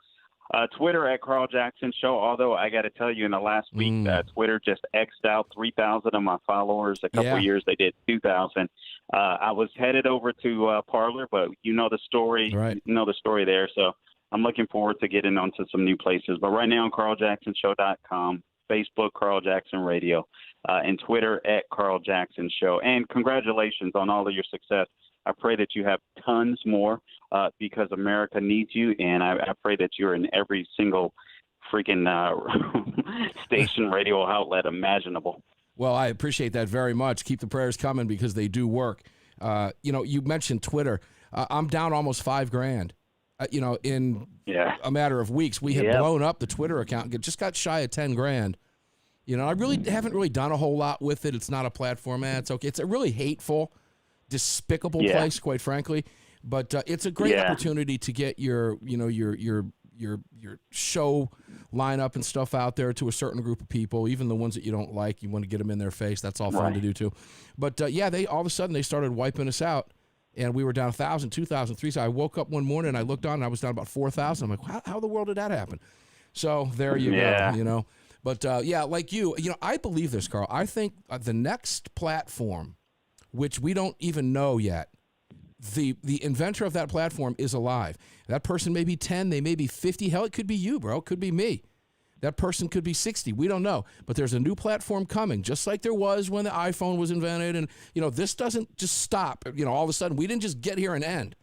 Twitter at Carl Jackson Show, although I got to tell you, in the last week, Twitter just X'd out 3,000 of my followers. A couple of years, they did 2,000. I was headed over to Parler, but you know the story. Right. You know the story there, so I'm looking forward to getting onto some new places. But right now, CarlJacksonShow.com, Facebook, Carl Jackson Radio, and Twitter at Carl Jackson Show. And congratulations on all of your success. I pray that you have tons more because America needs you, and I pray that you're in every single freaking station, radio outlet imaginable. Well, I appreciate that very much. Keep the prayers coming because they do work. You mentioned Twitter. I'm down almost $5,000. In a matter of weeks, we had blown up the Twitter account. It just got shy of $10,000. I really haven't really done a whole lot with it. It's not a platform. It's okay. It's a really hateful, despicable place, quite frankly. But it's a great opportunity to get your show lineup and stuff out there to a certain group of people, even the ones that you don't like. You want to get them in their face. That's all fun to do too. But they all of a sudden they started wiping us out, and we were down 1,000, 2,000, 3,000. I woke up one morning and I looked on and I was down about 4,000. I'm like, how in the world did that happen? So there you go. But yeah, like you know, I believe this, Carl. I think the next platform, which we don't even know yet, the inventor of that platform is alive. That person may be 10, they may be 50. Hell, it could be you, bro. It could be me. That person could be 60. We don't know. But there's a new platform coming, just like there was when the iPhone was invented. And, you know, this doesn't just stop. You know, all of a sudden, we didn't just get here and end.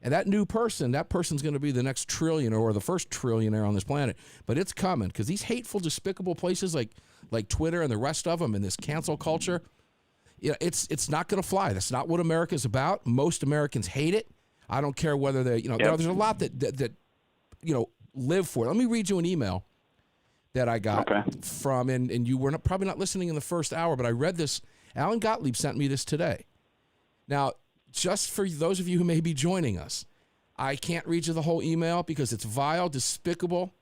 And that new person, that person's going to be the next trillionaire or the first trillionaire on this planet. But it's coming because these hateful, despicable places like Twitter and the rest of them and this cancel culture, you know, it's not going to fly. That's not what America's about. Most Americans hate it. I don't care whether they, you know, there's a lot that you know, live for it. Let me read you an email that I got from, and you were probably not listening in the first hour, but I read this. Alan Gottlieb sent me this today. Now, just for those of you who may be joining us, I can't read you the whole email because it's vile, despicable,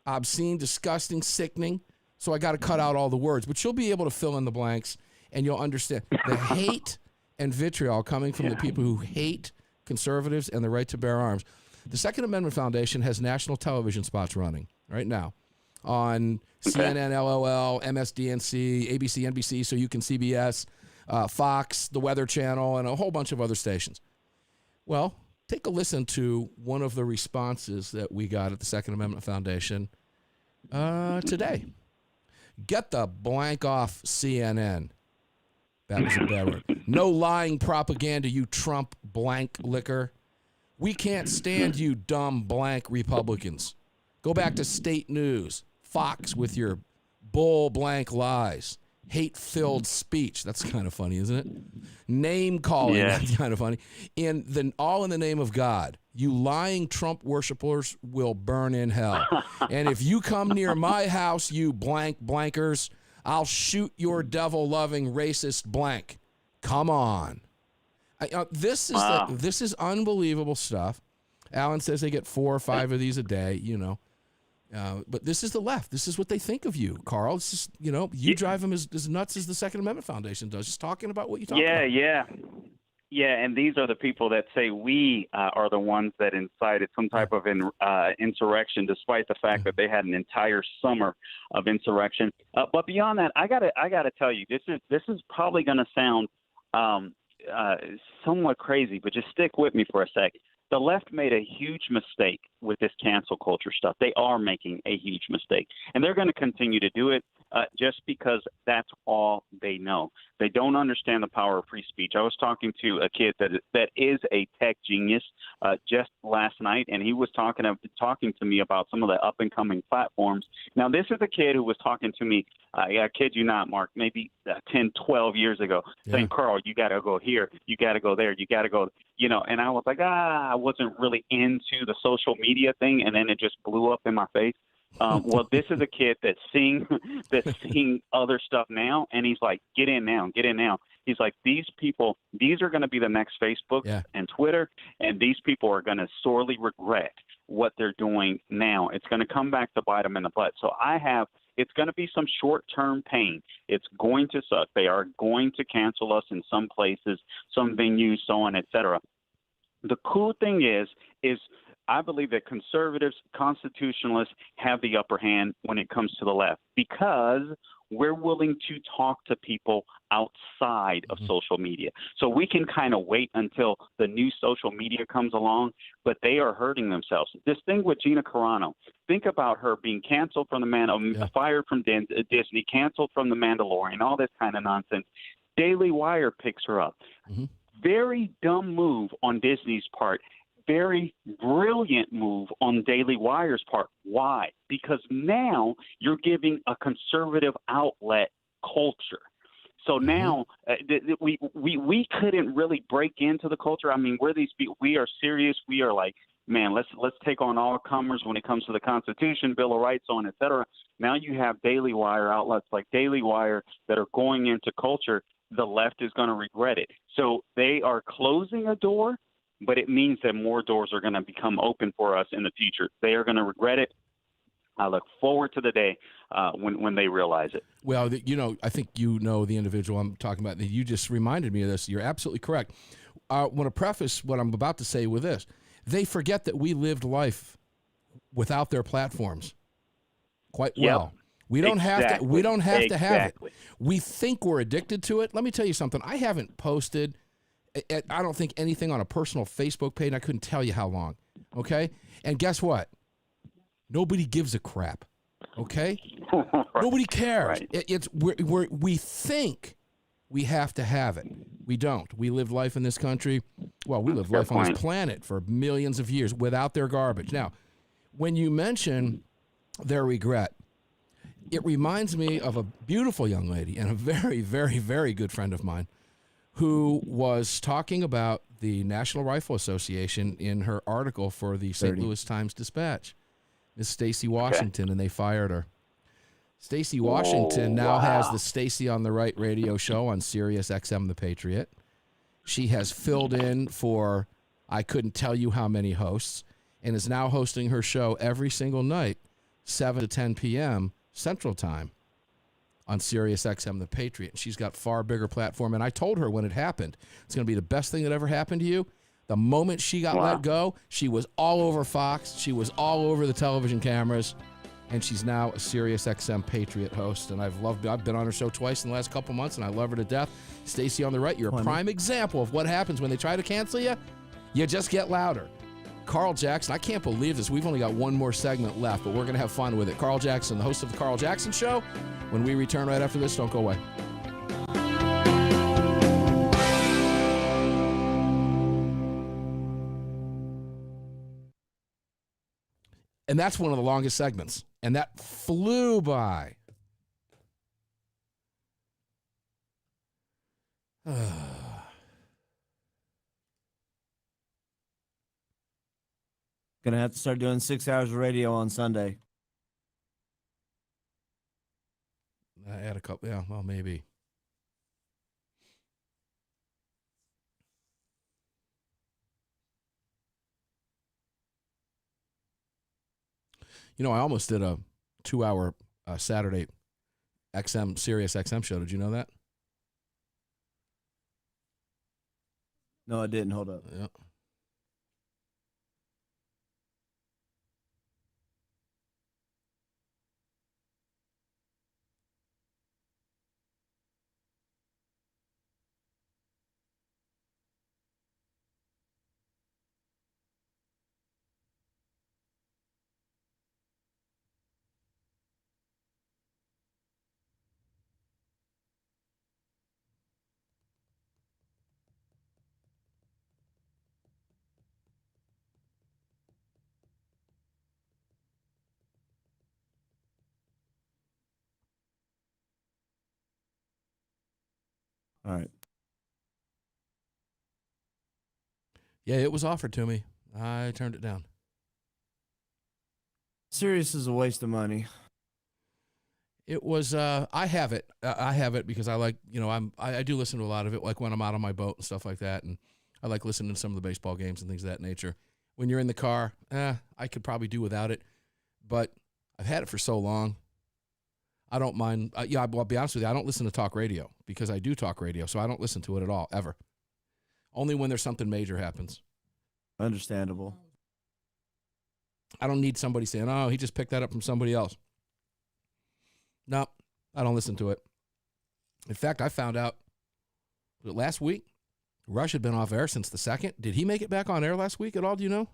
obscene, disgusting, sickening. So I got to cut out all the words, but you'll be able to fill in the blanks and you'll understand the hate and vitriol coming from the people who hate conservatives and the right to bear arms. The Second Amendment Foundation has national television spots running right now on CNN, LOL, MSDNC, ABC, NBC, so you can CBS, Fox, the Weather Channel, and a whole bunch of other stations. Well, take a listen to one of the responses that we got at the Second Amendment Foundation today. Get the blank off CNN. That was a bad word. No lying propaganda, you Trump blank liquor. We can't stand you dumb blank Republicans. Go back to state news. Fox with your bull blank lies. Hate-filled speech. That's kind of funny, isn't it? Name calling. Yeah. That's kind of funny. All in the name of God. You lying Trump worshipers will burn in hell. And if you come near my house, you blank blankers, I'll shoot your devil-loving racist blank. Come on. This is unbelievable stuff. Alan says they get 4 or 5 of these a day, you know. But this is the left. This is what they think of you, Carl. It's just, you know, you drive them as nuts as the Second Amendment Foundation does, just talking about what you talk about. Yeah, and these are the people that say we are the ones that incited some type of insurrection, despite the fact that they had an entire summer of insurrection. But beyond that, I gotta tell you, this is probably going to sound somewhat crazy, but just stick with me for a sec. The left made a huge mistake with this cancel culture stuff. They are making a huge mistake, and they're going to continue to do it just because that's all they know. They don't understand the power of free speech. I was talking to a kid that is a tech genius just last night, and he was talking to me about some of the up-and-coming platforms. Now, this is a kid who was talking to me, I kid you not, Mark, maybe 10, 12 years ago, saying, Carl, you got to go here, you got to go there, you got to go, you know, and I was like, I wasn't really into the social media thing, and then it just blew up in my face. Well, this is a kid that's seeing other stuff now, and he's like, get in now. He's like, these people, these are going to be the next Facebook and Twitter, and these people are going to sorely regret what they're doing now. It's going to come back to bite them in the butt. So it's going to be some short-term pain. It's going to suck. They are going to cancel us in some places, some venues, so on, et cetera. The cool thing is I believe that conservatives, constitutionalists have the upper hand when it comes to the left because we're willing to talk to people outside of social media. So we can kind of wait until the new social media comes along, but they are hurting themselves. This thing with Gina Carano, think about her being canceled from fired from Disney, canceled from The Mandalorian, all this kind of nonsense. Daily Wire picks her up. Mm-hmm. Very dumb move on Disney's part. Very brilliant move on Daily Wire's part. Why? Because now you're giving a conservative outlet culture. So now we couldn't really break into the culture. I mean, we are serious. We are like, man, let's take on all comers when it comes to the Constitution, Bill of Rights, so on, et cetera. Now you have Daily Wire outlets like Daily Wire that are going into culture. The left is going to regret it. So they are closing a door, but it means that more doors are going to become open for us in the future. They are going to regret it. I look forward to the day when they realize it. Well, you know, I think you know the individual I'm talking about. You just reminded me of this. You're absolutely correct. I want to preface what I'm about to say with this. They forget that we lived life without their platforms quite well. We don't have to. We don't have to have it. Exactly. We think we're addicted to it. Let me tell you something. I haven't posted, I don't think, anything on a personal Facebook page. I couldn't tell you how long. Okay, and guess what? Nobody gives a crap. Okay, Right. nobody cares. Right. We think we have to have it. We don't. We live life in this country. Well, we live life on this planet for millions of years without their garbage. Now, when you mention their regret, it reminds me of a beautiful young lady and a very, very, very good friend of mine who was talking about the National Rifle Association in her article for the St. Louis Times-Dispatch. Miss Stacy Washington, and they fired her. Stacy Washington now has the Stacy on the Right radio show on Sirius XM The Patriot. She has filled in for I couldn't tell you how many hosts and is now hosting her show every single night, 7 to 10 p.m. Central Time on Sirius XM The Patriot. She's got far bigger platform, and I told her when it happened, it's going to be the best thing that ever happened to you. The moment she got let go, she was all over Fox. She was all over the television cameras, and she's now a Sirius XM Patriot host, and I've been on her show twice in the last couple months, and I love her to death. Stacy on the Right, you're a prime example of what happens when they try to cancel you. You just get louder. Carl Jackson, I can't believe this. We've only got one more segment left, but we're going to have fun with it. Carl Jackson, the host of The Carl Jackson Show. When we return right after this, don't go away. And that's one of the longest segments. And that flew by. Gonna have to start doing 6 hours of radio on Sunday. I had a couple, yeah, well, maybe. You know, I almost did a 2-hour Saturday Sirius XM show. Did you know that? No, I didn't. Hold up. Yeah. All right. Yeah, it was offered to me. I turned it down. Sirius is a waste of money. It was. I have it. I have it because I like. You know, I do listen to a lot of it, like when I'm out on my boat and stuff like that, and I like listening to some of the baseball games and things of that nature. When you're in the car, I could probably do without it, but I've had it for so long. I don't mind. I'll be honest with you. I don't listen to talk radio because I do talk radio, so I don't listen to it at all, ever. Only when there's something major happens. Understandable. I don't need somebody saying, oh, he just picked that up from somebody else. No, I don't listen to it. In fact, I found out that last week, Rush had been off air since the 2nd. Did he make it back on air last week at all? Do you know?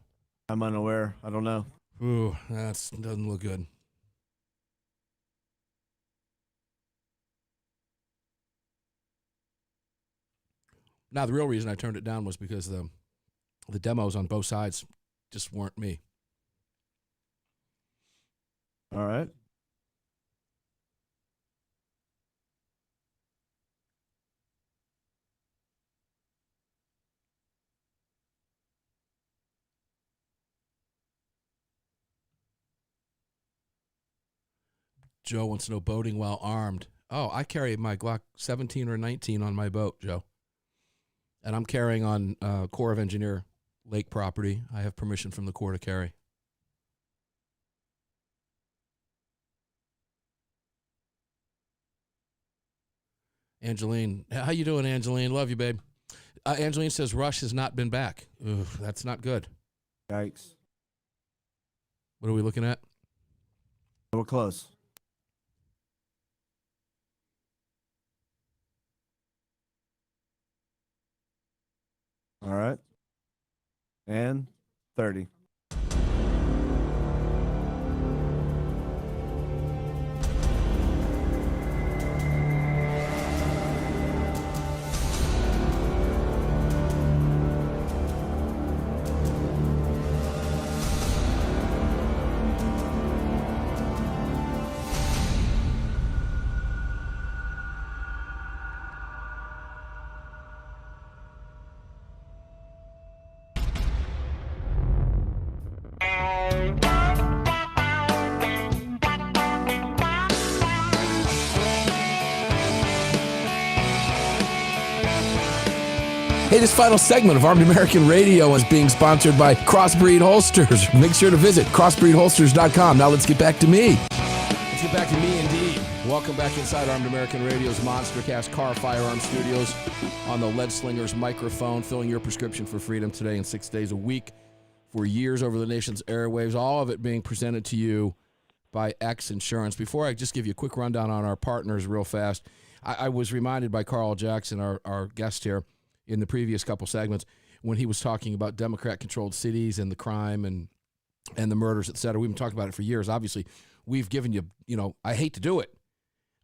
I'm unaware. I don't know. Ooh, that doesn't look good. Now, the real reason I turned it down was because the demos on both sides just weren't me. All right. Joe wants to know boating while armed. Oh, I carry my Glock 17 or 19 on my boat, Joe. And I'm carrying on Corps of Engineer lake property. I have permission from the Corps to carry. Angeline, how you doing, Angeline? Love you, babe. Angeline says Rush has not been back. Ugh, that's not good. Yikes. What are we looking at? We're close. All right. And 30. Hey, this final segment of Armed American Radio is being sponsored by Crossbreed Holsters. Make sure to visit crossbreedholsters.com. Now let's get back to me. Let's get back to me indeed. Welcome back inside Armed American Radio's Monstercast Car Firearm Studios on the Lead Slingers microphone, filling your prescription for freedom today and 6 days a week for years over the nation's airwaves, all of it being presented to you by X Insurance. Before I just give you a quick rundown on our partners real fast, I was reminded by Carl Jackson, our guest here, in the previous couple segments when he was talking about Democrat-controlled cities and the crime and the murders, et cetera. We've been talking about it for years. Obviously, we've given you, I hate to do it,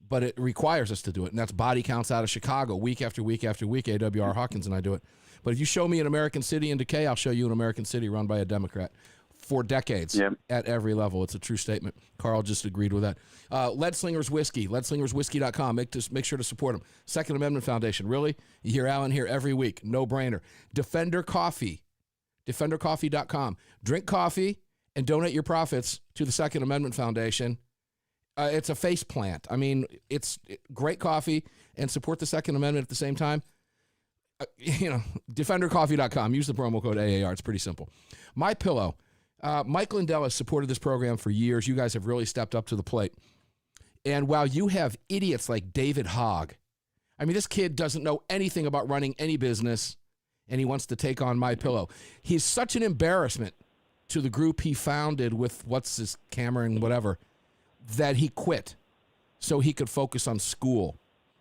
but it requires us to do it, and that's body counts out of Chicago week after week after week. AAR Hawkins and I do it. But if you show me an American city in decay, I'll show you an American city run by a Democrat for decades at every level. It's a true statement. Carl just agreed with that. Lead Slingers Whiskey, leadslingerswhiskey.com. Make sure to support them. Second Amendment Foundation. Really? You hear Alan here every week. No brainer. Defender Coffee, defendercoffee.com. Drink coffee and donate your profits to the Second Amendment Foundation. It's a face plant. I mean, it's great coffee, and support the Second Amendment at the same time. Defendercoffee.com. Use the promo code AAR. It's pretty simple. My Pillow. Mike Lindell has supported this program for years. You guys have really stepped up to the plate. And while you have idiots like David Hogg, I mean, this kid doesn't know anything about running any business, and he wants to take on My Pillow. He's such an embarrassment to the group he founded with Cameron, whatever, that he quit so he could focus on school,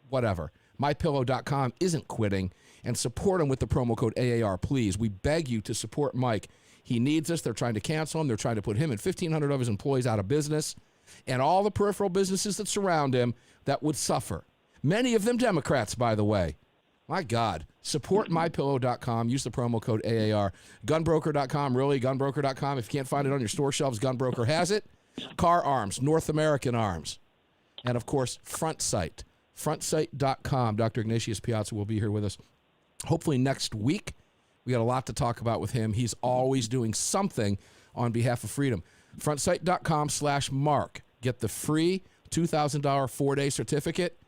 whatever. MyPillow.com isn't quitting, and support him with the promo code AAR, please. We beg you to support Mike. He needs us. They're trying to cancel him. They're trying to put him and 1,500 of his employees out of business, and all the peripheral businesses that surround him that would suffer. Many of them Democrats, by the way. My God. Support MyPillow.com. Use the promo code AAR. Gunbroker.com, really, Gunbroker.com. If you can't find it on your store shelves, Gunbroker has it. Car Arms, North American Arms. And, of course, Front Sight. FrontSight.com. Dr. Ignatius Piazza will be here with us hopefully next week. We got a lot to talk about with him. He's always doing something on behalf of freedom. FrontSight.com/Mark. Get the free $2,000 4-day certificate.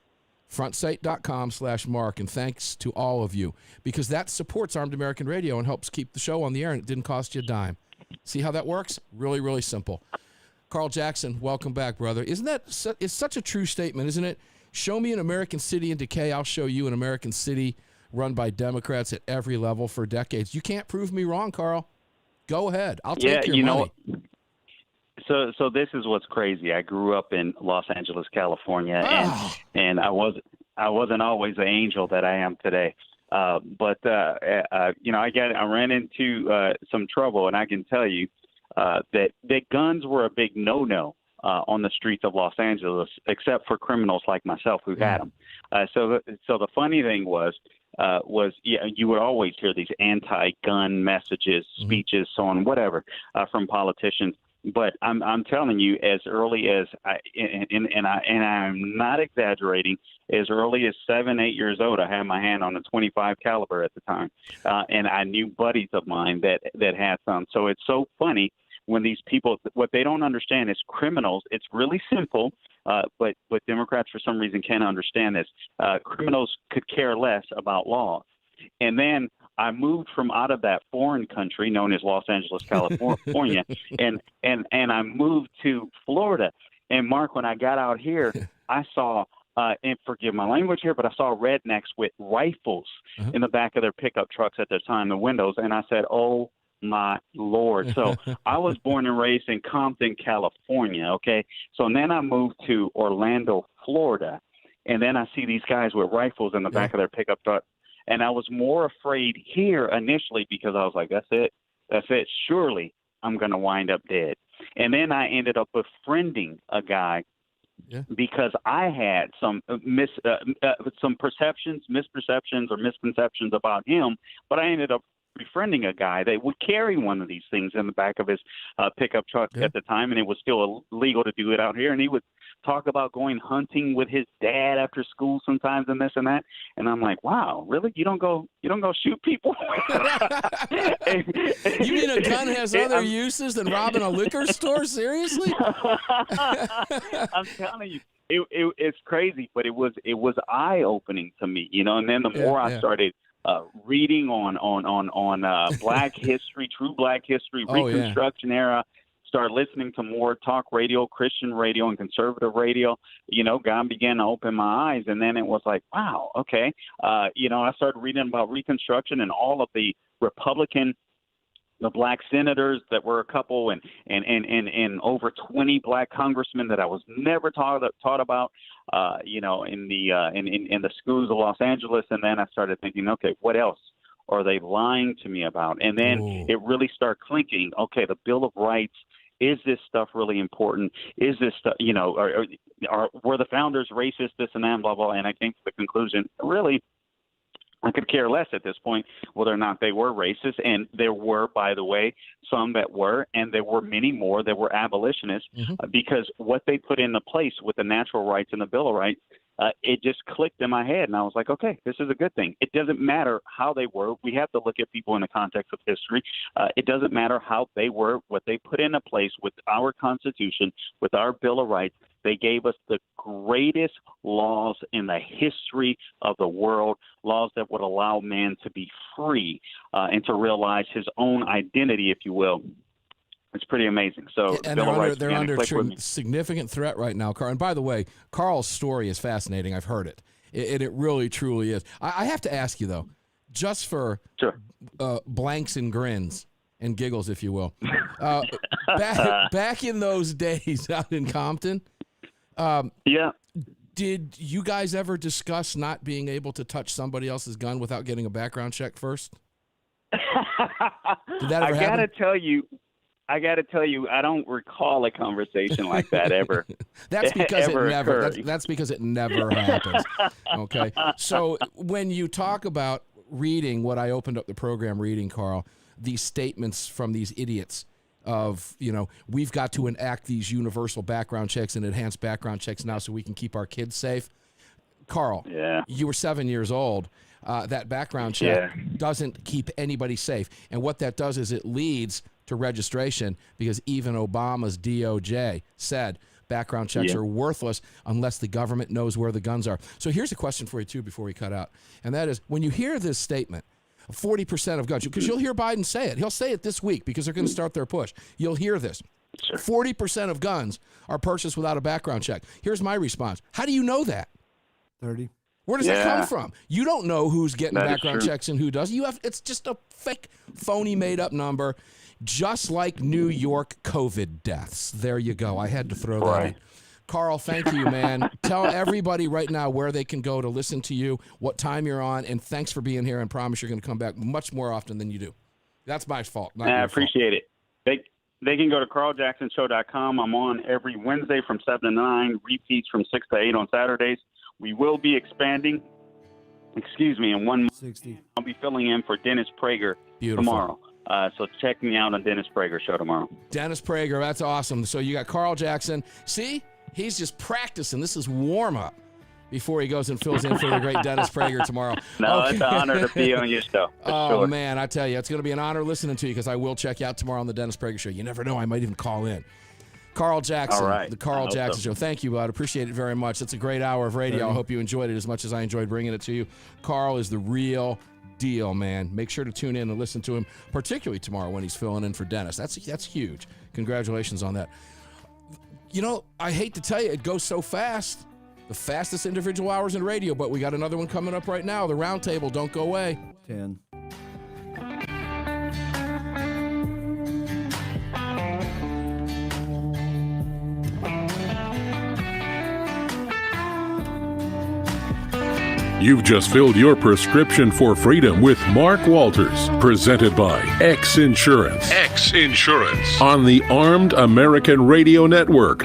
FrontSight.com/Mark. And thanks to all of you, because that supports Armed American Radio and helps keep the show on the air, and it didn't cost you a dime. See how that works? Really, really simple. Carl Jackson, welcome back, brother. It's such a true statement, isn't it? Show me an American city in decay, I'll show you an American city run by Democrats at every level for decades. You can't prove me wrong, Carl. Go ahead. I'll take your money. So this is what's crazy. I grew up in Los Angeles, California, and I wasn't always the angel that I am today. I ran into some trouble, and I can tell you that guns were a big no-no on the streets of Los Angeles, except for criminals like myself who had them. So the funny thing was you would always hear these anti-gun messages, speeches, so on, whatever, from politicians. But I'm telling you, as early as I'm not exaggerating, as early as 7, 8 years old, I had my hand on a .25 caliber at the time, and I knew buddies of mine that had some. So it's so funny when these people, what they don't understand is criminals. It's really simple, but Democrats for some reason can't understand this. Criminals could care less about laws. And then I moved from out of that foreign country known as Los Angeles, California, and I moved to Florida. And Mark, when I got out here, I saw, and forgive my language here, but I saw rednecks with rifles in the back of their pickup trucks at the time, the windows, and I said, "Oh my Lord!" So I was born and raised in Compton, California. Okay, so then I moved to Orlando, Florida, and then I see these guys with rifles in the back of their pickup truck. And I was more afraid here initially because I was like, that's it. Surely I'm going to wind up dead. And then I ended up befriending a guy because I had some misperceptions or misconceptions about him, but I ended up befriending a guy that would carry one of these things in the back of his pickup truck at the time, and it was still illegal to do it out here. And he would talk about going hunting with his dad after school sometimes and this and that. And I'm like, wow, really? You don't go shoot people? You mean a gun has other uses than robbing a liquor store? Seriously? I'm telling you. It's crazy, but it was eye-opening to me, And then the more I started reading on Black history, true Black history, Reconstruction era, start listening to more talk radio, Christian radio, and conservative radio, God began to open my eyes. And then it was like, wow, okay. I started reading about Reconstruction and all of the the Black senators that were a couple, and over 20 Black congressmen that I was never taught about, in the schools of Los Angeles. And then I started thinking, okay, what else are they lying to me about? And then it really started clinking. Okay, the Bill of Rights. Is this stuff really important? Is this stuff, were the founders racist, this and that, blah, blah. And I came to the conclusion, really, I could care less at this point whether or not they were racist. And there were, by the way, some that were, and there were many more that were abolitionists because what they put into place with the natural rights and the Bill of Rights, it just clicked in my head. And I was like, okay, this is a good thing. It doesn't matter how they were. We have to look at people in the context of history. It doesn't matter how they were, what they put into place with our Constitution, with our Bill of Rights. They gave us the greatest laws in the history of the world, laws that would allow man to be free and to realize his own identity, if you will. It's pretty amazing. So, and they're under significant threat right now, Carl. And by the way, Carl's story is fascinating. I've heard it. It really, truly is. I have to ask you, though, just for blanks and grins and giggles, if you will, back in those days out in Compton, did you guys ever discuss not being able to touch somebody else's gun without getting a background check first? Did that ever happen? I got to tell you, I don't recall a conversation like that ever. That's because that's because it never happens. Okay. So when you talk about reading what I opened up the program reading, Carl, these statements from these idiots of, we've got to enact these universal background checks and enhanced background checks now so we can keep our kids safe. Carl, you were 7 years old. That background check doesn't keep anybody safe. And what that does is it leads to registration, because even Obama's DOJ said background checks are worthless unless the government knows where the guns are. So here's a question for you, too, before we cut out. And that is, when you hear this statement, 40% of guns, because you'll hear Biden say it. He'll say it this week because they're going to start their push. You'll hear this. 40% of guns are purchased without a background check. Here's my response. How do you know that? 30. Where does that come from? You don't know who's getting background checks and who doesn't. It's just a fake, phony, made-up number, just like New York COVID deaths. There you go. I had to throw that in. Carl, thank you, man. Tell everybody right now where they can go to listen to you, what time you're on, and thanks for being here, and promise you're going to come back much more often than you do. That's my fault. I appreciate it. They can go to carljacksonshow.com. I'm on every Wednesday from 7 to 9, repeats from 6 to 8 on Saturdays. We will be expanding, in 1 month. 60. I'll be filling in for Dennis Prager tomorrow. So check me out on Dennis Prager Show tomorrow. Dennis Prager, that's awesome. So you got Carl Jackson. See, he's just practicing. This is warm-up before he goes and fills in for the great Dennis Prager tomorrow. It's an honor to be on your show. Man, I tell you, it's going to be an honor listening to you, because I will check you out tomorrow on the Dennis Prager Show. You never know. I might even call in. Carl Jackson, the Carl Jackson Show. Thank you, bud. Appreciate it very much. It's a great hour of radio. I hope you enjoyed it as much as I enjoyed bringing it to you. Carl is the real deal, man. Make sure to tune in and listen to him, particularly tomorrow when he's filling in for Dennis. That's huge. Congratulations on that. I hate to tell you, it goes so fast. The fastest individual hours in radio, but we got another one coming up right now. The Roundtable. Don't go away. 10. You've just filled your prescription for freedom with Mark Walters, presented by X Insurance. X Insurance on the Armed American Radio Network.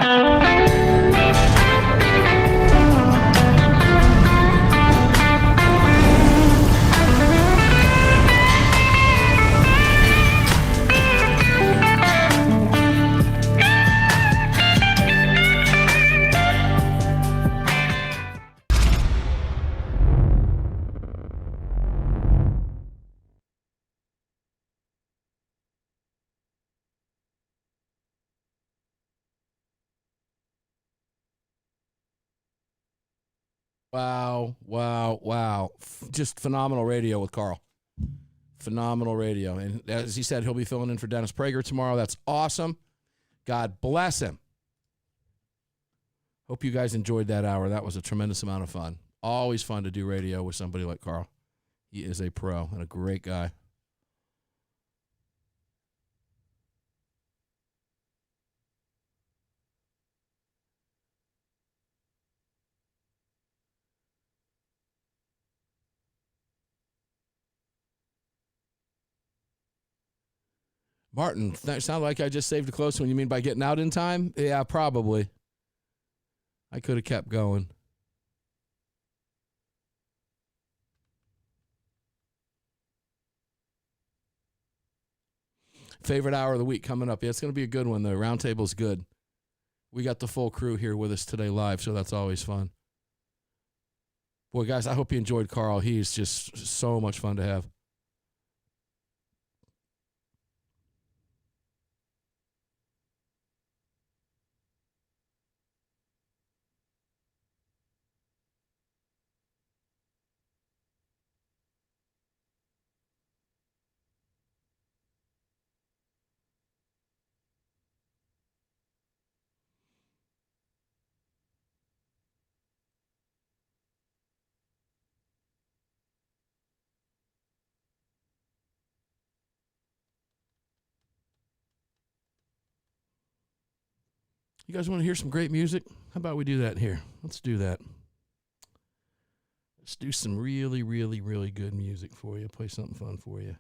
Wow. Just phenomenal radio with Carl. Phenomenal radio. And as he said, he'll be filling in for Dennis Prager tomorrow. That's awesome. God bless him. Hope you guys enjoyed that hour. That was a tremendous amount of fun. Always fun to do radio with somebody like Carl. He is a pro and a great guy. Martin, that sounded like I just saved a close one. You mean by getting out in time? Yeah, probably. I could have kept going. Favorite hour of the week coming up. Yeah, it's going to be a good one. The Roundtable's good. We got the full crew here with us today live, so that's always fun. Boy, guys, I hope you enjoyed Carl. He's just so much fun to have. You guys want to hear some great music? How about we do that here? Let's do that. Let's do some really, really, really good music for you. Play something fun for you.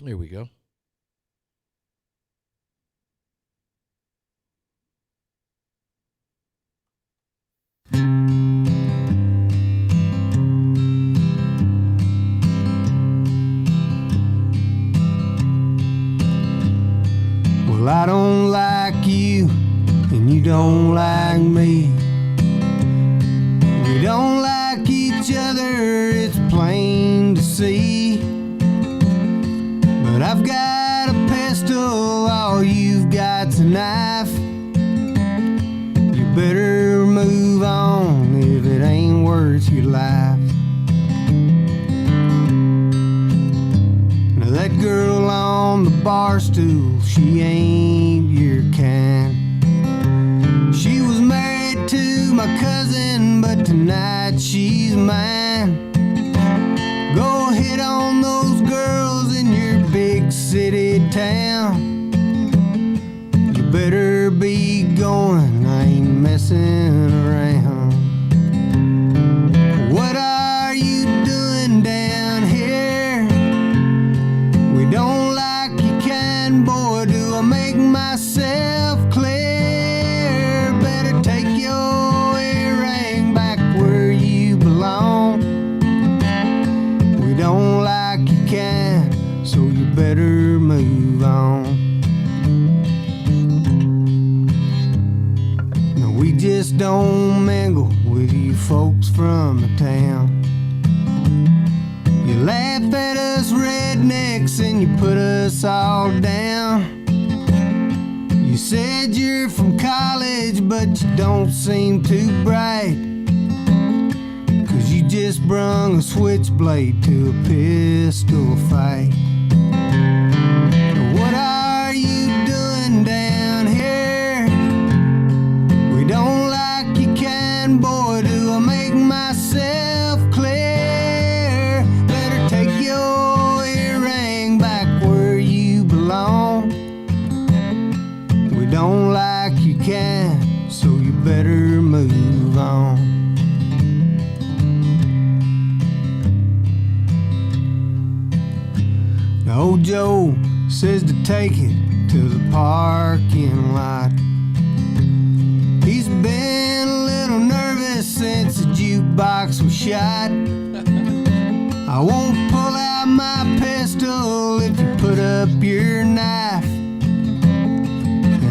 Here we go. Well, I don't like you, and you don't like me. We don't like each other, it's plain to see. But I've got a pistol, all you've got's a knife. You better move on if it ain't worth your life. Now that girl on the bar stool, she ain't your kind. She was married to my cousin, but tonight she's mine. Go hit on those girls in your big city town. You better be going, I ain't messing around. What are you doing down here? We don't like you kind, boy, do I make myself clear? Better take your earring back where you belong. We don't like you kind, so you better move on. No, we just don't mingle with you folks from the town. You laugh at us rednecks and you put us all down. You said you're from college, but you don't seem too bright, 'cause you just brung a switchblade to a pistol fight. What are you doing down here? We don't like you kind, boy, do I make myself clear? don't like you can, so you better move on. Now old Joe says to take it to the parking lot. He's been a little nervous since the jukebox was shot. I won't pull out my pistol if you put up your knife.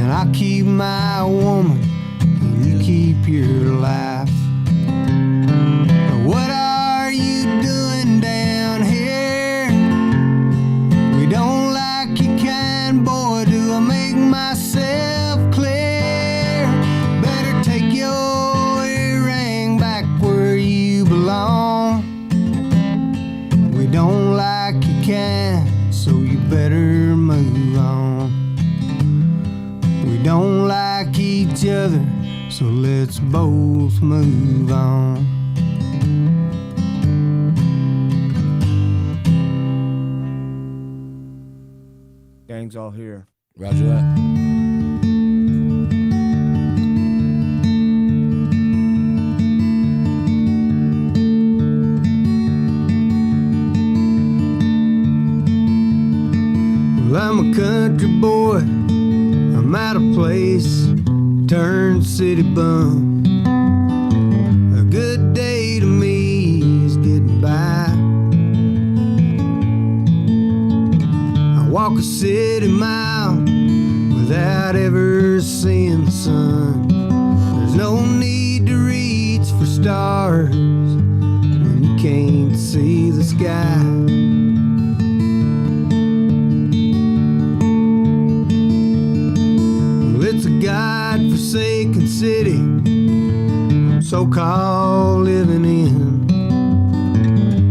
And I'll keep my woman and you keep your life. Now what are you doing down here? We don't like you kind, boy, do I make myself clear? Better take your earring back where you belong. We don't like you kind, so you better move on. We don't like each other, so let's both move on. Gang's all here. Roger that. Well, I'm a country boy, I'm out of place, turned city bum. A good day to me is getting by. I walk a city mile without ever seeing the sun. There's no need to reach for stars when you can't see the sky. It's a God-forsaken city I'm so-called living in.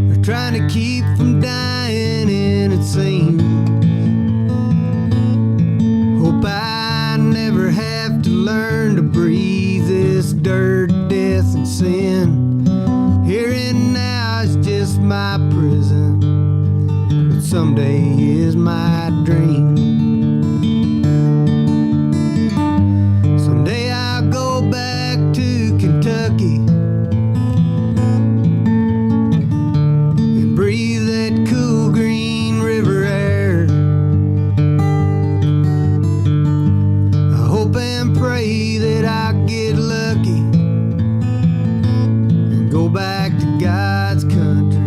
They're trying to keep from dying, and it seems. Hope I never have to learn to breathe this dirt, death, and sin. Here and now is just my prison, but someday is my dream. Someday I'll go back to Kentucky and breathe that cool green river air. I hope and pray that I get lucky and go back to God's country.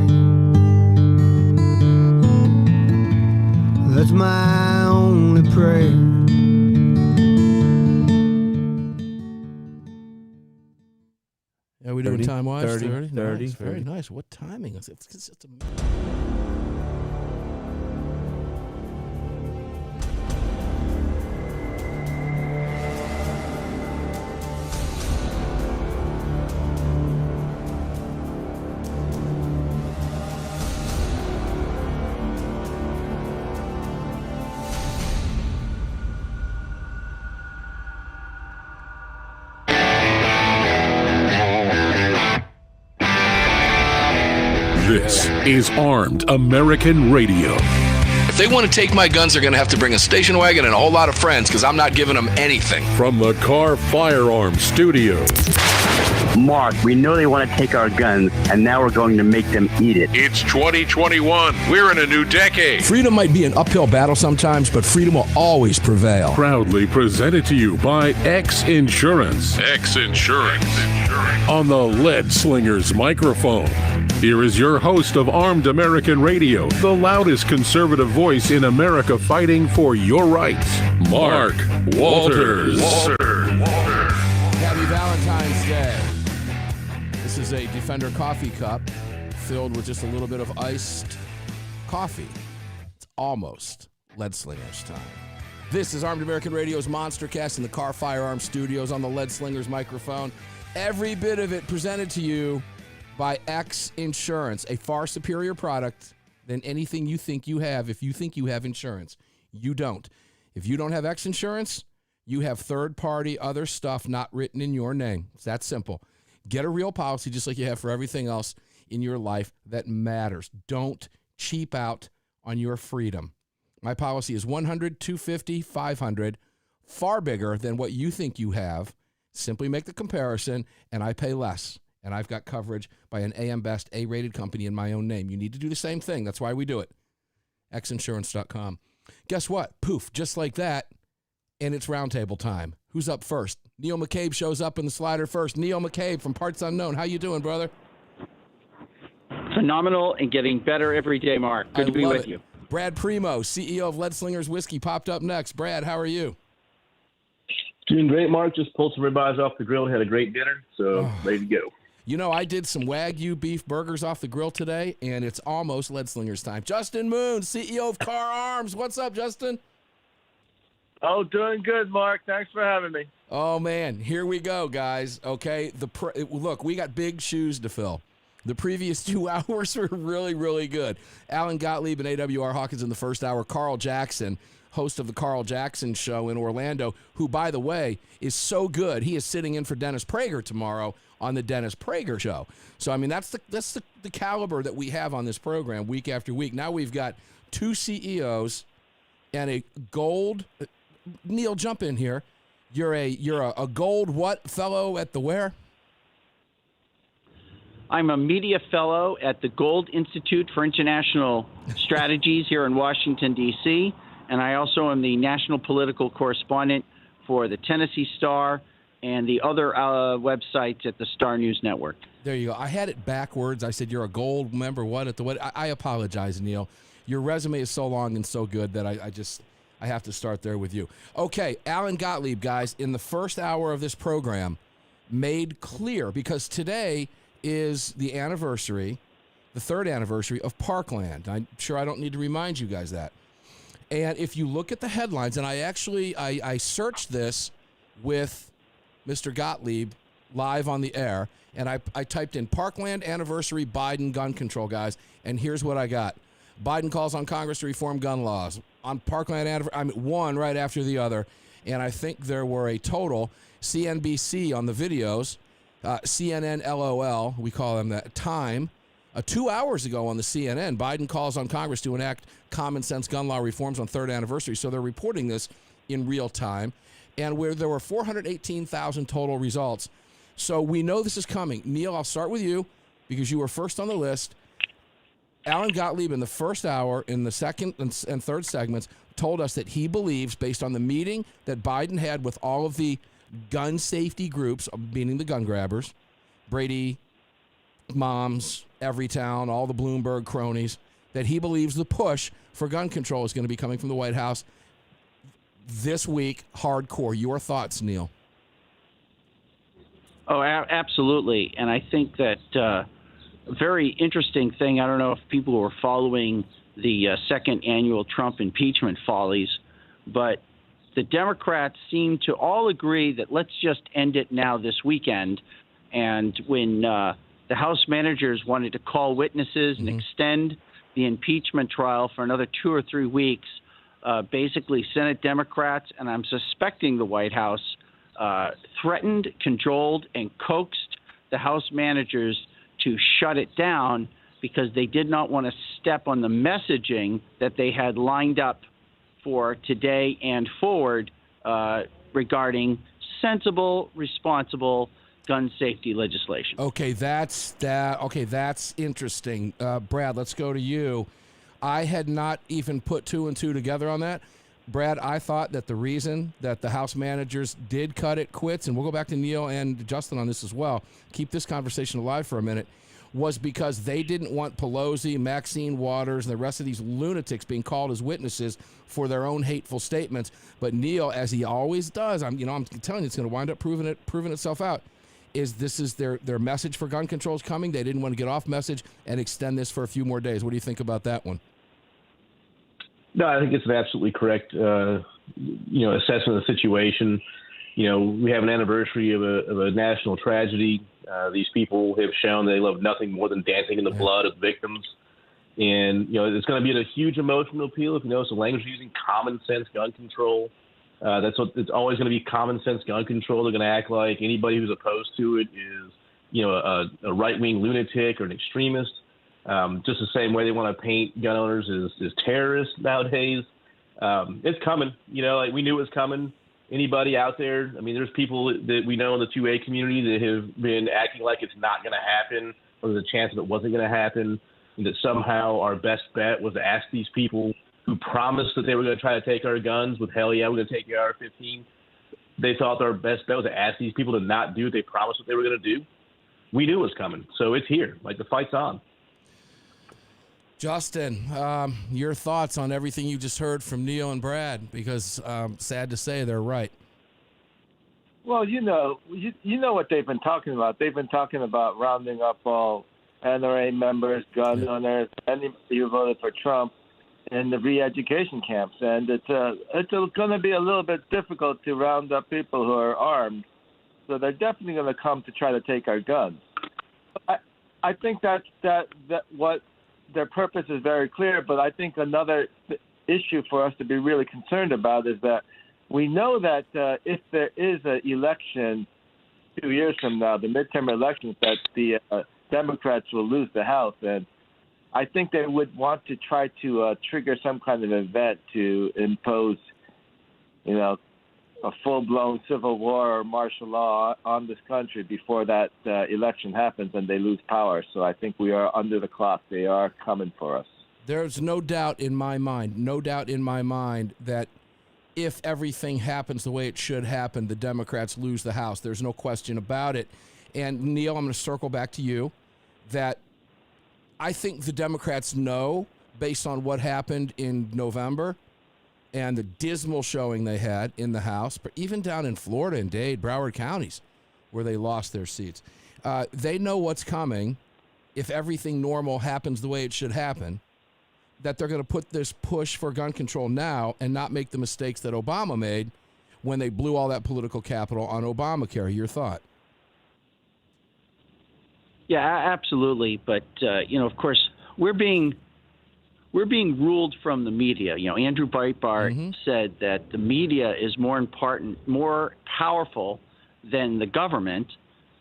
That's my only prayer. Yeah, we doing 30, time-wise? 30, 30, Nice, very 30. nice. What timing is it? It's just This is Armed American Radio. If they want to take my guns, they're going to have to bring a station wagon and a whole lot of friends because I'm not giving them anything. From the Car Firearms Studio. Mark, we know they want to take our guns, and now we're going to make them eat it. It's 2021. We're in a new decade. Freedom might be an uphill battle sometimes, but freedom will always prevail. Proudly presented to you by X Insurance. X Insurance. On the Lead Slingers microphone. Here is your host of Armed American Radio, the loudest conservative voice in America fighting for your rights, Mark Walters. Happy Valentine's Day. This is a Defender coffee cup filled with just a little bit of iced coffee. It's almost Lead Slingers time. This is Armed American Radio's Monstercast in the Car Firearms Studios on the Lead Slingers microphone. Every bit of it presented to you by X Insurance, a far superior product than anything you think you have. If you think you have insurance, you don't. If you don't have X Insurance, you have third-party other stuff not written in your name. It's that simple. Get a real policy just like you have for everything else in your life that matters. Don't cheap out on your freedom. My policy is $100, $250, $500. far bigger than what you think you have. Simply make the comparison, and I pay less. And I've got coverage by an AM Best A-rated company in my own name. You need to do the same thing. That's why we do it. xinsurance.com. Guess what? Poof, just like that, and it's Roundtable time. Who's up first? Neil McCabe shows up in the slider first. Neil McCabe from Parts Unknown. How you doing, brother? Phenomenal and getting better every day, Mark. Good to be with you. Brad Primo, CEO of Lead Slingers Whiskey, popped up next. Brad, how are you? Doing great, Mark. Just pulled some ribeyes off the grill. Had a great dinner, so ready to go. You know, I did some Wagyu beef burgers off the grill today, and it's almost Lead Slingers time. Justin Moon, CEO of Car Arms. What's up, Justin? Oh, doing good, Mark. Thanks for having me. Oh, man. Here we go, guys. Okay. Look, we got big shoes to fill. The previous 2 hours were really, really good. Alan Gottlieb and AAR Hawkins in the first hour. Carl Jackson, host of the Carl Jackson Show in Orlando, who, by the way, is so good. He is sitting in for Dennis Prager tomorrow on the Dennis Prager Show. So, I mean, that's the caliber that we have on this program week after week. Now we've got 2 CEOs and a gold. Neil, jump in here. You're a gold what fellow at the where? I'm a media fellow at the Gold Institute for International Strategies here in Washington, D.C., and I also am the national political correspondent for the Tennessee Star and the other websites at the Star News Network. There you go. I had it backwards. I said you're a gold member. What at the what? I apologize, Neil. Your resume is so long and so good that I have to start there with you. Okay, Alan Gottlieb, guys, in the first hour of this program, made clear, because today is the anniversary, the 3rd anniversary of Parkland. I'm sure I don't need to remind you guys that. And if you look at the headlines, and I searched this with Mr. Gottlieb live on the air, and I typed in Parkland anniversary Biden gun control, guys, and here's what I got. Biden calls on Congress to reform gun laws. On Parkland anniversary, I mean, one right after the other, and I think there were a total, CNBC on the videos, CNN LOL, we call them that, Time, 2 hours ago on the CNN, Biden calls on Congress to enact common sense gun law reforms on 3rd anniversary. So they're reporting this in real time, and where there were 418,000 total results. So we know this is coming. Neil, I'll start with you because you were first on the list. Alan Gottlieb in the first hour, in the second and third segments, told us that he believes, based on the meeting that Biden had with all of the gun safety groups, meaning the gun grabbers, Brady, Moms, Everytown, all the Bloomberg cronies, that he believes the push for gun control is going to be coming from the White House this week, hardcore. Your thoughts, Neil? Oh, absolutely. And I think that a very interesting thing, I don't know if people were following the second annual Trump impeachment follies, but the Democrats seem to all agree that let's just end it now this weekend. And when the House managers wanted to call witnesses and extend the impeachment trial for another 2 or 3 weeks, basically Senate Democrats, and I'm suspecting the White House, threatened, cajoled, and coaxed the House managers to shut it down because they did not want to step on the messaging that they had lined up for today and forward regarding sensible, responsible gun safety legislation. Okay, that's interesting. Brad, let's go to you. I had not even put 2 and 2 together on that. Brad, I thought that the reason that the House managers did cut it quits, and we'll go back to Neil and Justin on this as well, keep this conversation alive for a minute, was because they didn't want Pelosi, Maxine Waters, and the rest of these lunatics being called as witnesses for their own hateful statements. But Neil, as he always does, I'm telling you, it's going to wind up proving itself out. This is their message for gun control is coming. They didn't want to get off message and extend this for a few more days. What do you think about that one? No, I think it's an absolutely correct, assessment of the situation. We have an anniversary of a national tragedy. These people have shown they love nothing more than dancing in the blood of victims. And, it's going to be a huge emotional appeal. If you notice the language using, common sense gun control. It's always going to be common sense gun control. They're going to act like anybody who's opposed to it is, a right-wing lunatic or an extremist. Just the same way they want to paint gun owners as terrorists nowadays. It's coming. We knew it was coming. anybody out there, I mean, there's people that we know in the 2A community that have been acting like it's not going to happen, or there's a chance that it wasn't going to happen, and that somehow our best bet was to ask these people who promised that they were going to try to take our guns with, hell yeah, we're going to take your AR-15. They thought our best bet was to ask these people to not do what they promised what they were going to do. We knew it was coming, so it's here. Like, the fight's on. Justin, your thoughts on everything you just heard from Neil and Brad? Because sad to say, they're right. Well, you know what they've been talking about. They've been talking about rounding up all NRA members, gun owners, anybody who voted for Trump in the re-education camps, and it's going to be a little bit difficult to round up people who are armed. So they're definitely going to come to try to take our guns. I think that what their purpose is very clear, but I think another issue for us to be really concerned about is that we know that if there is an election 2 years from now, the midterm elections, that the Democrats will lose the House, and I think they would want to try to trigger some kind of event to impose, a full-blown civil war or martial law on this country before that election happens and they lose power. So I think we are under the clock. They are coming for us. There's no doubt in my mind, that if everything happens the way it should happen, the Democrats lose the House. There's no question about it. And, Neil, I'm going to circle back to you, that I think the Democrats know, based on what happened in November and the dismal showing they had in the House, but even down in Florida and Dade, Broward counties, where they lost their seats, they know what's coming if everything normal happens the way it should happen, that they're going to put this push for gun control now and not make the mistakes that Obama made when they blew all that political capital on Obamacare. Your thought? Yeah, absolutely. But, of course, we're being ruled from the media. Andrew Breitbart said that the media is more powerful than the government.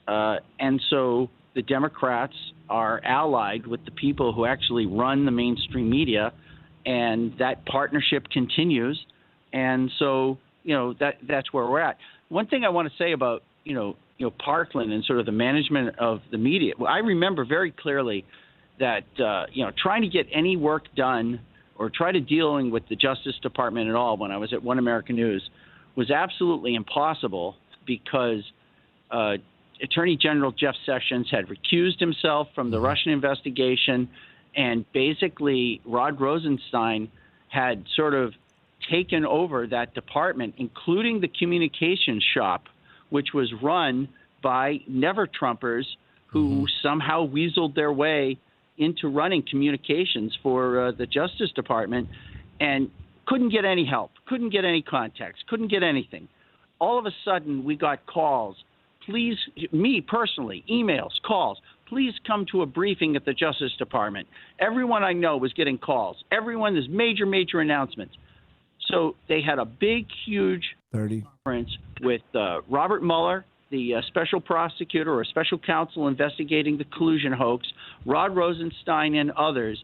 And so the Democrats are allied with the people who actually run the mainstream media, and that partnership continues. And so, that's where we're at. One thing I want to say about, Parkland and sort of the management of the media. Well, I remember very clearly that, trying to get any work done or try to dealing with the Justice Department at all when I was at One American News was absolutely impossible because Attorney General Jeff Sessions had recused himself from the Russian investigation, and basically Rod Rosenstein had sort of taken over that department, including the communications shop, which was run by never-Trumpers who somehow weaseled their way into running communications for the Justice Department and couldn't get any help, couldn't get any contacts, couldn't get anything. All of a sudden, we got calls. Please, me personally, emails, calls. Please come to a briefing at the Justice Department. Everyone I know was getting calls. Everyone, there's major announcements. So they had a big, huge conference with Robert Mueller, the special prosecutor or special counsel investigating the collusion hoax, Rod Rosenstein and others,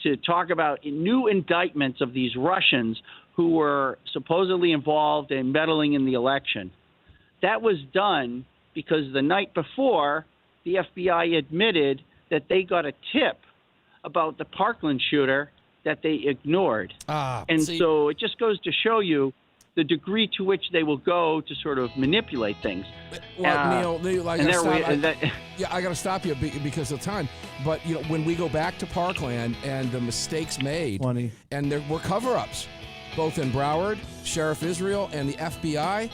to talk about new indictments of these Russians who were supposedly involved in meddling in the election. That was done because the night before, the FBI admitted that they got a tip about the Parkland shooter that they ignored. So it just goes to show you the degree to which they will go to sort of manipulate things. Well, Neil, I got to stop you because of time. But when we go back to Parkland and the mistakes made, and there were cover-ups, both in Broward, Sheriff Israel, and the FBI.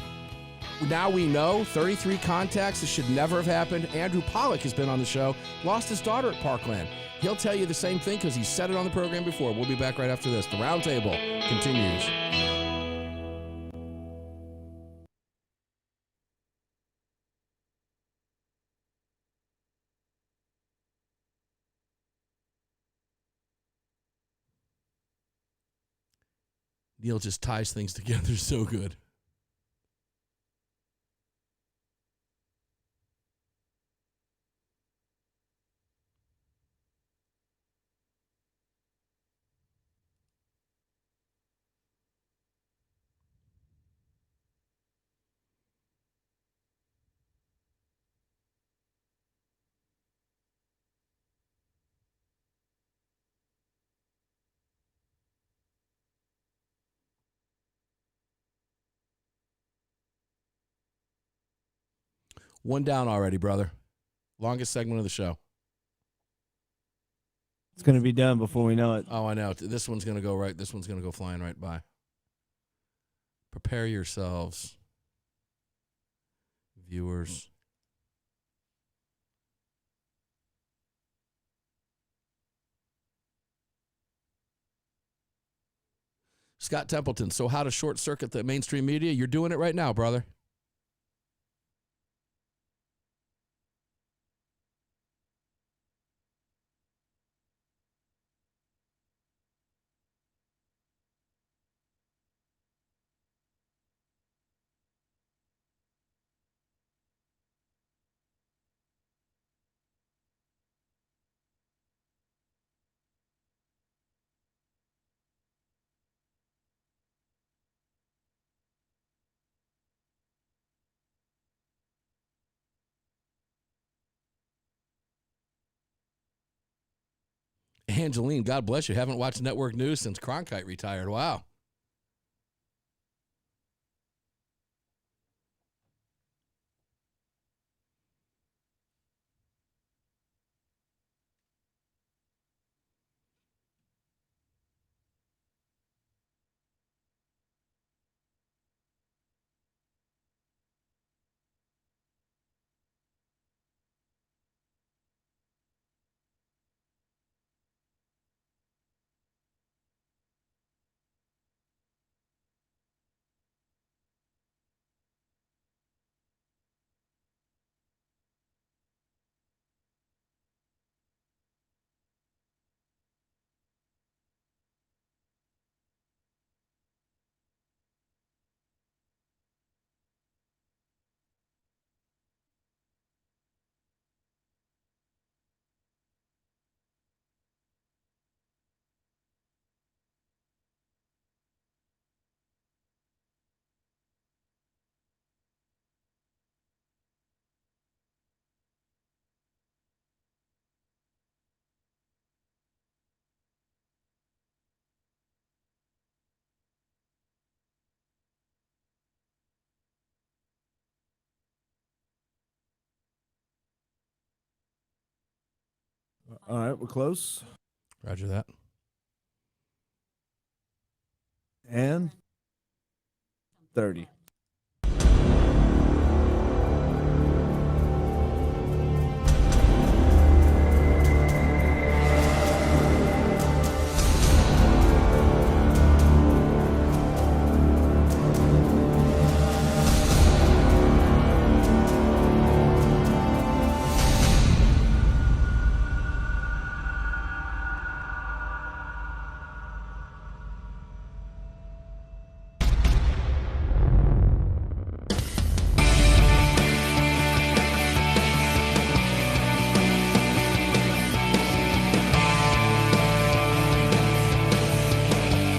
Now we know 33 contacts. This should never have happened. Andrew Pollack has been on the show, lost his daughter at Parkland. He'll tell you the same thing because he said it on the program before. We'll be back right after this. The Roundtable continues. Neil just ties things together so good. One down already, brother. Longest segment of the show. It's going to be done before we know it. Oh, I know. This one's going to go right. This one's going to go flying right by. Prepare yourselves, viewers. Scott Templeton, so how to short circuit the mainstream media? You're doing it right now, brother. Angeline, God bless you. Haven't watched network news since Cronkite retired. Wow. All right, we're close. Roger that. And 30.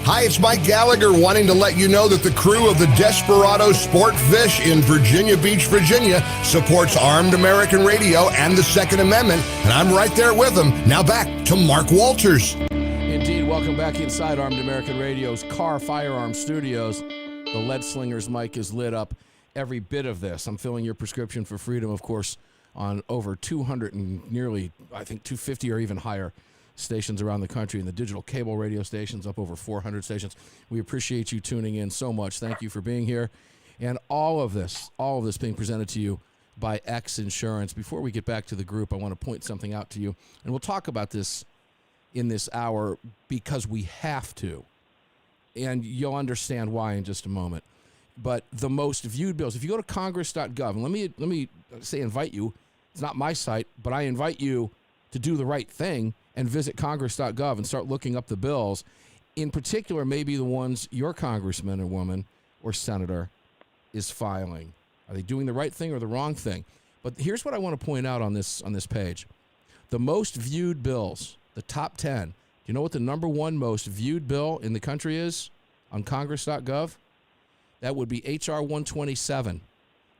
Hi, it's Mike Gallagher wanting to let you know that the crew of the Desperado Sport Fish in Virginia Beach, Virginia supports Armed American Radio and the Second Amendment, and I'm right there with them. Now back to Mark Walters. Indeed, welcome back inside Armed American Radio's Car Firearm Studios. The lead slinger's mic is lit up every bit of this. I'm filling your prescription for freedom, of course, on over 200 and nearly, I think, 250 or even higher stations around the country, and the digital cable radio stations up over 400 stations. We appreciate you tuning in so much. Thank you for being here. And all of this being presented to you by X Insurance. Before we get back to the group, I want to point something out to you, and we'll talk about this in this hour because we have to. And you'll understand why in just a moment. But the most viewed bills, if you go to congress.gov, and let me say invite you. It's not my site, but I invite you to do the right thing and visit congress.gov and start looking up the bills, in particular maybe the ones your congressman or woman or senator is filing. Are they doing the right thing or the wrong thing? But here's what I want to point out on this page. The most viewed bills, the top 10. Do you know what the number one most viewed bill in the country is on congress.gov? That would be H.R. 127,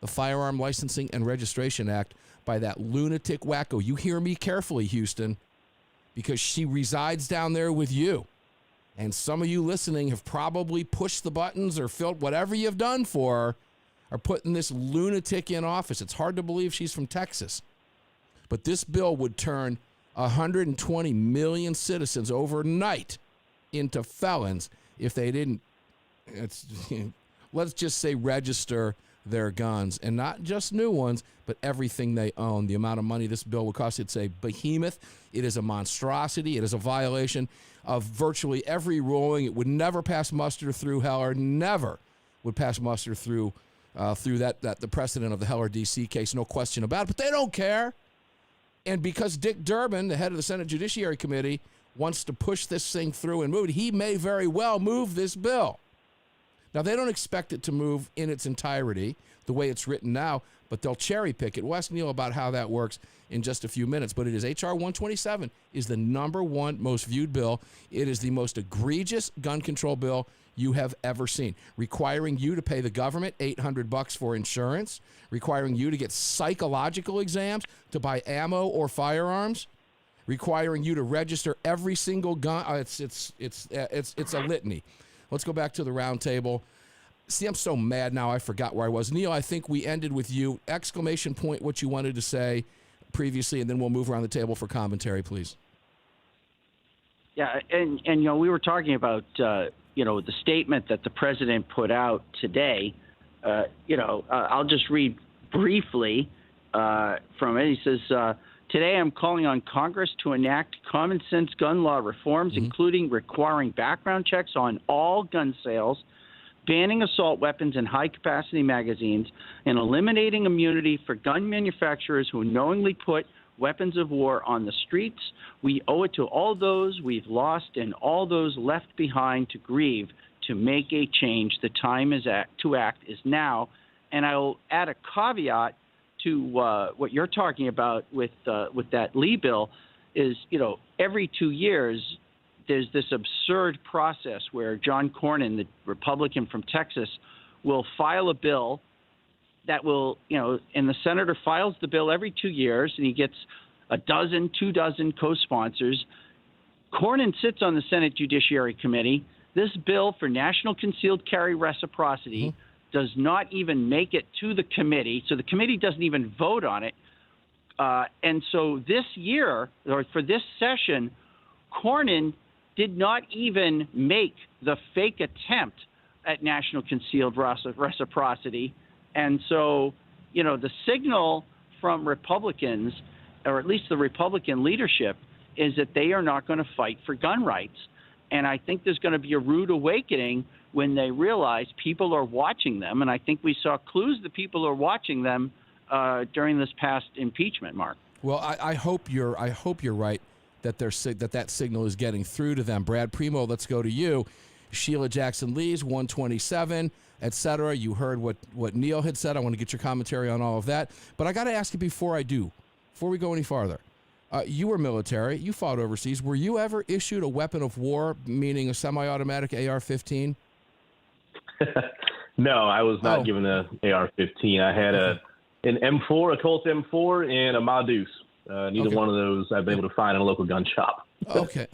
the Firearm Licensing and Registration Act by that lunatic wacko. You hear me carefully, Houston, because she resides down there with you. And some of you listening have probably pushed the buttons or filled whatever you've done for her are putting this lunatic in office. It's hard to believe she's from Texas. But this bill would turn 120 million citizens overnight into felons if they didn't, let's just say, register their guns, and not just new ones, but everything they own. The amount of money this bill would cost, it's a behemoth. It is a monstrosity. It is a violation of virtually every ruling. It would never pass muster through Heller, never would pass muster through the precedent of the Heller D.C. case, no question about it, but they don't care. And because Dick Durbin, the head of the Senate Judiciary Committee, wants to push this thing through and move it, he may very well move this bill. Now, they don't expect it to move in its entirety the way it's written now, but they'll cherry pick it. We'll ask Neil about how that works in just a few minutes, but it is H.R. 127 is the number one most viewed bill. It is the most egregious gun control bill you have ever seen, requiring you to pay the government $800 for insurance, requiring you to get psychological exams to buy ammo or firearms, requiring you to register every single gun. It's a litany. Let's go back to the round table. See, I'm so mad now, I forgot where I was. Neil, I think we ended with you. Exclamation point what you wanted to say previously, and then we'll move around the table for commentary, please. Yeah, and we were talking about, the statement that the president put out today. I'll just read briefly from it. He says, today I'm calling on Congress to enact common sense gun law reforms, including requiring background checks on all gun sales, banning assault weapons and high-capacity magazines, and eliminating immunity for gun manufacturers who knowingly put weapons of war on the streets. We owe it to all those we've lost and all those left behind to grieve to make a change. The time to act is now. And I'll add a caveat to what you're talking about with that Lee bill is, every 2 years there's this absurd process where John Cornyn, the Republican from Texas, will file a bill that will, and the senator files the bill every 2 years, and he gets 2 dozen co-sponsors. Cornyn sits on the Senate Judiciary Committee. This bill for national concealed carry reciprocity does not even make it to the committee, so the committee doesn't even vote on it. And so this year, or for this session, Cornyn did not even make the fake attempt at national concealed reciprocity. And so, the signal from Republicans, or at least the Republican leadership, is that they are not going to fight for gun rights. And I think there's going to be a rude awakening when they realize people are watching them. And I think we saw clues that people are watching them during this past impeachment, Mark. Well, I hope you're right that that signal is getting through to them. Brad Primo, let's go to you. Sheila Jackson Lee's 127, et cetera. You heard what Neil had said. I want to get your commentary on all of that. But I got to ask you before we go any farther. You were military. You fought overseas. Were you ever issued a weapon of war, meaning a semi-automatic AR-15? No, I was not given an AR-15. I had an M4, a Colt M4, and a Madus. Neither one of those I've been able to find in a local gun shop.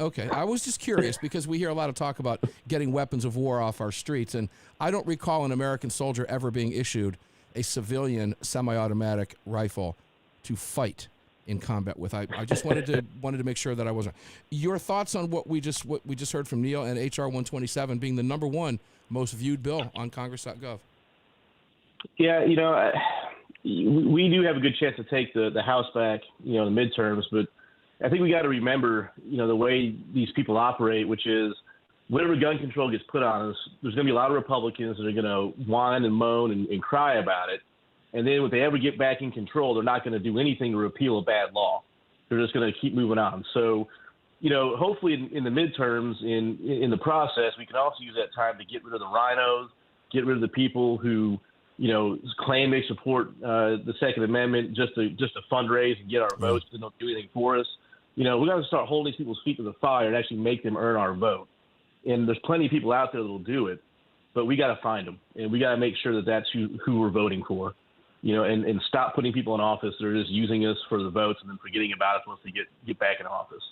Okay. I was just curious because we hear a lot of talk about getting weapons of war off our streets, and I don't recall an American soldier ever being issued a civilian semi-automatic rifle to fight in combat with. I just wanted to make sure that I wasn't. Your thoughts on what we just heard from Neil and HR 127 being the number one most viewed bill on Congress.gov? Yeah, we do have a good chance to take the House back, the midterms, but I think we got to remember, the way these people operate, which is whatever gun control gets put on us, there's going to be a lot of Republicans that are going to whine and moan and cry about it. And then when they ever get back in control, they're not going to do anything to repeal a bad law. They're just going to keep moving on. So, hopefully in the midterms, in the process, we can also use that time to get rid of the rhinos, get rid of the people who, claim they support the Second Amendment just to fundraise and get our votes, but don't do anything for us. We got to start holding these people's feet to the fire and actually make them earn our vote. And there's plenty of people out there that will do it, but we got to find them, and we got to make sure that that's who we're voting for. And stop putting people in office that are just using us for the votes and then forgetting about us once they get back in office.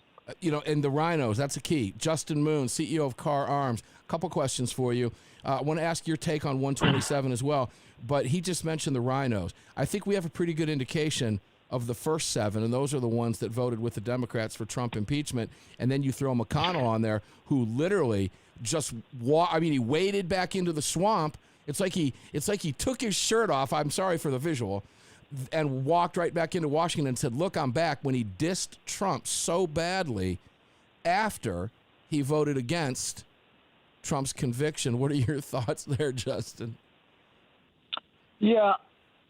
And the rhinos, that's a key. Justin Moon, CEO of Car Arms. A couple questions for you. I want to ask your take on 127 as well, but he just mentioned the rhinos. I think we have a pretty good indication of the first 7, and those are the ones that voted with the Democrats for Trump impeachment. And then you throw McConnell on there, who literally just he waded back into the swamp. It's like he took his shirt off. I'm sorry for the visual. And walked right back into Washington and said, look, I'm back, when he dissed Trump so badly after he voted against Trump's conviction. What are your thoughts there, Justin? Yeah,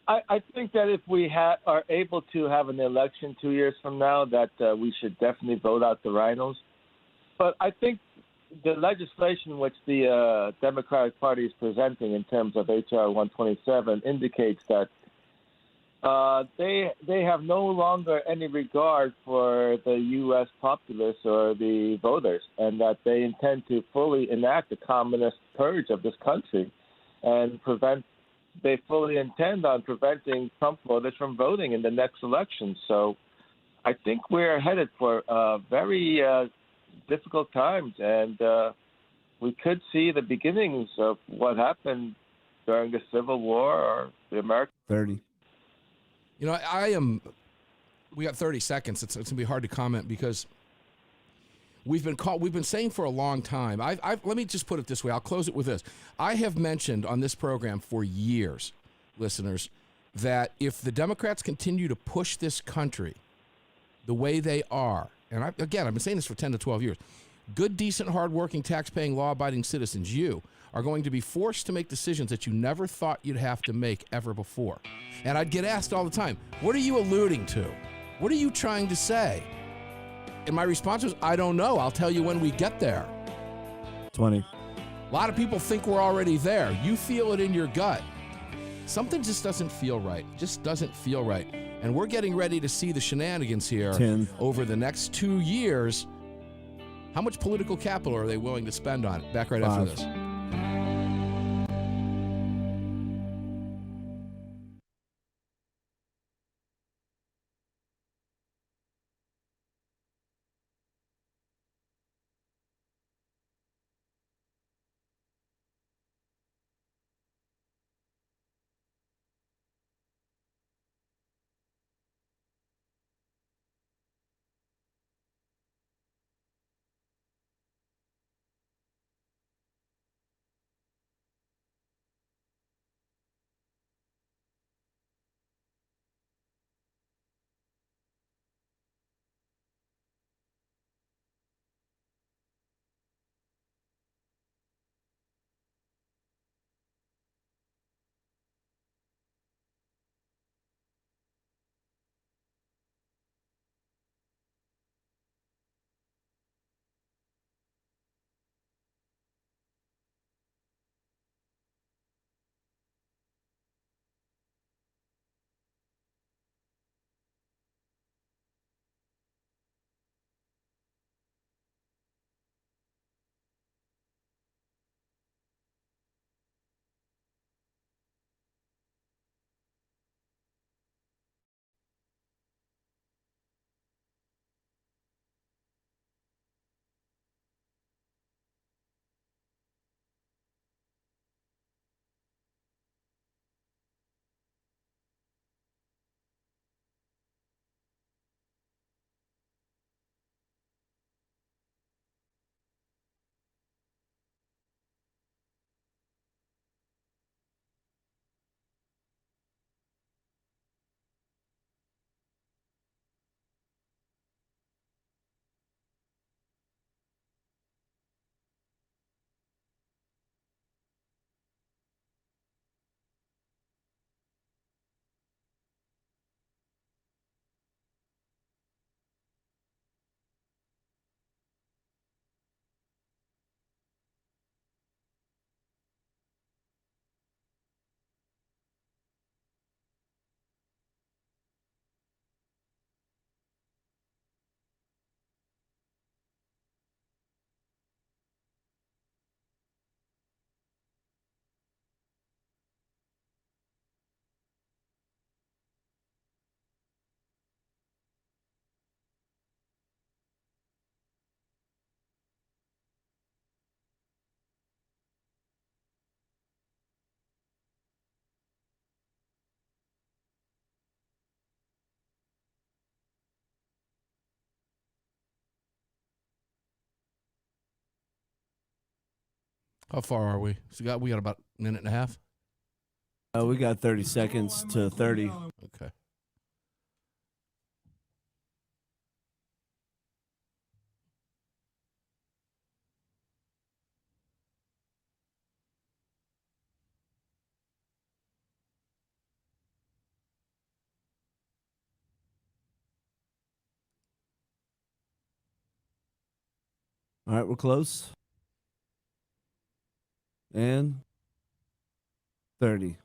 I think that if we are able to have an election 2 years from now, that we should definitely vote out the rhinos. But I think the legislation which the Democratic Party is presenting in terms of H.R. 127 indicates that they have no longer any regard for the U.S. populace or the voters, and that they intend to fully enact the communist purge of this country and they fully intend on preventing Trump voters from voting in the next election. So I think we're headed for very difficult times, and we could see the beginnings of what happened during the Civil War or the American 30. We got 30 seconds. It's going to be hard to comment because we've been saying for a long time. Let me just put it this way. I'll close it with this. I have mentioned on this program for years, listeners, that if the Democrats continue to push this country the way they are, and I've been saying this for 10 to 12 years, good, decent, hardworking, tax-paying, law-abiding citizens, you are going to be forced to make decisions that you never thought you'd have to make ever before. And I'd get asked all the time, what are you alluding to? What are you trying to say? And my response was, I don't know. I'll tell you when we get there. 20. A lot of people think we're already there. You feel it in your gut. Something just doesn't feel right. Just doesn't feel right. And we're getting ready to see the shenanigans here 10. Over the next 2 years. How much political capital are they willing to spend on it? Back right 5. after this. How far are we? So we got about a minute and a half. We got 30 seconds to 30. Okay. All right, we're close. And 30.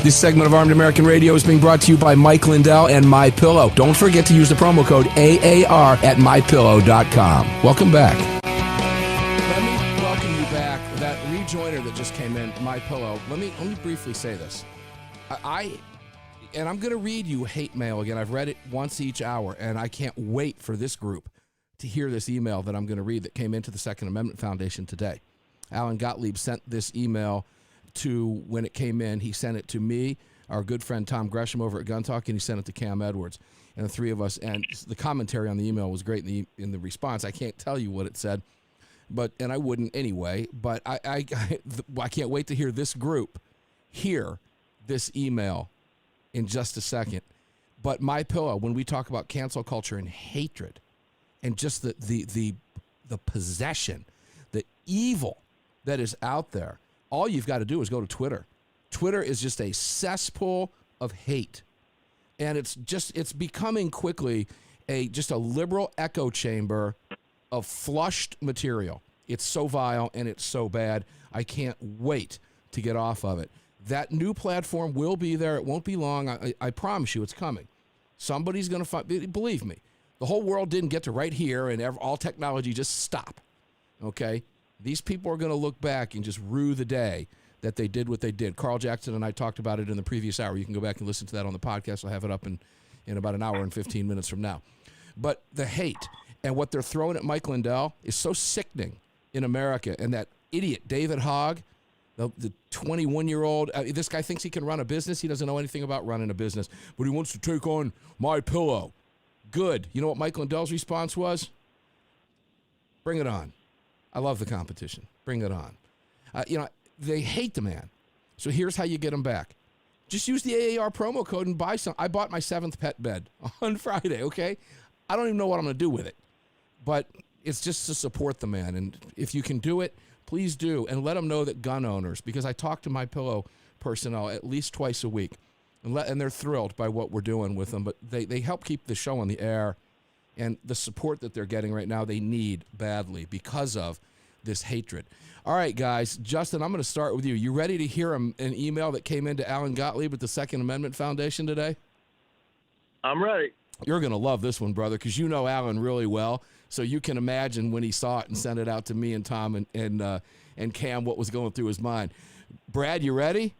This segment of Armed American Radio is being brought to you by Mike Lindell and MyPillow. Don't forget to use the promo code AAR at MyPillow.com. Welcome back. Let me welcome you back. That rejoiner that just came in, MyPillow. Let me briefly say this. And I'm going to read you hate mail again. I've read it once each hour, and I can't wait for this group to hear this email that I'm going to read that came into the Second Amendment Foundation today. Alan Gottlieb sent this email to, when it came in, he sent it to me, our good friend Tom Gresham over at Gun Talk, and he sent it to Cam Edwards, and the three of us. And the commentary on the email was great in the response. I can't tell you what it said, and I wouldn't anyway. But I can't wait to hear this group hear this email in just a second. But MyPillow, when we talk about cancel culture and hatred, and just the possession, the evil that is out there. All you've got to do is go to Twitter. Twitter is just a cesspool of hate. And it's becoming quickly just a liberal echo chamber of flushed material. It's so vile and it's so bad. I can't wait to get off of it. That new platform will be there. It won't be long. I promise you it's coming. Somebody's going to find, believe me, the whole world didn't get to right here and all technology just stop. Okay? These people are going to look back and just rue the day that they did what they did. Carl Jackson and I talked about it in the previous hour. You can go back and listen to that on the podcast. I'll have it up in about an hour and 15 minutes from now. But the hate and what they're throwing at Mike Lindell is so sickening in America. And that idiot David Hogg, the 21-year-old, this guy thinks he can run a business. He doesn't know anything about running a business, but he wants to take on MyPillow. Good. You know what Mike Lindell's response was? Bring it on. I love the competition. Bring it on. They hate the man. So here's how you get them back. Just use the AAR promo code and buy some. I bought my 7th pet bed on Friday, okay? I don't even know what I'm going to do with it. But it's just to support the man. And if you can do it, please do. And let them know that gun owners, because I talk to MyPillow personnel at least twice a week, and they're thrilled by what we're doing with them. But they help keep the show on the air. And the support that they're getting right now, they need badly because of this hatred. All right, guys. Justin, I'm going to start with you. You ready to hear an email that came into Alan Gottlieb at the Second Amendment Foundation today? I'm ready. You're going to love this one, brother, because you know Alan really well. So you can imagine when he saw it and sent it out to me and Tom and Cam what was going through his mind. Brad, you ready?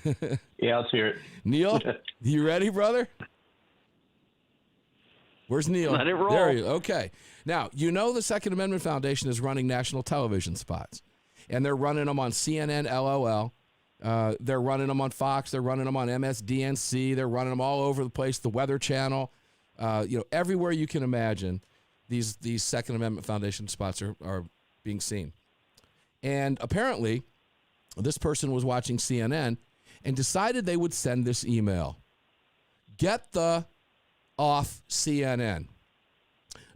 Yeah, let's hear it. Neil, you ready, brother? Where's Neil? Let it roll. There you okay. Now, you know the Second Amendment Foundation is running national television spots, and they're running them on CNN, LOL. They're running them on Fox. They're running them on MSDNC. They're running them all over the place, the Weather Channel. Everywhere you can imagine, these Second Amendment Foundation spots are being seen. And apparently, this person was watching CNN and decided they would send this email. Get the off CNN.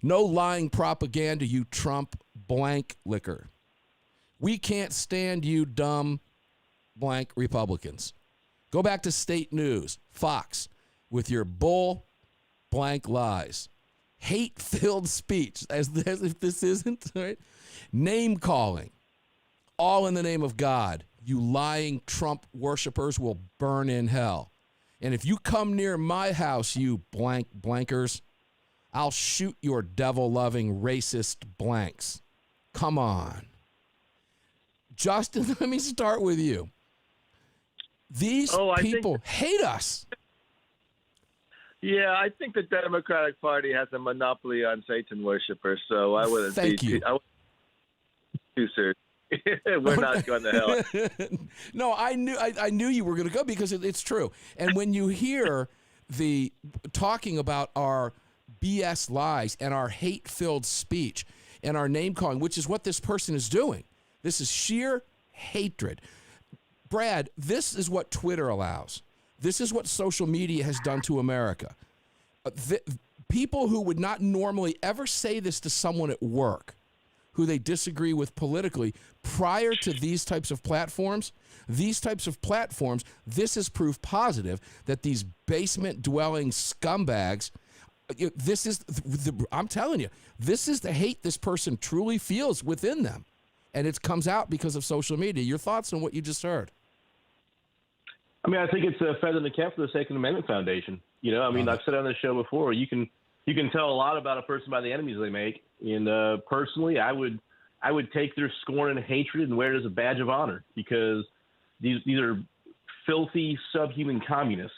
No lying propaganda, you Trump blank liquor. We can't stand you dumb blank Republicans. Go back to state news, Fox, with your bull blank lies. Hate-filled speech, as if this isn't, right? Name calling, all in the name of God. You lying Trump worshipers will burn in hell. And if you come near my house, you blankers, I'll shoot your devil-loving racist blanks. Come on. Justin, let me start with you. These people hate us. Yeah, I think the Democratic Party has a monopoly on Satan worshipers, so I wouldn't be too serious. We're not going to hell. No, I knew you were going to go because it's true. And when you hear the talking about our BS lies and our hate-filled speech and our name-calling, which is what this person is doing, this is sheer hatred. Brad, this is what Twitter allows. This is what social media has done to America. People who would not normally ever say this to someone at work, who they disagree with politically, prior to these types of platforms, this is proof positive that these basement-dwelling scumbags, I'm telling you, this is the hate this person truly feels within them. And it comes out because of social media. Your thoughts on what you just heard? I mean, I think it's a feather in the cap for the Second Amendment Foundation. You know, I mean, I've said on this show before, you can tell a lot about a person by the enemies they make. And personally, I would take their scorn and hatred and wear it as a badge of honor, because these are filthy, subhuman communists.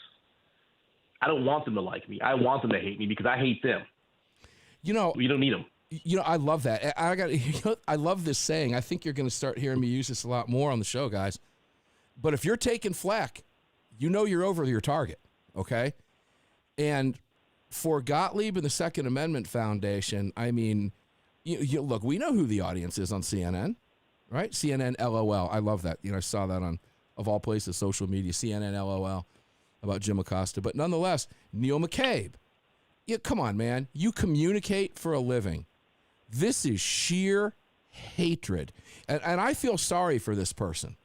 I don't want them to like me. I want them to hate me because I hate them. You know, we don't need them. You know, I love that. I love this saying. I think you're going to start hearing me use this a lot more on the show, guys. But if you're taking flack, you know you're over your target, okay? And for Gottlieb and the Second Amendment Foundation, I mean, look, we know who the audience is on CNN, right? CNN LOL. I love that. You know, I saw that on, of all places, social media, CNN LOL about Jim Acosta. But nonetheless, Neil McCabe. Yeah, come on, man. You communicate for a living. This is sheer hatred. And I feel sorry for this person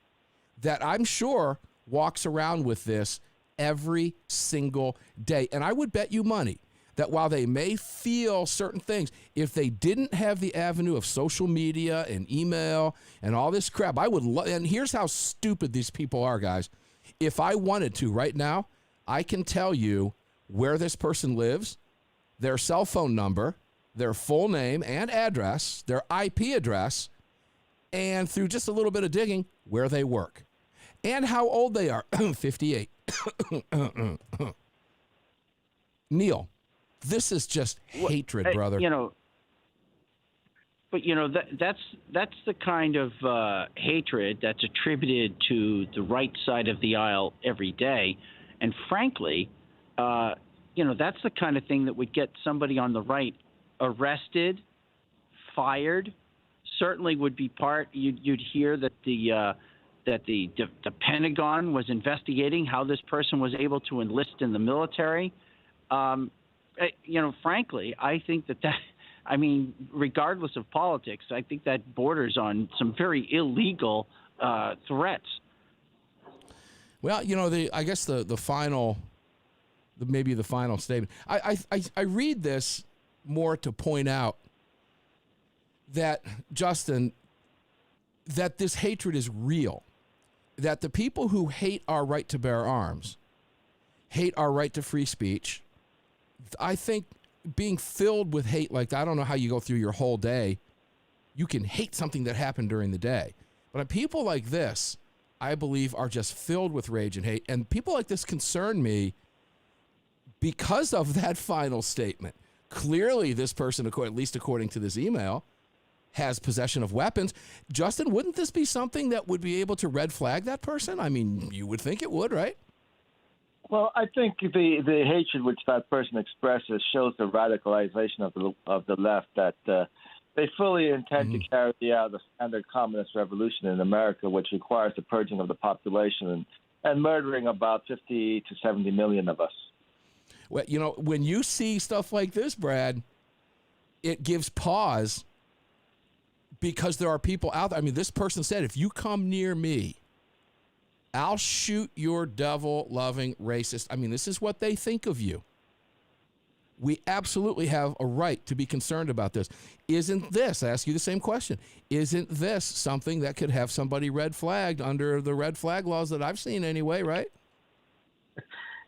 that I'm sure walks around with this every single day. And I would bet you money that while they may feel certain things, if they didn't have the avenue of social media and email and all this crap, I would love, and here's how stupid these people are, guys. If I wanted to right now, I can tell you where this person lives, their cell phone number, their full name and address, their IP address, and through just a little bit of digging, where they work and how old they are. 58. Neil, this is just hatred, brother. You know, but you know that's the kind of hatred that's attributed to the right side of the aisle every day, and frankly, you know, that's the kind of thing that would get somebody on the right arrested, fired. Certainly would be part. You'd hear that the Pentagon was investigating how this person was able to enlist in the military. You know, frankly, I think that I mean, regardless of politics, I think that borders on some very illegal threats. Well, you know, I guess the final, maybe the final statement. I read this more to point out that, Justin, that this hatred is real. That the people who hate our right to bear arms, hate our right to free speech, I think being filled with hate like that, I don't know how you go through your whole day. You can hate something that happened during the day. But people like this, I believe, are just filled with rage and hate. And people like this concern me because of that final statement. Clearly, this person, at least according to this email, has possession of weapons. Justin, wouldn't this be something that would be able to red flag that person? I mean, you would think it would, right? Well, I think the hatred which that person expresses shows the radicalization of the left, that they fully intend to carry out the standard communist revolution in America, which requires the purging of the population and murdering about 50 to 70 million of us. Well, you know, when you see stuff like this, Brad, it gives pause, because there are people out there. I mean, this person said, if you come near me, I'll shoot your devil-loving racist. I mean, this is what they think of you. We absolutely have a right to be concerned about this. Isn't this, I ask you the same question, isn't this something that could have somebody red flagged under the red flag laws that I've seen anyway, right?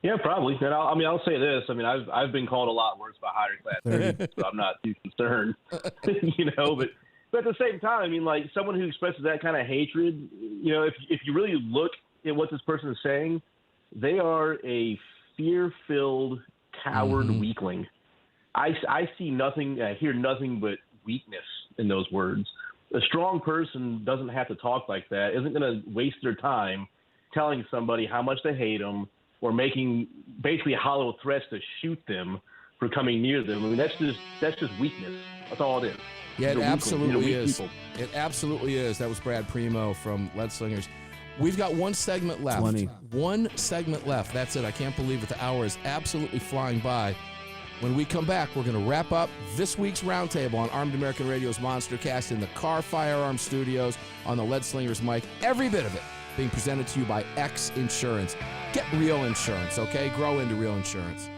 Yeah, probably. And I'll say this. I mean, I've been called a lot worse by higher class, so I'm not too concerned, But at the same time, I mean, like someone who expresses that kind of hatred, if you really look at what this person is saying, they are a fear-filled coward weakling. I see nothing, I hear nothing but weakness in those words. A strong person doesn't have to talk like that, isn't going to waste their time telling somebody how much they hate them or making basically hollow threats to shoot them for coming near them. I mean, that's just weakness. That's all it is. Yeah, it absolutely is. People. It absolutely is. That was Brad Primo from Lead Slingers. We've got one segment left. 20. One segment left. That's it. I can't believe it. The hour is absolutely flying by. When we come back, we're going to wrap up this week's Roundtable on Armed American Radio's Monstercast in the Car Firearm Studios on the Lead Slingers mic. Every bit of it being presented to you by X Insurance. Get real insurance, okay? Grow into real insurance.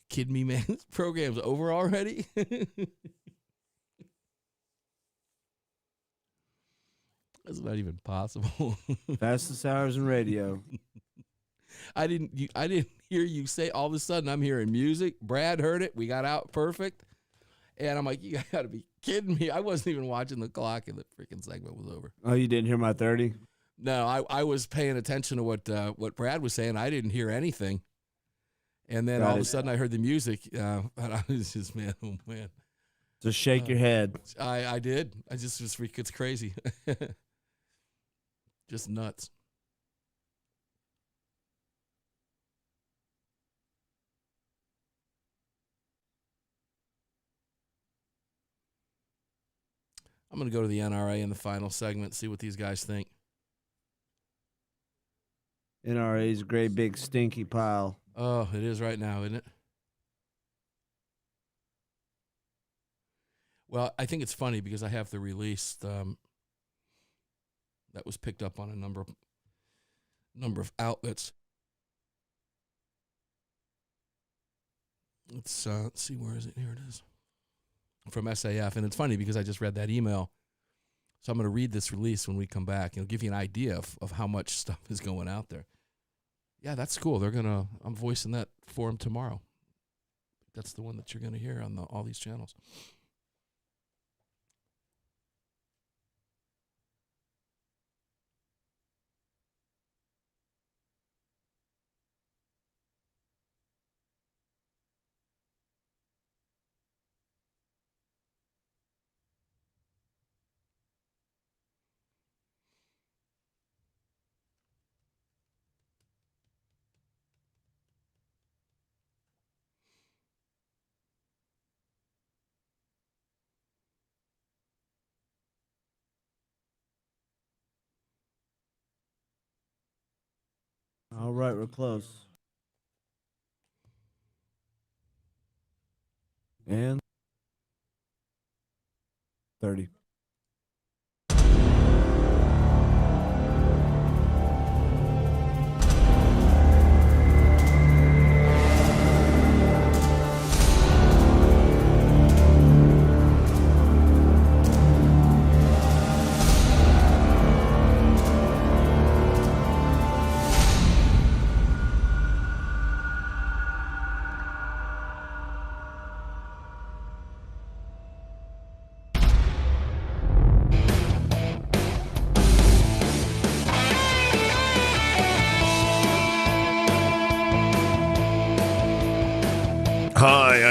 Kidding me, man? This program's over already? That's not even possible. Fastest hours in radio. I didn't hear you say. All of a sudden I'm hearing music. Brad heard it. We got out perfect. And I'm like, you got to be kidding me. I wasn't even watching the clock and the freaking segment was over. Oh, you didn't hear my 30? No, I was paying attention to what Brad was saying. I didn't hear anything. And then all of a sudden I heard the music. And I was just, man, oh, man. Just shake your head. I did. I just was freaking, it's crazy. Just nuts. I'm going to go to the NRA in the final segment, see what these guys think. NRA's a great big stinky pile. Oh, it is right now, isn't it? Well, I think it's funny because I have the release that was picked up on a number of outlets. Let's see, where is it? Here it is. From SAF, and it's funny because I just read that email. So I'm going to read this release when we come back. It'll give you an idea of how much stuff is going out there. Yeah, that's cool. I'm voicing that for them tomorrow. That's the one that you're going to hear on all these channels. All right, we're close. And 30.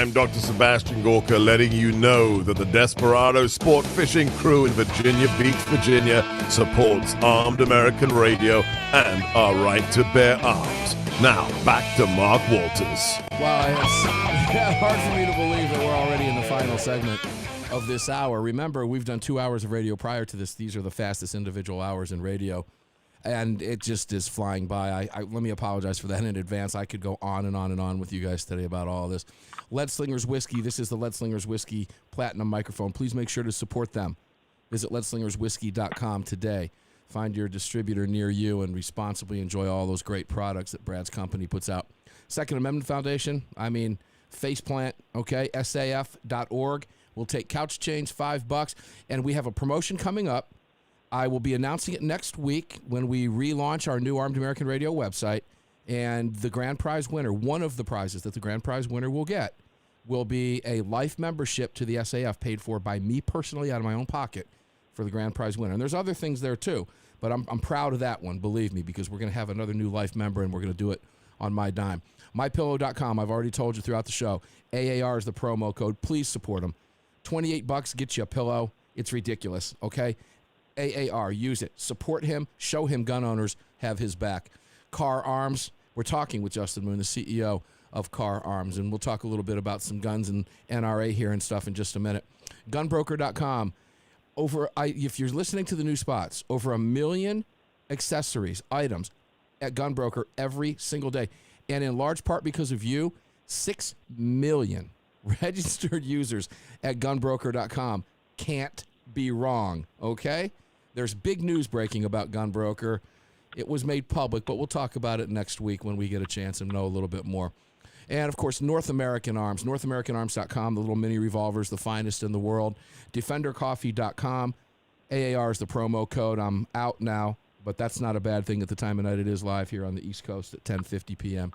I'm Dr. Sebastian Gorka, letting you know that the Desperado Sport Fishing Crew in Virginia Beach, Virginia supports Armed American Radio and our right to bear arms. Now, back to Mark Walters. Wow, it's hard for me to believe that we're already in the final segment of this hour. Remember, we've done 2 hours of radio prior to this. These are the fastest individual hours in radio, and it just is flying by. Let me apologize for that in advance. I could go on and on and on with you guys today about all this. Lead Slingers Whiskey. This is the Lead Slingers Whiskey Platinum microphone. Please make sure to support them. Visit leadslingerswhiskey.com today. Find your distributor near you and responsibly enjoy all those great products that Brad's company puts out. Second Amendment Foundation, faceplant, okay, SAF.org. We'll take couch change, $5, and we have a promotion coming up. I will be announcing it next week when we relaunch our new Armed American Radio website, and the grand prize winner, one of the prizes that the grand prize winner will get, will be a life membership to the SAF paid for by me personally out of my own pocket for the grand prize winner. And there's other things there too, but I'm proud of that one, believe me, because we're going to have another new life member, and we're going to do it on my dime. MyPillow.com, I've already told you throughout the show. AAR is the promo code. Please support them. $28 gets you a pillow. It's ridiculous, okay? AAR, use it. Support him. Show him gun owners have his back. Car Arms, we're talking with Justin Moon, the CEO of Car Arms, and we'll talk a little bit about some guns and NRA here and stuff in just a minute. Gunbroker.com, if you're listening to the new spots, over 1 million accessories, items at Gunbroker every single day. And in large part because of you, 6 million registered users at gunbroker.com can't be wrong, okay? There's big news breaking about Gunbroker. It was made public, but we'll talk about it next week when we get a chance and know a little bit more. And, of course, North American Arms, NorthAmericanArms.com, the little mini revolvers, the finest in the world. DefenderCoffee.com, AAR is the promo code. I'm out now, but that's not a bad thing at the time of night. It is live here on the East Coast at 10:50 p.m.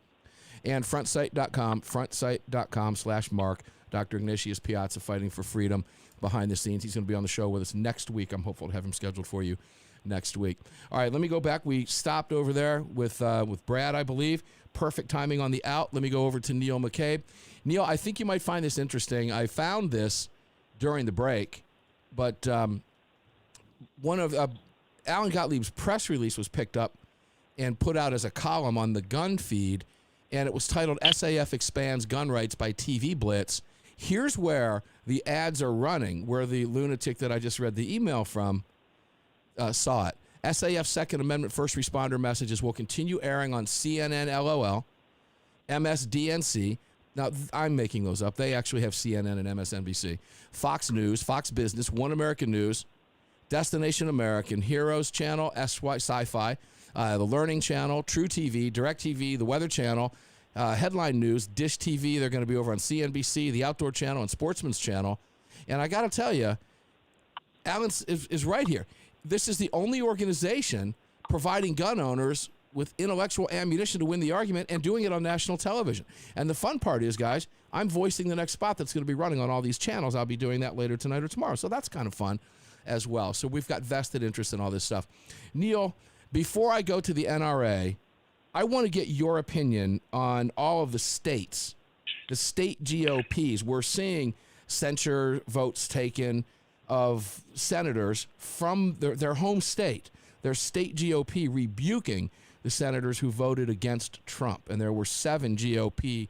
And frontsight.com, frontsight.com/Mark, Dr. Ignatius Piazza fighting for freedom behind the scenes. He's going to be on the show with us next week. I'm hopeful to have him scheduled for you next week. All right, let me go back. We stopped over there with Brad, I believe. Perfect timing on the out. Let me go over to Neil McCabe. Neil, I think you might find this interesting. I found this during the break, but one of Alan Gottlieb's press release was picked up and put out as a column on the gun feed, and it was titled SAF Expands Gun Rights by TV Blitz. Here's where the ads are running, where the lunatic that I just read the email from saw it. SAF Second Amendment first responder messages will continue airing on CNN LOL, MSDNC. Now, I'm making those up. They actually have CNN and MSNBC. Fox News, Fox Business, One American News, Destination American, Heroes Channel, SY Sci-Fi, the Learning Channel, True TV, DirecTV, the Weather Channel, Headline News, Dish TV. They're going to be over on CNBC, the Outdoor Channel, and Sportsman's Channel. And I got to tell you, Alan is right here. This is the only organization providing gun owners with intellectual ammunition to win the argument and doing it on national television. And the fun part is, guys, I'm voicing the next spot that's going to be running on all these channels. I'll be doing that later tonight or tomorrow. So that's kind of fun as well. So we've got vested interest in all this stuff. Neil, before I go to the NRA, I want to get your opinion on all of the states, the state GOPs. We're seeing censure votes taken of senators from their home state, their state GOP rebuking the senators who voted against Trump. And there were 7 GOP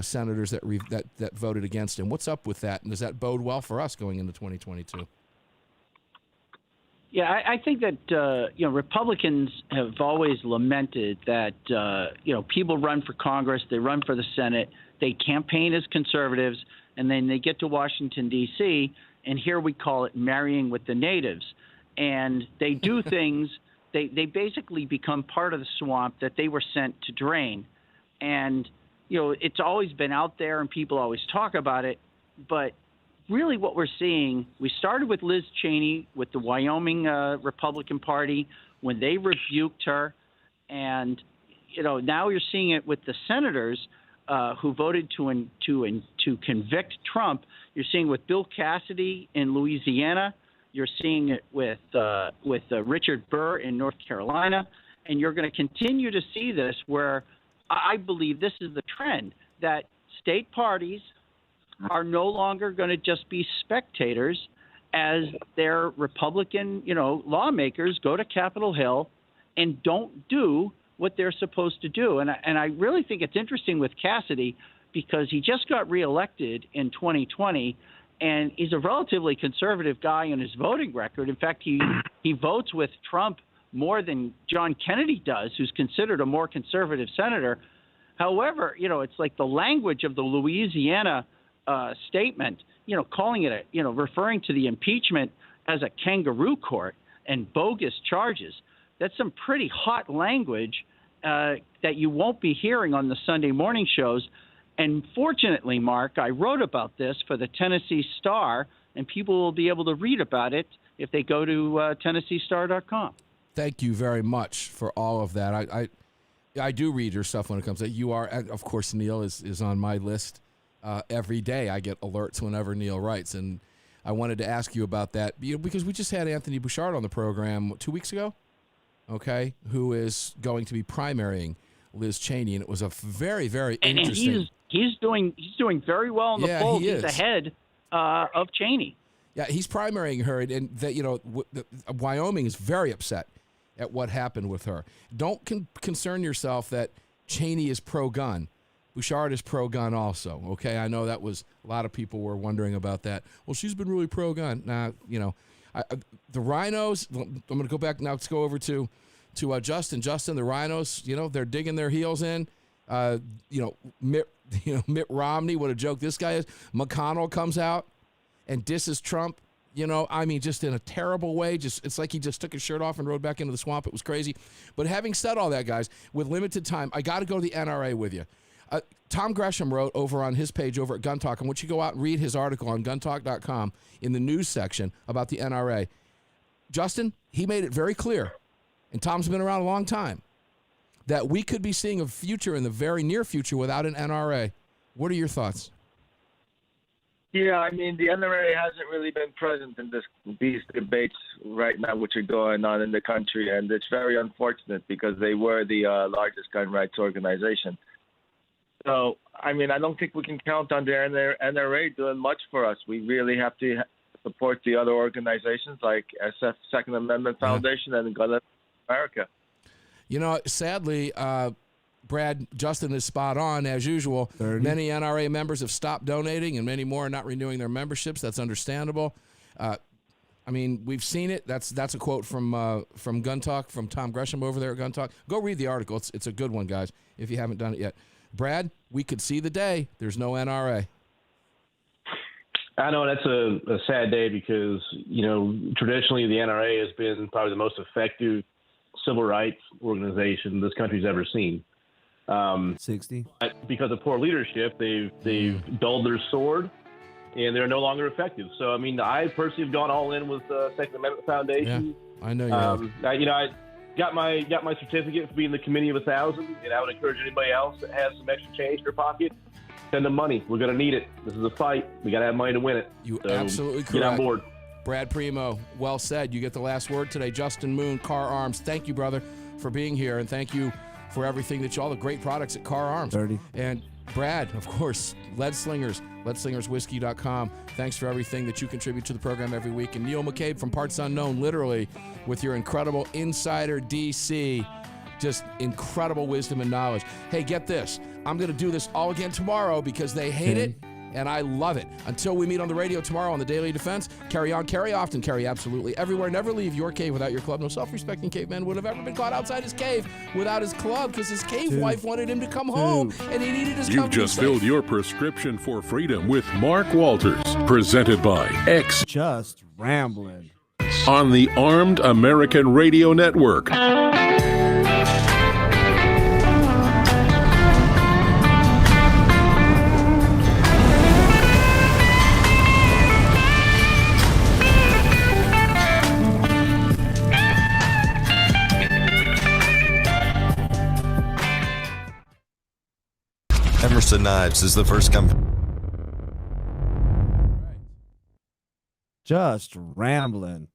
senators that voted against him. What's up with that? And does that bode well for us going into 2022? Yeah, I think that Republicans have always lamented that people run for Congress, they run for the Senate, they campaign as conservatives, and then they get to Washington D.C. and here we call it marrying with the natives, and they do things. They basically become part of the swamp that they were sent to drain, and it's always been out there, and people always talk about it, but really what we're seeing, we started with Liz Cheney with the Wyoming Republican Party when they rebuked her. And, now you're seeing it with the senators who voted to convict Trump. You're seeing it with Bill Cassidy in Louisiana. You're seeing it with Richard Burr in North Carolina. And you're going to continue to see this where I believe this is the trend, that state parties are no longer going to just be spectators as their Republican, lawmakers go to Capitol Hill and don't do what they're supposed to do. And I really think it's interesting with Cassidy because he just got reelected in 2020, and he's a relatively conservative guy in his voting record. In fact, he votes with Trump more than John Kennedy does, who's considered a more conservative senator. However, it's like the language of the Louisiana statement, calling it referring to the impeachment as a kangaroo court and bogus charges. That's some pretty hot language that you won't be hearing on the Sunday morning shows. And fortunately, Mark, I wrote about this for the Tennessee Star, and people will be able to read about it if they go to TennesseeStar.com. Thank you very much for all of that. I do read your stuff when it comes to you are, of course, Neil is on my list every day. I get alerts whenever Neil writes, and I wanted to ask you about that because we just had Anthony Bouchard on the program 2 weeks ago, okay, who is going to be primarying Liz Cheney, and it was a very, very interesting. And he's doing very well in the polls. He's ahead of Cheney. Yeah, he's primarying her, and that Wyoming is very upset at what happened with her. Don't concern yourself that Cheney is pro-gun. Bouchard is pro-gun also, okay? I know that was a lot of people were wondering about that. Well, she's been really pro-gun. Nah, the rhinos, I'm going to go back now. Let's go over to Justin. Justin, the rhinos, they're digging their heels in. Mitt Romney, what a joke this guy is. McConnell comes out and disses Trump. Just in a terrible way. It's like he just took his shirt off and rode back into the swamp. It was crazy. But having said all that, guys, with limited time, I got to go to the NRA with you. Tom Gresham wrote over on his page over at Gun Talk, and once you go out and read his article on guntalk.com in the news section about the NRA, Justin, he made it very clear, and Tom's been around a long time, that we could be seeing a future in the very near future without an NRA. What are your thoughts? Yeah, I mean, the NRA hasn't really been present in these debates right now, which are going on in the country, and it's very unfortunate because they were the largest gun rights organization. So, I mean, I don't think we can count on the NRA doing much for us. We really have to support the other organizations like SF Second Amendment Foundation and Gun America. Sadly, Brad, Justin is spot on, as usual. 30. Many NRA members have stopped donating, and many more are not renewing their memberships. That's understandable. We've seen it. That's a quote from Gun Talk, from Tom Gresham over there at Gun Talk. Go read the article. It's a good one, guys, if you haven't done it yet. Brad, we could see the day there's no NRA. I know that's a sad day because, traditionally the NRA has been probably the most effective civil rights organization this country's ever seen. 60. Because of poor leadership, they've dulled their sword, and they're no longer effective. So, I personally have gone all in with Second Amendment Foundation. Yeah, I know you have. I got my certificate for being the Committee of 1,000, and I would encourage anybody else that has some extra change in their pocket, send them money. We're going to need it. This is a fight. We got to have money to win it. Absolutely correct. Get on board. Brad Primo, well said. You get the last word today. Justin Moon, Car Arms. Thank you, brother, for being here, and thank you for everything all the great products at Car Arms. 30. And Brad, of course, Lead Slingers, leadslingerswhiskey.com. Thanks for everything that you contribute to the program every week. And Neil McCabe from Parts Unknown, literally, with your incredible Insider DC, just incredible wisdom and knowledge. Hey, get this. I'm going to do this all again tomorrow because they hate it, and I love it. Until we meet on the radio tomorrow on the Daily Defense, carry on, carry often, carry absolutely everywhere. Never leave your cave without your club. No self-respecting caveman would have ever been caught outside his cave without his club because his cave wife wanted him to come home, and he needed his company. You've just filled your prescription for freedom with Mark Walters, presented by X. Just rambling. On the Armed American Radio Network. Emerson Knives is the first company. Just rambling.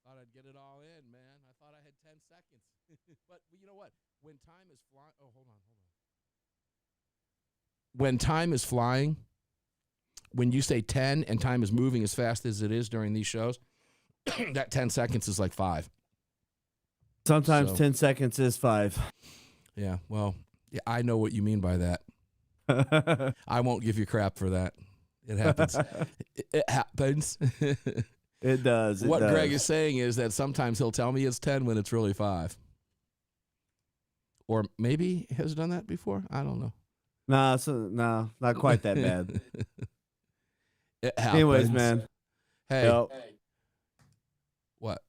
Thought I'd get it all in, man. I thought I had 10 seconds. But you know what? When time is flying... Oh, hold on. When time is flying, when you say 10 and time is moving as fast as it is during these shows, that 10 seconds is like 5. Sometimes So- 10 seconds is 5. Yeah, well, yeah, I know what you mean by that. I won't give you crap for that. It happens. It happens. It does. What Greg is saying is that sometimes he'll tell me it's 10 when it's really 5. Or maybe he has done that before. I don't know. No, not quite that bad. It happens. Anyways, man. Hey. Yep. What?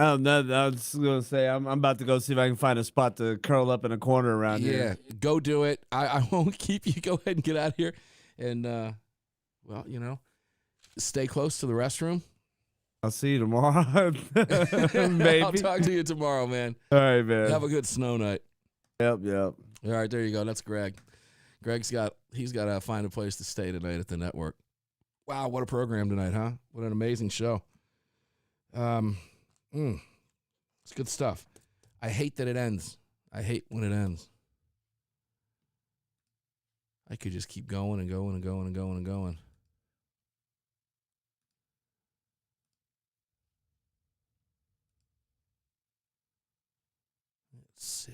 Oh, no, I was just going to say, I'm about to go see if I can find a spot to curl up in a corner around here. Yeah, go do it. I won't keep you. Go ahead and get out of here. And, well, you know, stay close to the restroom. I'll see you tomorrow. Maybe. I'll talk to you tomorrow, man. All right, man. Have a good snow night. Yep. All right, there you go. That's Greg. He's got to find a place to stay tonight at the network. Wow, what a program tonight, huh? What an amazing show. It's good stuff. I hate that it ends. I hate when it ends. I could just keep going and going and going and going and going. Let's see.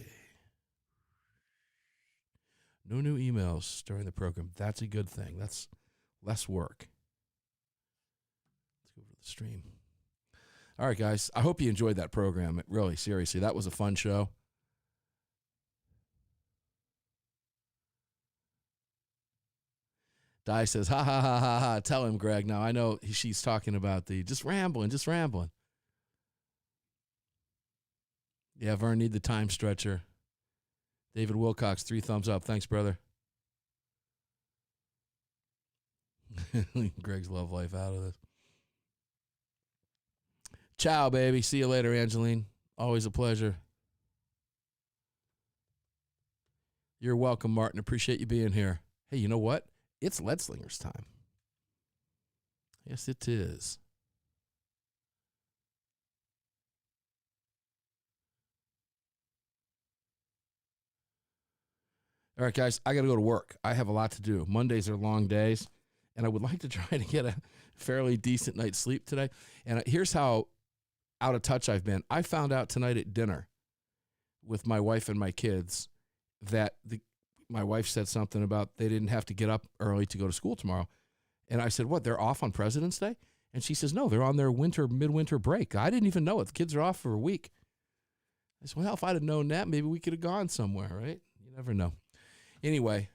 No new emails during the program. That's a good thing. That's less work. Let's go over to the stream. All right, guys. I hope you enjoyed that program. Really, seriously, that was a fun show. Di says, ha, ha, ha, ha, ha. Tell him, Greg. Now, I know she's talking about the just rambling. Yeah, Vern, need the time stretcher. David Wilcox, 3 thumbs up. Thanks, brother. Greg's love life out of this. Ciao, baby. See you later, Angeline. Always a pleasure. You're welcome, Martin. Appreciate you being here. Hey, you know what? It's Lead Slingers time. Yes, it is. All right, guys, I got to go to work. I have a lot to do. Mondays are long days, and I would like to try to get a fairly decent night's sleep today. And here's how out of touch I've been. I found out tonight at dinner with my wife and my kids that my wife said something about they didn't have to get up early to go to school tomorrow. And I said, what, they're off on President's Day? And she says, no, they're on their midwinter break. I didn't even know it. The kids are off for a week. I said, well, if I'd have known that, maybe we could have gone somewhere, right? You never know. Anyway,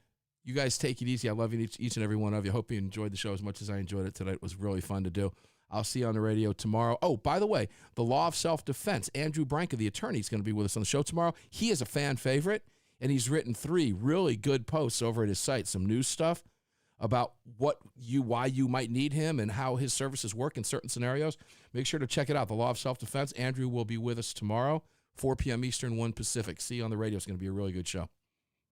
you guys take it easy. I love you, each and every one of you. Hope you enjoyed the show as much as I enjoyed it tonight. It was really fun to do. I'll see you on the radio tomorrow. Oh, by the way, the law of self-defense. Andrew Branca, the attorney, is going to be with us on the show tomorrow. He is a fan favorite, and he's written 3 really good posts over at his site, some news stuff about why you might need him and how his services work in certain scenarios. Make sure to check it out, the law of self-defense. Andrew will be with us tomorrow, 4 p.m. Eastern, 1 Pacific. See you on the radio. It's going to be a really good show.